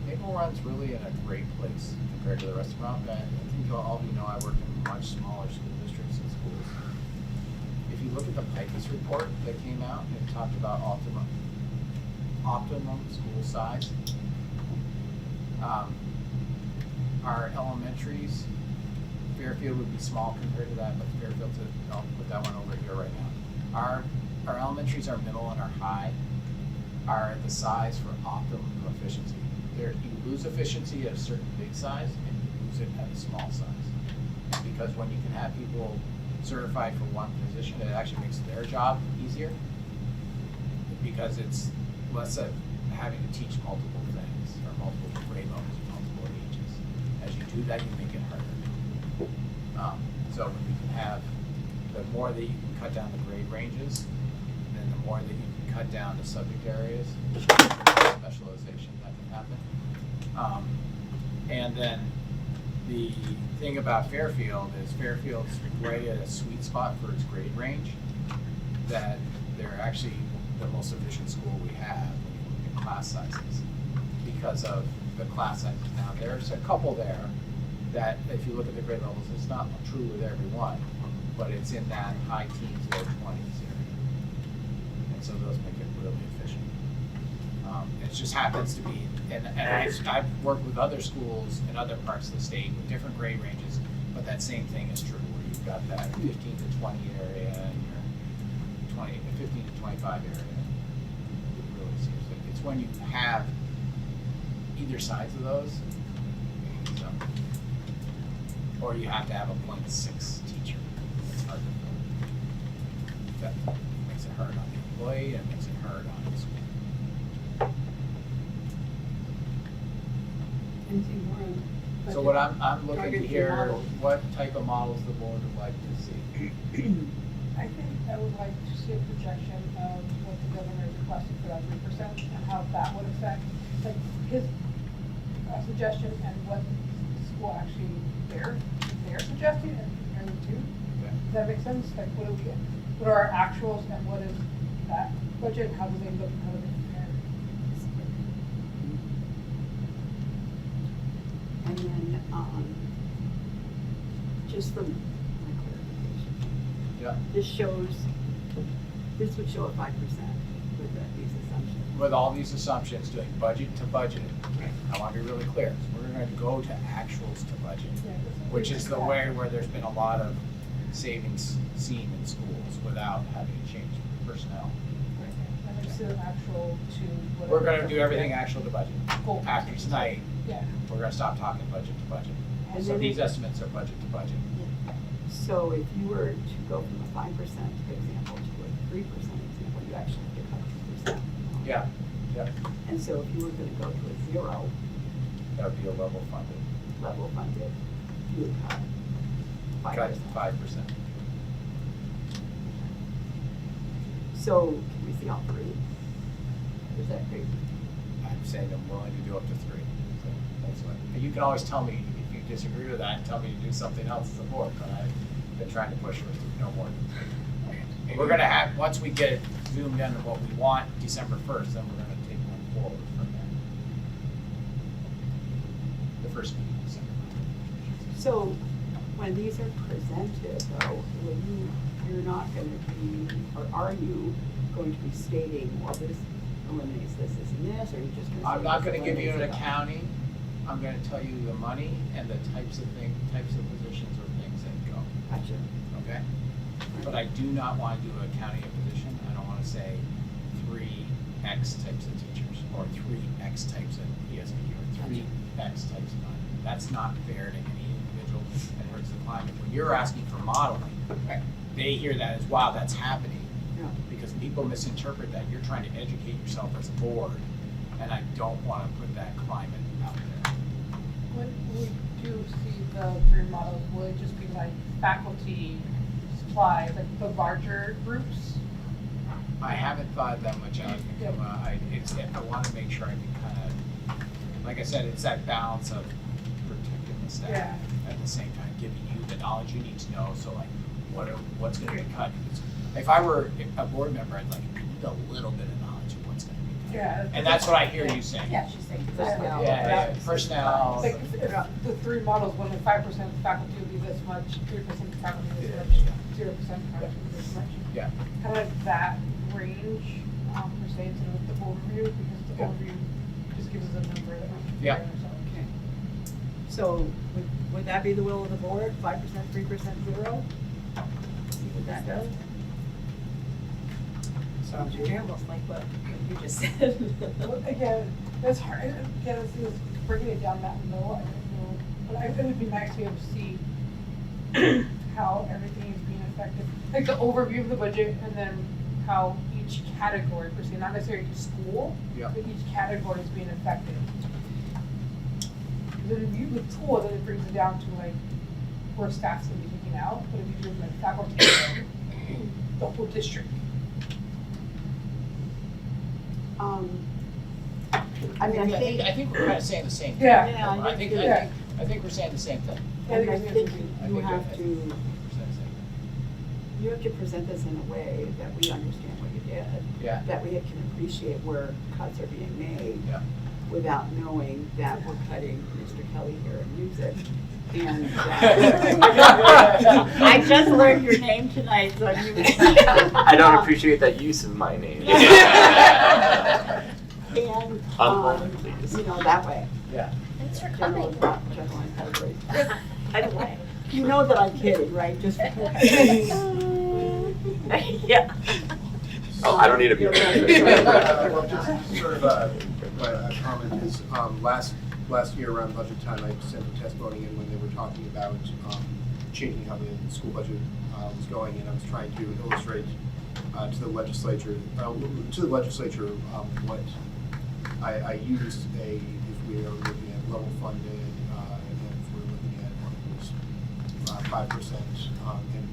Maple Run's really in a great place compared to the rest of Mount Bend. I think all of you know I work in much smaller school districts and schools. If you look at the PICUS report that came out, it talked about optimum school size. Our elementaries, Fairfield would be small compared to that, but Fairfield's I'll put that one over here right now. Our elementaries, our middle and our high, are the size for optimum efficiency. You lose efficiency at a certain big size and you lose it at a small size. Because when you can have people certified for one position, it actually makes their job easier. Because it's less of having to teach multiple things or multiple grade levels, multiple ages. As you do that, you make it harder. So when you can have, the more that you can cut down the grade ranges, then the more that you can cut down the subject areas, specialization that can happen. And then the thing about Fairfield is Fairfield's right at a sweet spot for its grade range, that they're actually the most efficient school we have when you look at class sizes because of the class sizes. Now there's a couple there that if you look at the grade levels, it's not true with everyone, but it's in that high teens, low 20s area. And so those make it really efficient. It just happens to be, and I've worked with other schools in other parts of the state with different grade ranges, but that same thing is true where you've got that 15 to 20 area and your 15 to 25 area. It really seems like it's when you have either sides of those, so, or you have to have a 0.6 teacher. It's hard to fill. That makes it hard on the employee and makes it hard on the school. Anything more on So budget? what I'm looking to Target hear, model. what type of models the board would like to see. I think I would like to see a projection of what the governor is requesting for that 3% and how that would affect, like, his suggestion and what the school actually, they're suggesting and comparing the two. Okay. Does that make sense? Like, what are our actuals and what is that budget? How do they look, how do they compare? And then, just for my clarification. Yeah. This would show a 5% with these assumptions. With all these assumptions, doing budget to budget, I want to be really clear. We're going to go to actuals to budget, which is the way where there's been a lot of savings seen in schools without having to change personnel. And it's still actual to whatever. We're going to do everything actual to budget. Cool. After tonight, Yeah. we're going to stop talking budget to budget. And So then these estimates are budget to budget. So if you were to go from a 5% example to a 3% example, you actually have to cut 2%. Yeah. Yeah. And so if you were gonna go to a 0, That would be a level funded. you would cut 5%. Cut 5%. So can we see all three? Is that crazy? I'm saying I'm willing to do up to 3. So that's what, and you can always tell me if you disagree with that and tell me to do something else as a board, but I've been trying to push for no more than 3. We're gonna have, once we get it zoomed in to what we want December 1st, then we're gonna take one forward from there. The first meeting in December. So when these are presented though, you're not gonna be, or are you going to be stating, well, this eliminates this, and this, or are you just gonna say? I'm not this gonna give you an eliminates it all? accounting, I'm gonna tell you the money and the types of positions or things that go. Gotcha. Okay? But I do not wanna do a county position, I don't wanna say 3X types of teachers, or 3X types of ESP, or 3X types of, that's not fair to any individual and hurts the climate. When you're asking for modeling, they hear that as, wow, that's happening. Yeah. Because people misinterpret that, you're trying to educate yourself as a board, and I don't wanna put that climate out there. When we do see the 3 models, will it just be like faculty, supplies, like the larger groups? I haven't thought that much out. I want to make sure I can kind of, like I said, it's that balance of protecting the staff at the same time, giving you the knowledge you need to know. So like, what's going to be cut? If I were a board member, I'd like a little bit of knowledge of what's going to be cut. Yeah. And that's what I hear you saying. Yeah, she's saying personnel. Yeah, personnel. Like if the 3 models, when the 5% faculty would be this much, 3% faculty this much, 0% faculty this much. Yeah. Kind of like that range, per se, instead of the overview, because the overview just gives us a number that we Yeah. can compare ourselves. Okay. So would that be the will of the board, 5%, 3%, 0? See what that does? Sounds almost like what you just said. Well, again, that's hard, again, this is breaking it down that low, I don't know, but it would be nice to be able to see how everything is being affected, like the overview of the budget, and then how each category per se, not necessarily each school, Yeah. but each category is being affected. the review with tool, then it brings it down to like where staff's gonna be taken out, but if you do like faculty, the whole district. I mean, I think we're kind of saying the same thing. Yeah. Yeah, I think we're saying the same thing. And I think you I have think to, we're saying the same thing. you have to present this in a way that we understand what you did. Yeah. That we can appreciate where cuts are being made. Yeah. Without knowing that we're cutting Mr. Kelly here in music. And I just learned your name tonight, so you. I don't appreciate that use of my name. And, Please. you know, that way. Yeah. Thanks for General, coming. general categories. Anyway. You know that I'm kidding, right? Just. Yeah. Oh, I don't need to be. Well, just sort of a comment is, last year around budget time, I sent a testimony in when they were talking about changing how the school budget was going, and I was trying to illustrate to the legislature what I used if we are looking at level funded, and if we're looking at 5%, and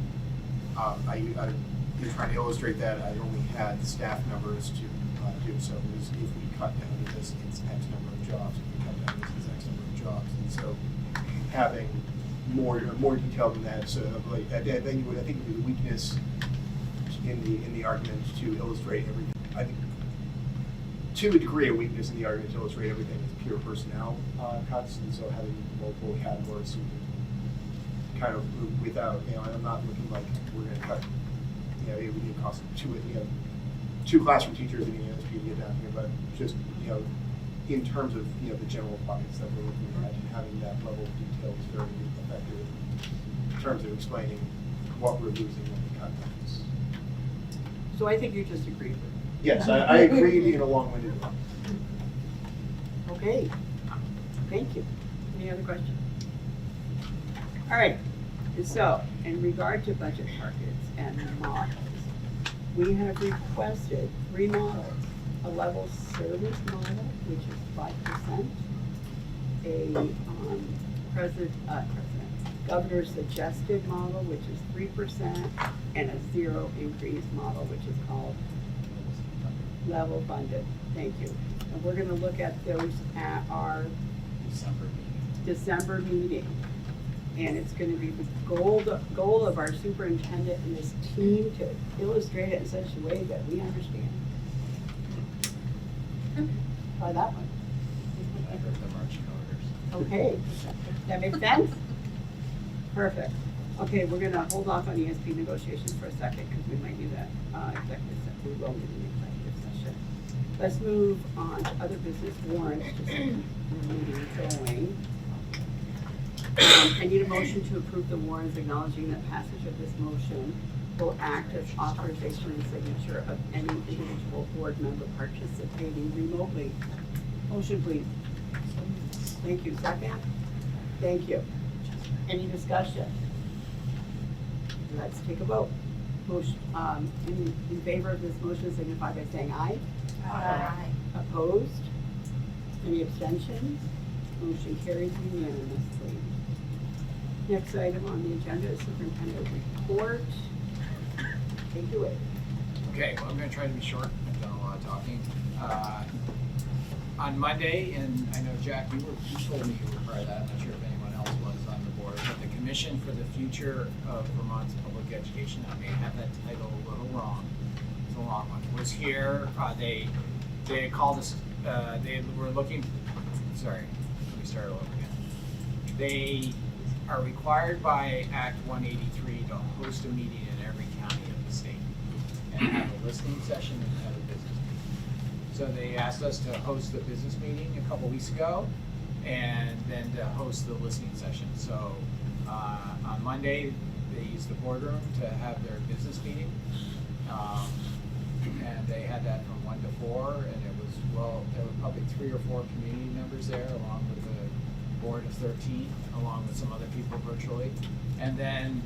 I in trying to illustrate that, I only had staff numbers to do. So it was, if we cut down to this, it's X number of jobs. If we cut down to this, it's X number of jobs. And so having more detail than that, so like I think it would be the weakness in the argument to illustrate everything. I think to a degree a weakness in the argument to illustrate everything is pure personnel cuts, and so having multiple categories kind of without, I'm not looking like we're going to cut. It would cost two classroom teachers in the ESP to get down here, but just, in terms of, the general buckets that we're looking at, and having that level of detail is very effective in terms of explaining what we're losing when we cut things. So I think you just agreed with me. Yes, I agreed in a long-winded way. Okay, thank you. Any other questions? All right, so in regard to budget targets and models, we have requested 3 models. A level service model, which is 5%, a governor suggested model, which is 3%, and a zero increase model, which is called level funded. Thank you. And we're gonna look at those at our December meeting. And it's gonna be the goal of our superintendent and his team to illustrate it in such a way that we understand. Try that one. I heard the marching orders. Okay, that makes sense? Perfect. Okay, we're gonna hold off on ESP negotiations for a second, because we might need that executive session. We will need an executive session. Let's move on to other business warrants, just to keep the meeting going. I need a motion to approve the warrants, acknowledging that passage of this motion will act as authorization and signature of any individual board member participating remotely. Motion, please. Thank you. Second? Thank you. Any discussion? Let's take a vote. Motion, in favor of this motion signify by saying aye. Aye. Opposed? Any abstentions? Motion carries unanimously. Next item on the agenda is superintendent report. Take it away. Okay, well, I'm gonna try to be short. I've done a lot of talking. On Monday, and I know Jack, you told me you were part of that. I'm not sure if anyone else was on the board, but the Commission for the Future of Vermont's Public Education, I may have that title a little wrong. It's a long one. Was here. They called us. They were looking. Sorry, let me start over again. They are required by Act 183 to host a meeting in every county of the state and have a listening session and have a business meeting. So they asked us to host the business meeting a couple weeks ago and then to host the listening session. So on Monday, they used the boardroom to have their business meeting. And they had that from 1 to 4, and it was, well, there were probably 3 or 4 community members there, along with the board of 13, along with some other people virtually. And then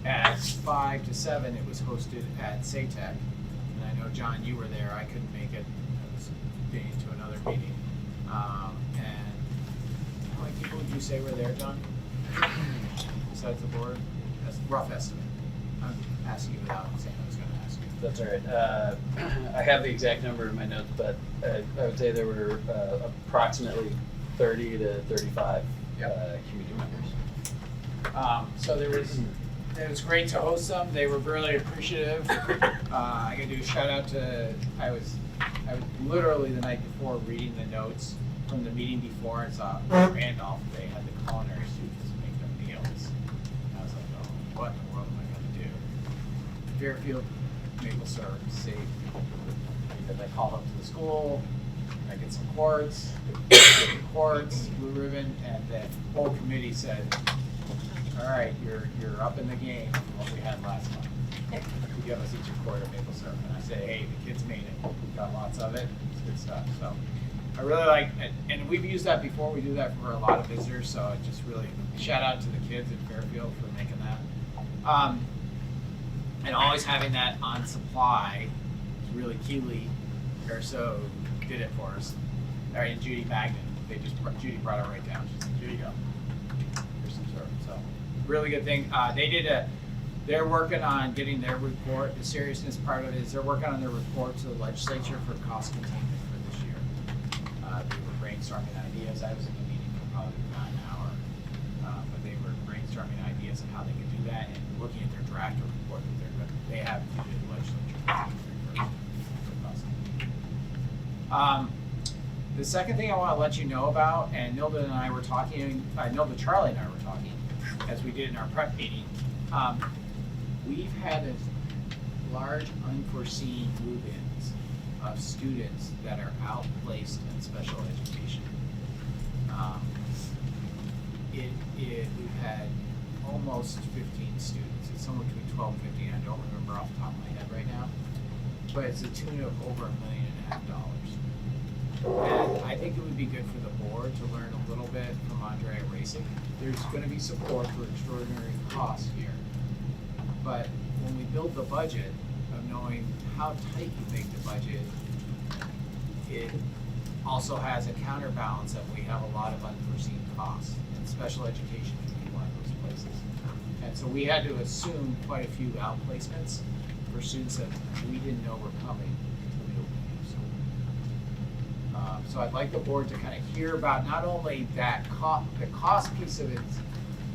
at 5 to 7, it was hosted at SATEC. And I know, John, you were there. I couldn't make it. I was getting to another meeting. And how many people would you say were there, John? Besides the board? That's a rough estimate. I'm asking you without saying I was gonna ask you. That's all right. I have the exact number in my notes, but I would say there were approximately 30 to 35 community members. So it was great to host them. They were really appreciative. I gotta do a shout out to, I was literally the night before reading the notes from the meeting before and saw Randolph, they had the culinary students make them meals. And I was like, oh, what in the world am I gonna do? Fairfield maple syrup safe. Because I called up to the school, I get some quartz, blue ribbon, and the whole committee said, all right, you're up in the game from what we had last month. You give us each a quart of maple syrup, and I say, hey, the kids made it. We've got lots of it. It's good stuff. So I really like it, and we've used that before. We do that for a lot of visitors. So it just really shout out to the kids at Fairfield for making that. And always having that on supply is really Keeley or so did it for us. And Judy Magnan, Judy brought it right down. She said, here you go. Here's some syrup. So really good thing. They're working on getting their report. The seriousness part of it is they're working on their report to the legislature for cost containment for this year. They were brainstorming ideas. I was in the meeting for probably about an hour, but they were brainstorming ideas of how they could do that and looking at their draft report that they have to the legislature for cost containment. The second thing I want to let you know about, and Nilda and I were talking, Nilda, Charlie and I were talking, as we did in our prep meeting, we've had a large unforeseen move-ins of students that are outplaced in special education. We've had almost 15 students. It's somewhere between 12 and 15. I don't remember off the top of my head right now, but it's a tune of over $1.5 million. And I think it would be good for the board to learn a little bit from Andrea Racing. There's going to be support for extraordinary costs here. But when we build the budget, of knowing how tight you make the budget, it also has a counterbalance that we have a lot of unforeseen costs. And special education can be one of those places. And so we had to assume quite a few outplacements for students that we didn't know were coming. So I'd like the board to kind of hear about not only that the cost piece of it is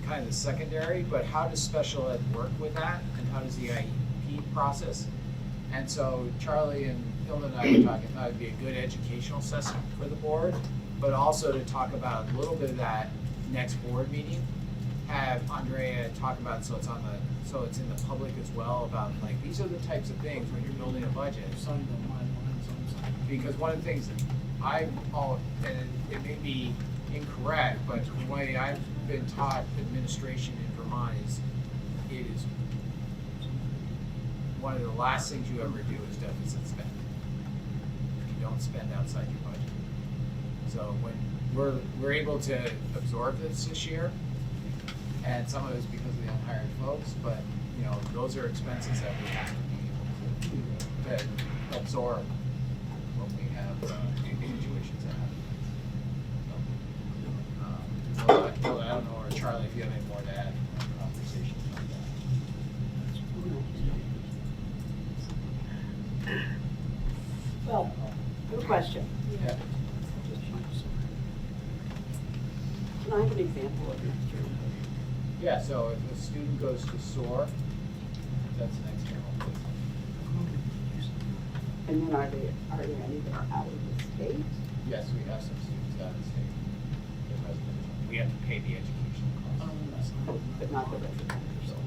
kind of the secondary, but how does special ed work with that, and how does the IEP process? And so Charlie and Hilda and I were talking, thought it'd be a good educational session for the board, but also to talk about a little bit of that next board meeting. Have Andrea talk about so it's in the public as well about like these are the types of things when you're building a budget. Because one of the things that and it may be incorrect, but the way I've been taught administration in Vermont is it is one of the last things you ever do is deficit spend. You don't spend outside your budget. So when we're able to absorb this year, and some of it is because of the unhired folks, but you know those are expenses that we have to be able to absorb when we have situations that happen. So, I don't know, or Charlie, if you have any more to add to the conversation about that. Well, good question. Yeah. Can I have an example of next year? Yeah, so if a student goes to SOAR, that's an external placement. And then are there any that are out of the state? Yes, we have some students out of the state. They're residential. We have to pay the educational costs. But not the residential.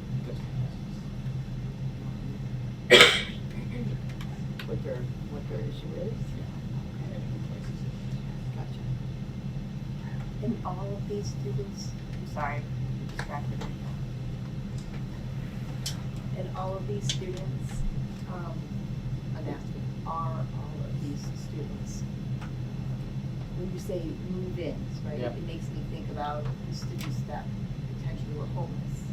What their issue is? Gotcha. And all of these students, I'm sorry, I'm distracted. And all of these students, I'm asking, are all of these students, when you say move-ins, right? Yeah. It makes me think about the students that potentially were homeless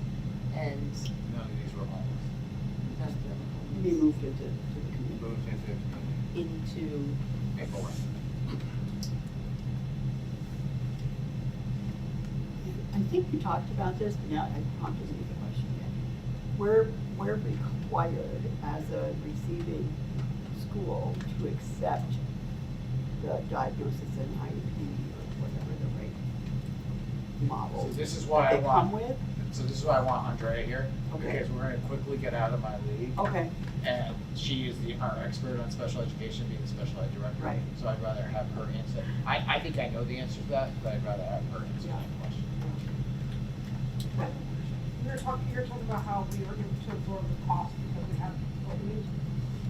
and None of these were homeless. none of them were homeless. They moved into the community. Moved into Into Maple Run. I think we talked about this, but now I prompted me the question again. We're required as a receiving school to accept the diagnosis in IEP or whatever the right model So this is why I they come want, with. so this is why I want Andrea here, Okay. because we're gonna quickly get out of my league. Okay. And she is our expert on special education, being the special ed director. Right. So I'd rather have her answer. I think I know the answer to that, but I'd rather have her answer that question. You're talking about how we were able to absorb the cost because we have what we use.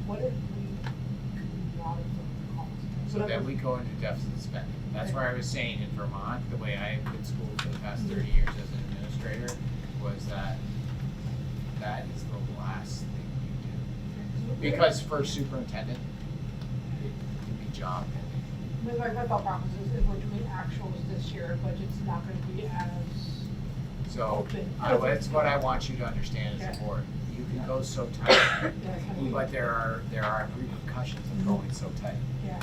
What if we could not absorb the cost? So then we go into deficit spending. That's where I was saying in Vermont, the way I've been schooled for the past 30 years as an administrator, was that is the last thing you do. Because for superintendent, it can be job pending. My thought process is if we're doing actuals this year, budget's not gonna be as So open. that's what I want you to understand as a board. You can go so tight, but there are repercussions of going so tight. Yeah.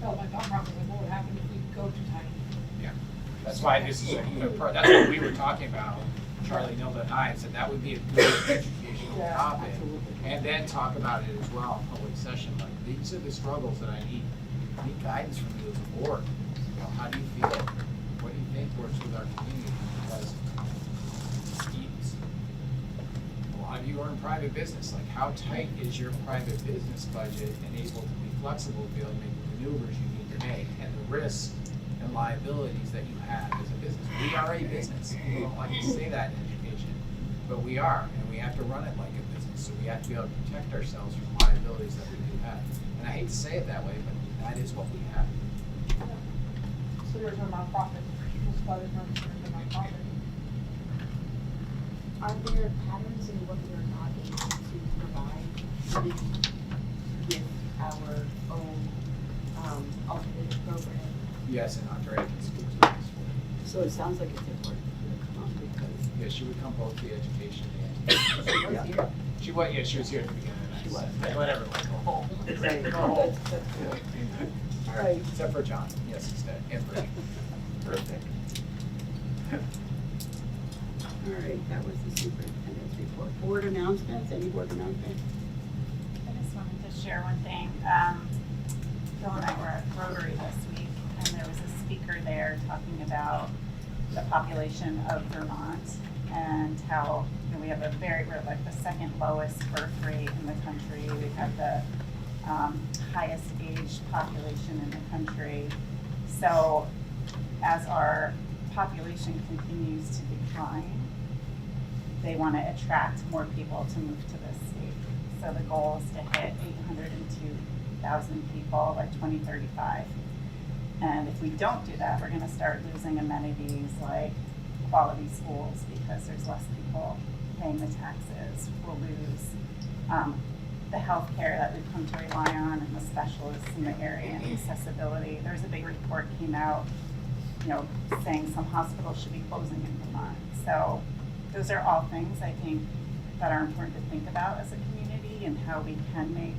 Oh, my thought process is what would happen if we go too tight? Yeah, that's why this is that's what we were talking about, Charlie, Nilda, and I, said that would be a good educational topic. And then talk about it as well in public session, like, these are the struggles that I need guidance from you as a board. You know, how do you feel? What do you think works with our community? Because a lot of you are in private business, like, how tight is your private business budget and able to be flexible to be able to make the maneuvers you need to make, and the risks and liabilities that you have as a business. We are a business. People don't like to say that in education, but we are, and we have to run it like a business. So we have to be able to protect ourselves from liabilities that we do have. And I hate to say it that way, but that is what we have. So there's no nonprofit, people's budget runs through the nonprofit. Are there patterns in what we're not able to provide with our own alternative program? Yes, and Andrea can speak to this. So it sounds like it's important for her to come because. Yeah, she would come both the education and. She was here. She was, yeah, she was here at the beginning. She was. Whatever, like, go home. Right. Go home. That's good. All right. Except for John, yes, instead, and Brittany. Perfect. All right, that was the superintendent's report. Board announcements, any board announcements? I just wanted to share one thing. Bill and I were at Rotary this week, and there was a speaker there talking about the population of Vermont and how, you know, we have we're like the second lowest birth rate in the country. We have the highest aged population in the country. So as our population continues to decline, they want to attract more people to move to this state. So the goal is to hit 802,000 people by 2035. And if we don't do that, we're going to start losing amenities like quality schools because there's less people paying the taxes. We'll lose the health care that we've come to rely on and the specialists in the area and accessibility. There's a big report came out, you know, saying some hospitals should be closing in Vermont. So those are all things I think that are important to think about as a community and how we can make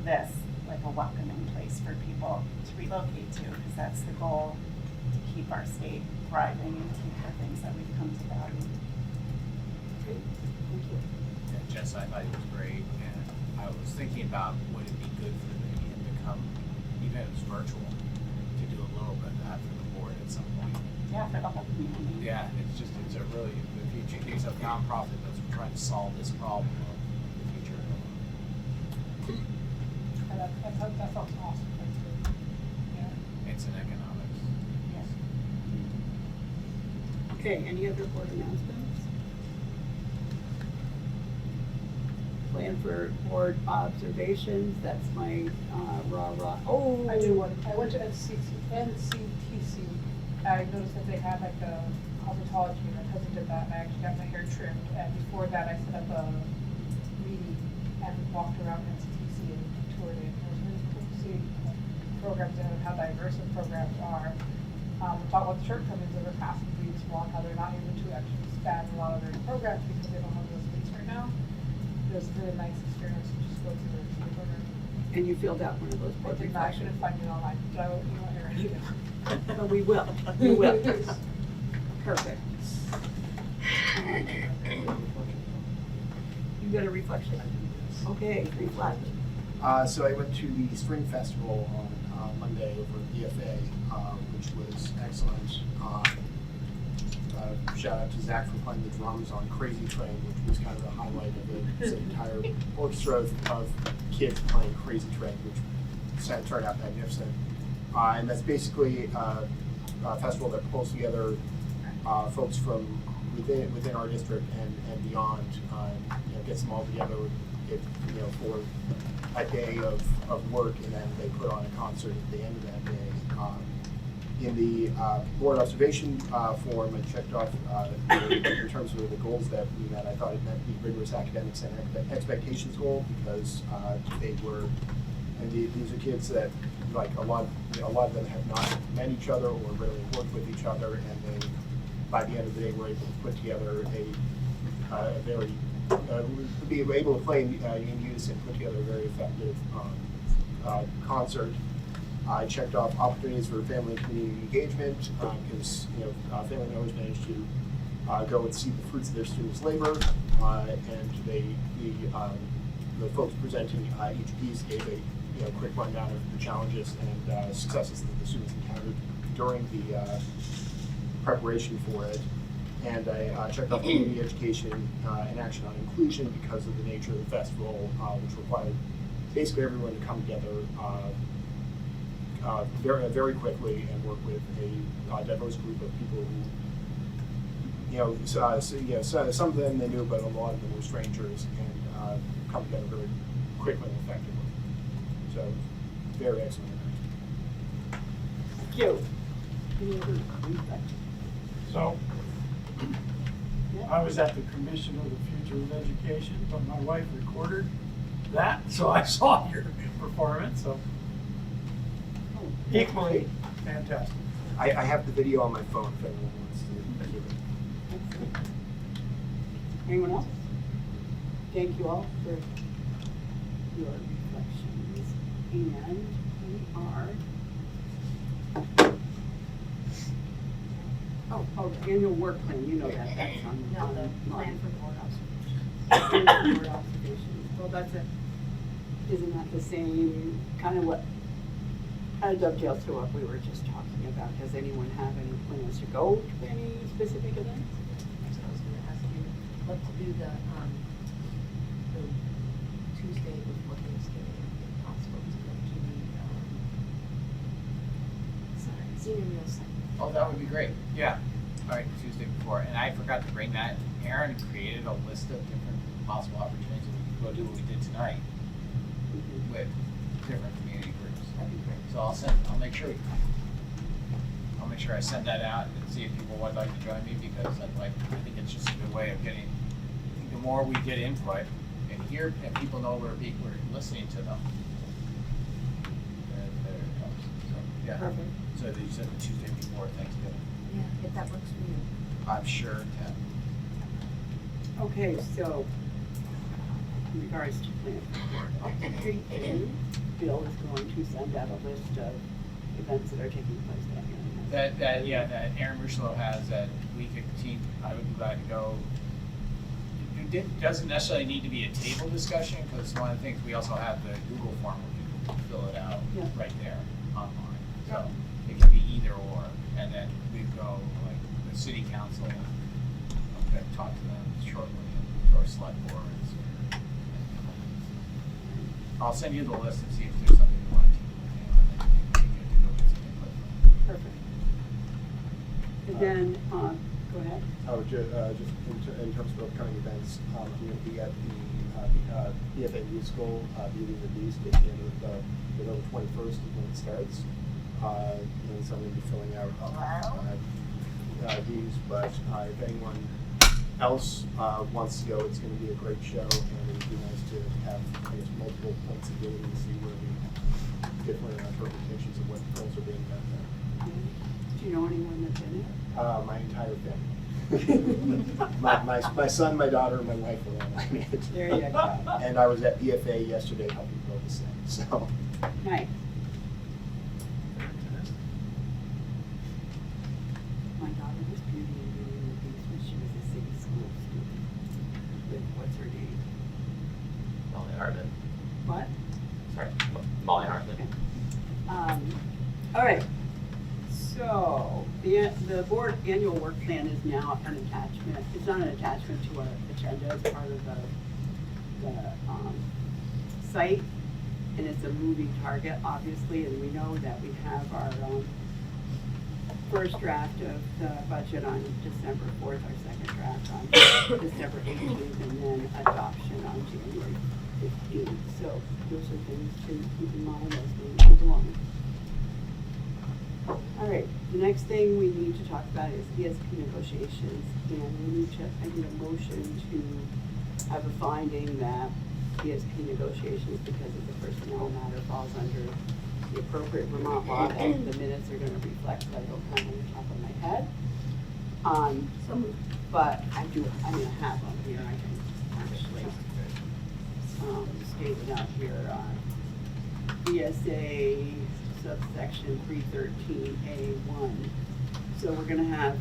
this like a welcoming place for people to relocate to, because that's the goal, to keep our state thriving and keep the things that we've come to value. Great, thank you. Yeah, Jess, I thought it was great, and I was thinking about would it be good for him to come, even if it was virtual, to do a little bit of that for the board at some point. Yeah, for the whole community. Yeah, it's a really, the future, it's a nonprofit that's trying to solve this problem of the future. That sounds awesome. That's good. Yeah. It's in economics. Yes. Okay, any other board announcements? Plan for board observations, that's my rah-rah. Oh. I do one. I went to NCTC. I noticed that they had like a cosmetology, and my cousin did that, and I actually got my hair trimmed. And before that, I set up a meeting and walked around NCTC and toured it. It was really cool to see programs and how diverse the programs are. About what the shortcomings of their capacity being small, and how they're not able to actually expand a lot of their programs because they don't have the space right now. It was a really nice experience to just go through the program. And you filled out one of those I board did not, I reflections? couldn't find it online, but I will email her. But we will, we will. Perfect. You got a reflection? Okay, reflect. So I went to the Spring Festival on Monday over at BFA, which was excellent. Shout out to Zach for playing the drums on Crazy Train, which was kind of the highlight of it. It was an entire orchestra of kids playing Crazy Train, which turned out magnificent. And that's basically a festival that pulls together folks from within our district and beyond. Gets them all together for a day of work, and then they put on a concert at the end of that day. In the board observation form, I checked off in terms of the goals that we met. I thought it met the rigorous academics and expectations goal, because they were, and these are kids that, like, a lot of them have not met each other or rarely worked with each other, and they, by the end of the day, were able to put together a very be able to play in unison, put together a very effective concert. I checked off opportunities for family and community engagement, because family members managed to go and see the fruits of their students' labor, and the folks presenting each piece gave a quick rundown of the challenges and successes that the students encountered during the preparation for it. And I checked off community education and action on inclusion, because of the nature of the festival, which required basically everyone to come together very quickly and work with a diverse group of people who, some of them they knew, but a lot of them were strangers, and come together very quickly and effectively. So, very excellent. Thank you. Any other reflections? So, I was at the Commission of the Future of Education, but my wife recorded that, so I saw your performance, so equally fantastic. I have the video on my phone if anyone wants to hear it. Anyone else? Thank you all for your reflections, and we are. Oh, annual work plan, you know that, that's on. No, the plan for board Board observations. Well, isn't that the same, kind of what, dovetails to what we were just talking about? Does anyone have any plans to go to any specific events? So I was gonna ask you, what to do the Tuesday before Thanksgiving, if possible, to go to the, senior meal site. Oh, that would be great. Yeah. All right, Tuesday before. And I forgot to bring that. Aaron created a list of different possible opportunities, and we could go do what we did tonight with different community groups. That'd be great. So I'll make sure I send that out and see if people would like to join me, because I think it's just a good way of getting. I think the more we get input and hear, and people know we're listening to them, then it helps. So yeah. Perfect. So you said the Tuesday before Thanksgiving. Yeah, if that works for you. I'm sure. Yeah. Okay, so in regards to plan for board observation, Bill is going to send out a list of events that are taking place that year. That Aaron Rushlow has that week 18th. I would be glad to go. It doesn't necessarily need to be a table discussion, because one of the things we also have the Google form where you can fill it out right there online. So it can be either or, and then we'd go like the city council. I'm going to talk to them shortly, or select boards. I'll send you the list and see if there's something you want to keep looking at, and then you can go get some input. Perfect. And then, go ahead. Oh, just in terms of upcoming events, I'm going to be at the BFA musical, Beauty and the Beast, at the end of November 21st is when it starts. And so I'm going to be filling out these, but if anyone else wants to go, it's going to be a great show, and it would be nice to have, I guess, multiple points of view and see where the different interpretations of what films are being done there. Do you know anyone that's in it? My entire family. my son, my daughter, and my wife are all in it. There you go. And I was at BFA yesterday helping grow the same, so. Nice. My daughter was Beauty and All right, so the board annual work plan is now an attachment. It's not an attachment to our agenda, it's part of the site. And it's a moving target, obviously, and we know that we have our first draft of the budget on December 4th, our second draft on December 18th, and then adoption on January 15th. So those are things to keep in mind as we move along. All right, the next thing we need to talk about is ESP negotiations, and I need a motion to have a finding that ESP negotiations, because it's a personnel matter, falls under the appropriate Vermont law that the minutes are gonna reflect, but I don't have on the top of my head. But I have them here, I can actually, state it out here, ESA subsection 313A1. So we're gonna have,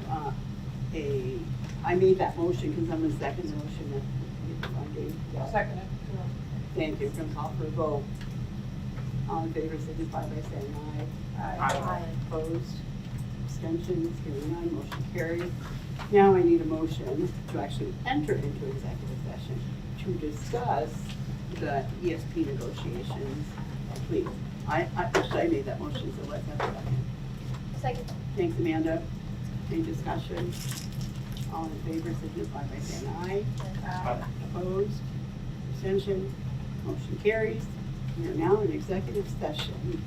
I made that motion because I'm the second motion that, Second it. Thank you, we're gonna call for a vote. All in favor, signify by saying aye. Aye. Opposed, abstentions, hearing none, motion carries. Now I need a motion to actually enter into executive session to discuss the ESP negotiations. Please, actually I made that motion, so let's have a second. Second. Thanks, Amanda. Any discussion? All in favor, signify by saying aye. Aye. Opposed, abstention, motion carries. We are now in executive session.